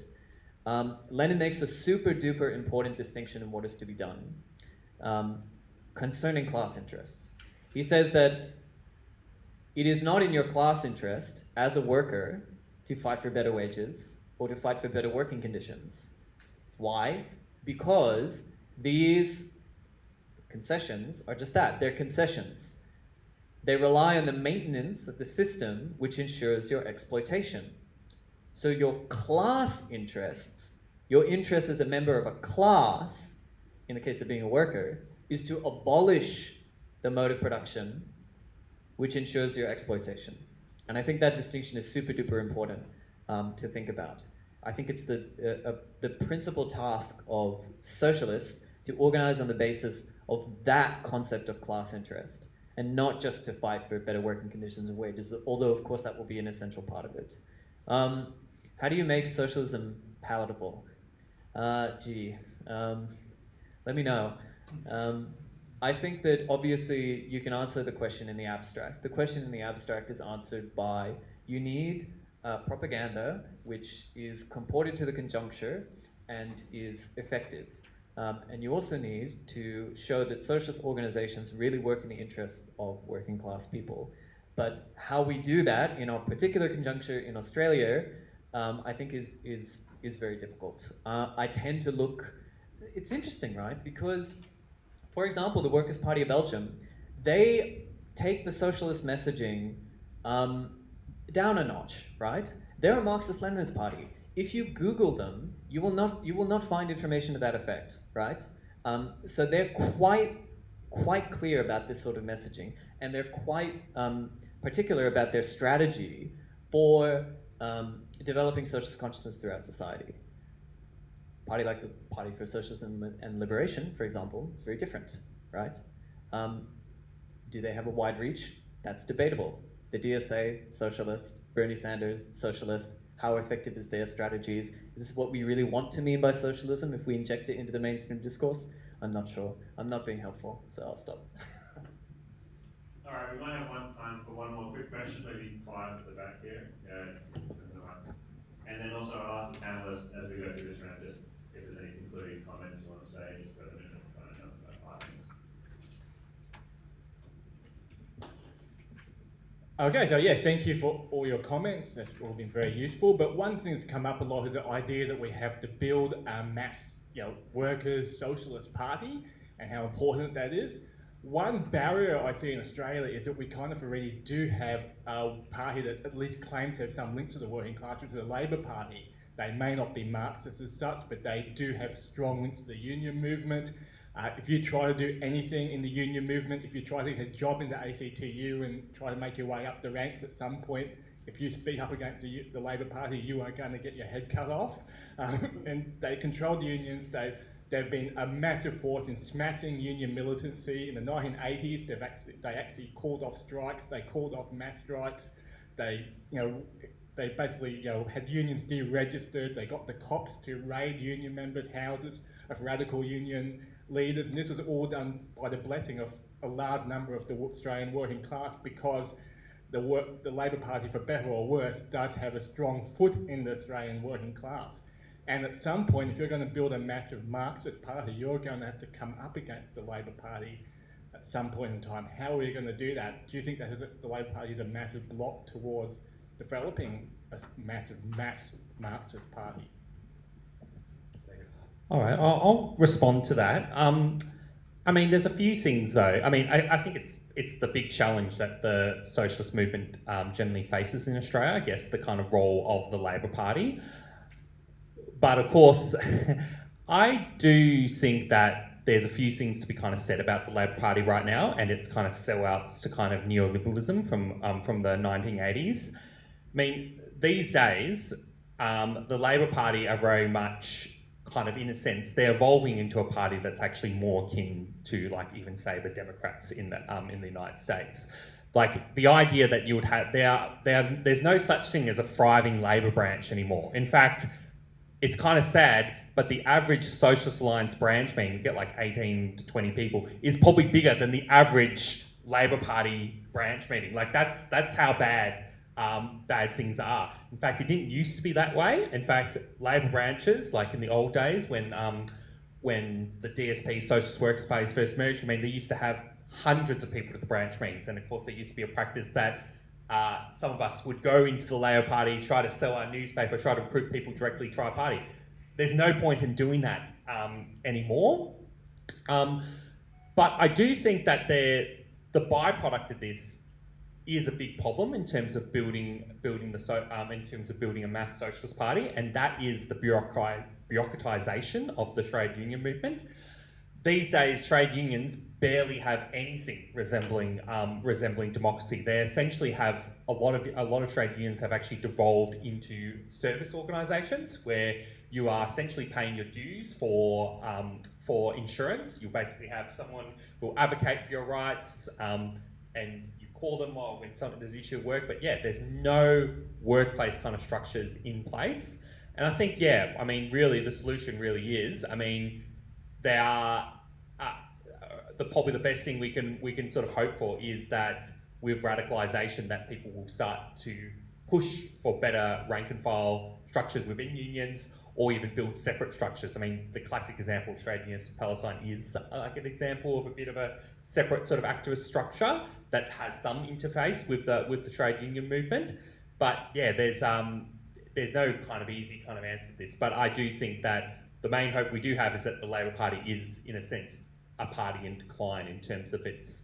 Lenin makes a super duper important distinction in what is to be done concerning class interests. He says that it is not in your class interest as a worker to fight for better wages or to fight for better working conditions. Why? Because these concessions are just that, they're concessions. They rely on the maintenance of the system which ensures your exploitation. So your class interests, your interest as a member of a class, in the case of being a worker, is to abolish the mode of production which ensures your exploitation. And I think that distinction is super duper important to think about. I think it's the principal task of socialists to organize on the basis of that concept of class interest, and not just to fight for better working conditions and wages, although of course that will be an essential part of it. How do you make socialism palatable? Let me know. I think that obviously you can answer the question in the abstract. The question in the abstract is answered by you need propaganda which is comported to the conjuncture and is effective. And you also need to show that socialist organizations really work in the interests of working class people. But how we do that in our particular conjuncture in Australia, I think is very difficult. I tend to look, it's interesting, right? Because, for example, the Workers' Party of Belgium, they take the socialist messaging down a notch, right? They're a Marxist-Leninist party. If you Google them, you will not find information to that effect, right? So they're quite clear about this sort of messaging, and they're quite particular about their strategy for developing socialist consciousness throughout society. A party like the Party for Socialism and Liberation, for example, is very different, right? Do they have a wide reach? That's debatable. The DSA, socialist. Bernie Sanders, socialist. How effective is their strategies? Is this what we really want to mean by socialism if we inject it into the mainstream discourse? I'm not sure. I'm not being helpful, so I'll stop. All right, we might have time for one more quick question, maybe Clive at the back here. And then also I'll ask the panelists as we go through this round, just if there's any concluding comments you want to say, just for the minute, about 5 minutes. Okay, so yeah, thank you for all your comments. That's all been very useful. But one thing that's come up a lot is the idea that we have to build a mass, workers' socialist party and how important that is. One barrier I see in Australia is that we kind of already do have a party that at least claims to have some links to the working class, which is the Labor Party. They may not be Marxist as such, but they do have strong links to the union movement. If you try to do anything in the union movement, if you try to get a job in the ACTU and try to make your way up the ranks at some point, if you speak up against the Labor Party, you are going to get your head cut off. And they control the unions. They've been a massive force in smashing union militancy. In the 1980s, they actually called off strikes. They called off mass strikes. They basically had unions deregistered. They got the cops to raid union members' houses of radical union leaders, and this was all done by the blessing of a large number of the Australian working class because the Labor Party, for better or worse, does have a strong foot in the Australian working class. And at some point, if you're going to build a massive Marxist party, you're going to have to come up against the Labor Party at some point in time. How are we going to do that? Do you think that the Labor Party is a massive block towards developing a massive mass Marxist party? All right, I'll respond to that. I mean, there's a few things though. I mean, I think it's the big challenge that the socialist movement generally faces in Australia, I guess, the kind of role of the Labor Party. But of course, I do think that there's a few things to be kind of said about the Labor Party right now, and its kind of sellouts to kind of neoliberalism from the 1980s. I mean, these days, the Labor Party are very much kind of, in a sense, they're evolving into a party that's actually more akin to, like, even say the Democrats in the United States. Like, the idea that you would have, there's no such thing as a thriving Labor branch anymore. In fact, it's kind of sad, but the average Socialist Alliance branch meeting, you get like 18 to 20 people, is probably bigger than the average Labor Party branch meeting. Like, that's how bad things are. In fact, it didn't used to be that way. In fact, Labor branches, like in the old days when the DSP, Socialist Workers' Party, first merged, I mean, they used to have hundreds of people at the branch meetings, and of course there used to be a practice that some of us would go into the Labor Party, try to sell our newspaper, try to recruit people directly to our party. There's no point in doing that anymore. But I do think that the byproduct of this is a big problem in terms of building a mass socialist party, and that is the bureaucratisation of the trade union movement. These days, trade unions barely have anything resembling democracy. They essentially have a lot of trade unions have actually devolved into service organisations where you are essentially paying your dues for insurance. You basically have someone who will advocate for your rights, and you call them when there's an issue at work. But yeah, there's no workplace kind of structures in place. And I think, yeah, I mean, really, the solution really is, I mean, they are. Probably the best thing we can sort of hope for is that with radicalisation that people will start to push for better rank and file structures within unions, or even build separate structures. I mean, the classic example of Trade Unions of Palestine is like an example of a bit of a separate sort of activist structure that has some interface with the trade union movement. But yeah, there's no kind of easy kind of answer to this. But I do think that the main hope we do have is that the Labor Party is, in a sense, a party in decline in terms of its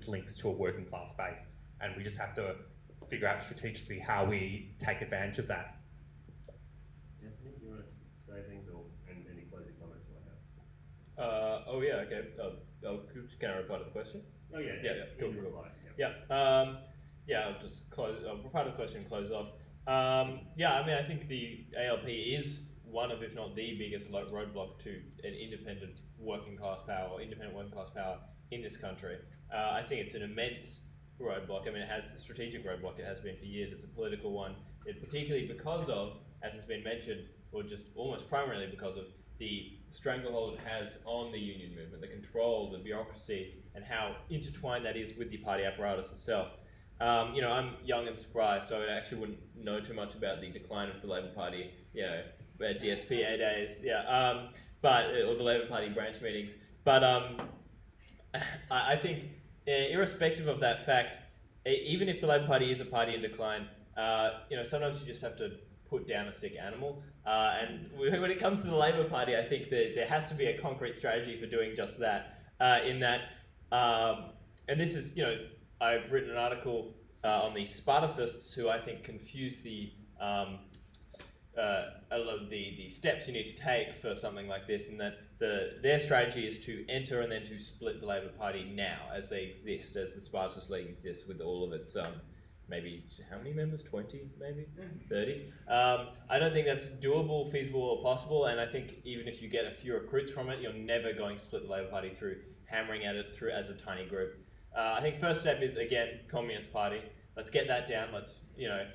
links to a working class base, and we just have to figure out strategically how we take advantage of that. Anthony, do you want to say things, or any closing comments you might have? Oh yeah, okay. Can I reply to the question? Oh yeah, yeah, cool. Yeah, I'll just reply to the question and close off. Yeah, I mean, I think the ALP is one of, if not the biggest roadblock to an independent working class power in this country. I think it's an immense roadblock. I mean, it has a strategic roadblock. It has been for years. It's a political one, particularly because of, as has been mentioned, or just almost primarily because of the stranglehold it has on the union movement, the control, the bureaucracy, and how intertwined that is with the party apparatus itself. You know, I'm young and spry, so I actually wouldn't know too much about the decline of the Labor Party, you know, DSP days, yeah, or the Labor Party branch meetings. But I think, irrespective of that fact, even if the Labor Party is a party in decline, you know, sometimes you just have to put down a sick animal. And when it comes to the Labor Party, I think that there has to be a concrete strategy for doing just that. And this is, you know, I've written an article on the Spartacists, who I think confuse the steps you need to take for something like this, and that their strategy is to enter and then to split the Labor Party now as they exist, as the Spartacist League exists with all of its maybe, how many members? 20, maybe? 30? I don't think that's doable, feasible, or possible, and I think even if you get a few recruits from it, you're never going to split the Labor Party through hammering at it through as a tiny group. I think first step is, again, Communist Party. Let's get that down. Let's, you know,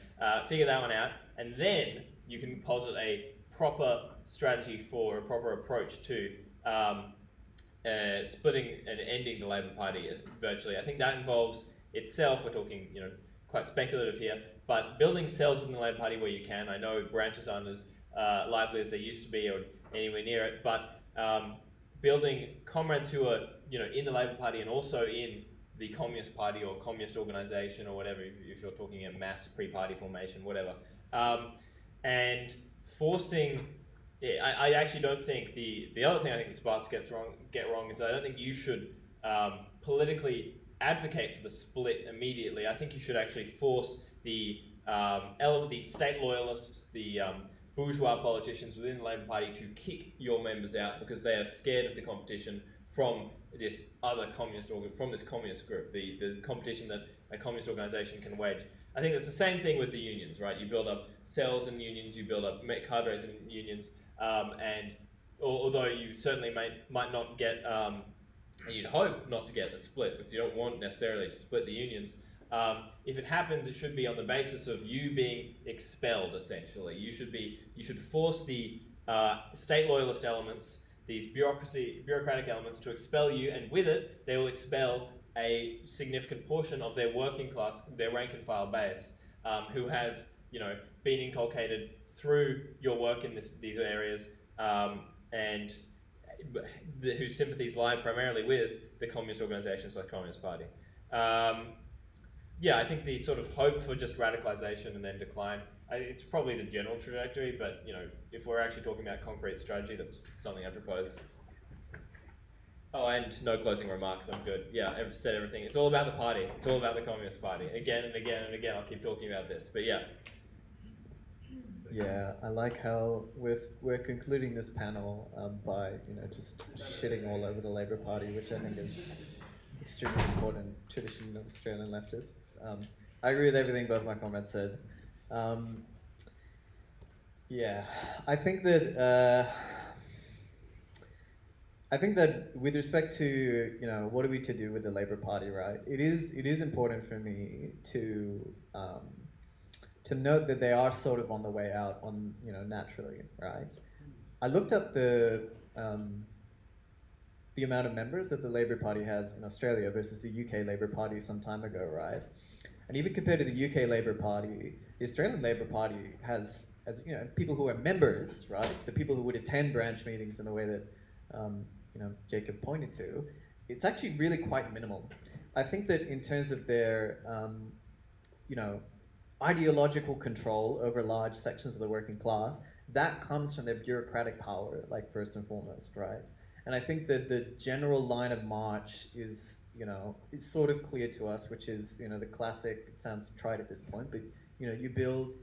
figure that one out, and then you can posit a proper strategy for a proper approach to splitting and ending the Labor Party virtually. I think that involves itself, we're talking, you know, quite speculative here, but building cells within the Labour Party where you can. I know branches aren't as lively as they used to be or anywhere near it, but building comrades who are in the Labour Party and also in the Communist Party or Communist organisation or whatever, if you're talking a mass pre-party formation, whatever, and forcing. I actually don't think the other thing I think the Sparks get wrong is I don't think you should politically advocate for the split immediately. I think you should actually force the state loyalists, the bourgeois politicians within the Labour Party to kick your members out because they are scared of the competition from this other communist from this communist group, the competition that a communist organisation can wage. I think it's the same thing with the unions, right? You build up cells and unions, you build up cadres and unions, and although you certainly might not get, you'd hope not to get a split because you don't want necessarily to split the unions. If it happens, it should be on the basis of you being expelled. Essentially, you should force the state loyalist elements, these bureaucratic elements, to expel you, and with it, they will expel a significant portion of their working class, their rank and file base, who have been inculcated through your work in these areas, and whose sympathies lie primarily with the communist organisations like Communist Party. Yeah, I think the sort of hope for just radicalisation and then decline, it's probably the general trajectory, but if we're actually talking about concrete strategy, that's something I propose. Oh, and no closing remarks, I'm good. Yeah, I've said everything. It's all about the party. It's all about the Communist Party. Again and again and again, I'll keep talking about this, but yeah. Yeah, I like how we're concluding this panel by just shitting all over the Labour Party, which I think is extremely important tradition of Australian leftists. I agree with everything both my comrades said. Yeah, I think that with respect to what are we to do with the Labour Party, right? It is important for me to note that they are sort of on the way out naturally, right? I looked up the amount of members that the Labour Party has in Australia versus the UK Labour Party some time ago, right? And even compared to the UK Labour Party, the Australian Labour Party has, as people who are members, right? The people who would attend branch meetings in the way that Jacob pointed to, it's actually really quite minimal. I think that in terms of their, ideological control over large sections of the working class, that comes from their bureaucratic power, like first and foremost, right? And I think that the general line of march is sort of clear to us, which is, the classic, it sounds trite at this point, but, you build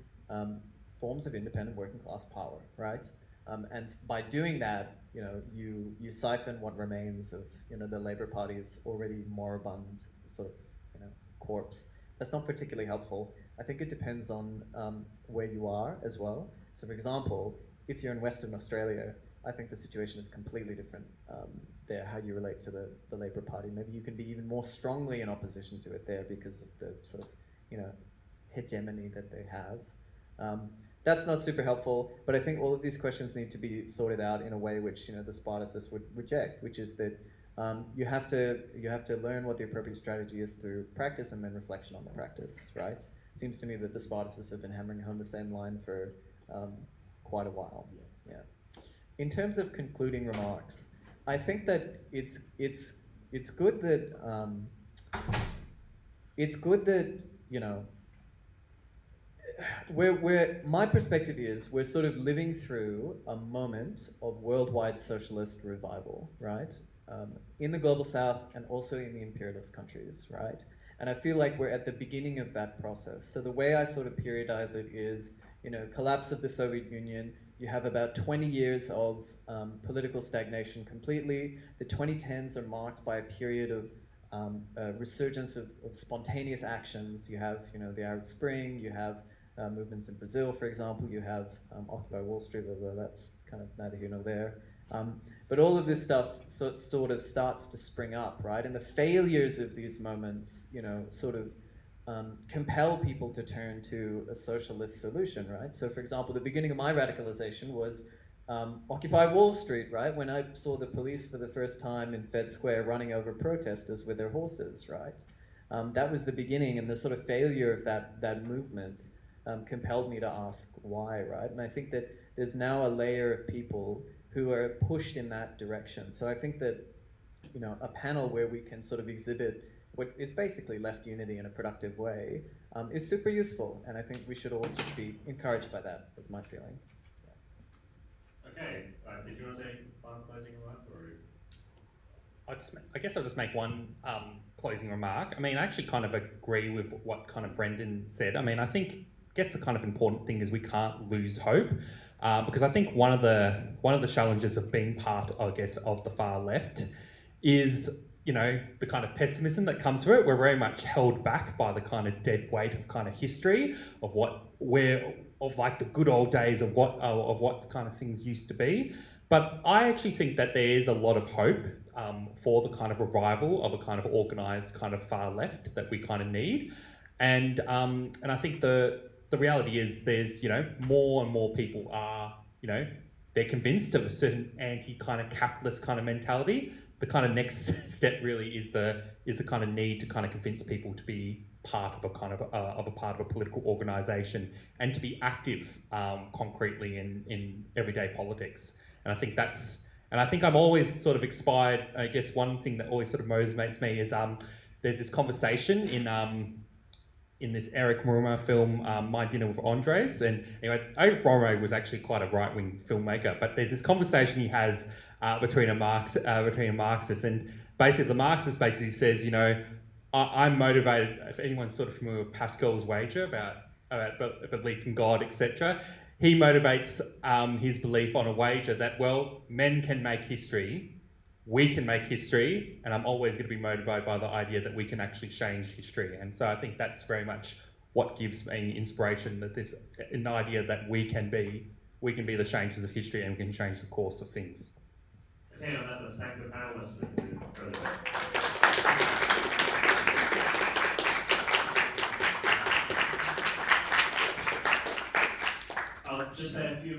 forms of independent working class power, right? And by doing that, you siphon what remains of, the Labour Party's already moribund sort of, corpse. That's not particularly helpful. I think it depends on where you are as well. So for example, if you're in Western Australia, I think the situation is completely different there, how you relate to the Labour Party. Maybe you can be even more strongly in opposition to it there because of the sort of, hegemony that they have. That's not super helpful, but I think all of these questions need to be sorted out in a way which, the Spartacists would reject, which is that you have to learn what the appropriate strategy is through practice and then reflection on the practice, right? Seems to me that the Spartacists have been hammering home the same line for quite a while. Yeah. In terms of concluding remarks, I think that it's good that my perspective is we're sort of living through a moment of worldwide socialist revival, right? In the global south and also in the imperialist countries, right? And I feel like we're at the beginning of that process. So the way I sort of periodize it is, collapse of the Soviet Union, you have about 20 years of political stagnation completely. The 2010s are marked by a period of resurgence of spontaneous actions. You have, the Arab Spring, you have movements in Brazil, for example, you have Occupy Wall Street, although that's kind of neither here nor there. But all of this stuff sort of starts to spring up, right? And the failures of these moments, sort of compel people to turn to a socialist solution, right? So for example, the beginning of my radicalization was Occupy Wall Street, right? When I saw the police for the first time in Fed Square running over protesters with their horses, right? that was the beginning, and the sort of failure of that movement compelled me to ask why, right? And I think that there's now a layer of people who are pushed in that direction. So I think that, you know, a panel where we can sort of exhibit what is basically left unity in a productive way is super useful, and I think we should all just be encouraged by that, is my feeling. Okay, did you want to say one closing remark, or? I guess I'll just make one closing remark. I mean, I actually kind of agree with what kind of Brendan said. I mean, I guess the kind of important thing is we can't lose hope, because I think one of the challenges of being part, I guess, of the far left is, you know, the kind of pessimism that comes through it. We're very much held back by the kind of dead weight of kind of history of like the good old days of what kind of things used to be. But I actually think that there is a lot of hope for the kind of revival of a kind of organised kind of far left that we kind of need. And I think the reality is there's, you know, more and more people are, you know, they're convinced of a certain anti kind of capitalist kind of mentality. The kind of next step really is the kind of need to kind of convince people to be part of a kind of part of a political organisation and to be active concretely in everyday politics. And I think I'm always sort of inspired. I guess one thing that always sort of motivates me is there's this conversation in this Eric Rohmer film, My Dinner with Andres. And anyway, Eric Rohmer was actually quite a right-wing filmmaker, but there's this conversation he has between a Marxist, and basically the Marxist basically says, you know, I'm motivated, if anyone's sort of familiar with Pascal's wager about belief in God, etc., he motivates his belief on a wager that, well, men can make history, we can make history, and I'm always going to be motivated by the idea that we can actually change history. And so I think that's very much what gives me inspiration, that there's an idea that we can be the changers of history and we can change the course of things. Okay, on that, let's thank the panelists and the president. I'll just say a few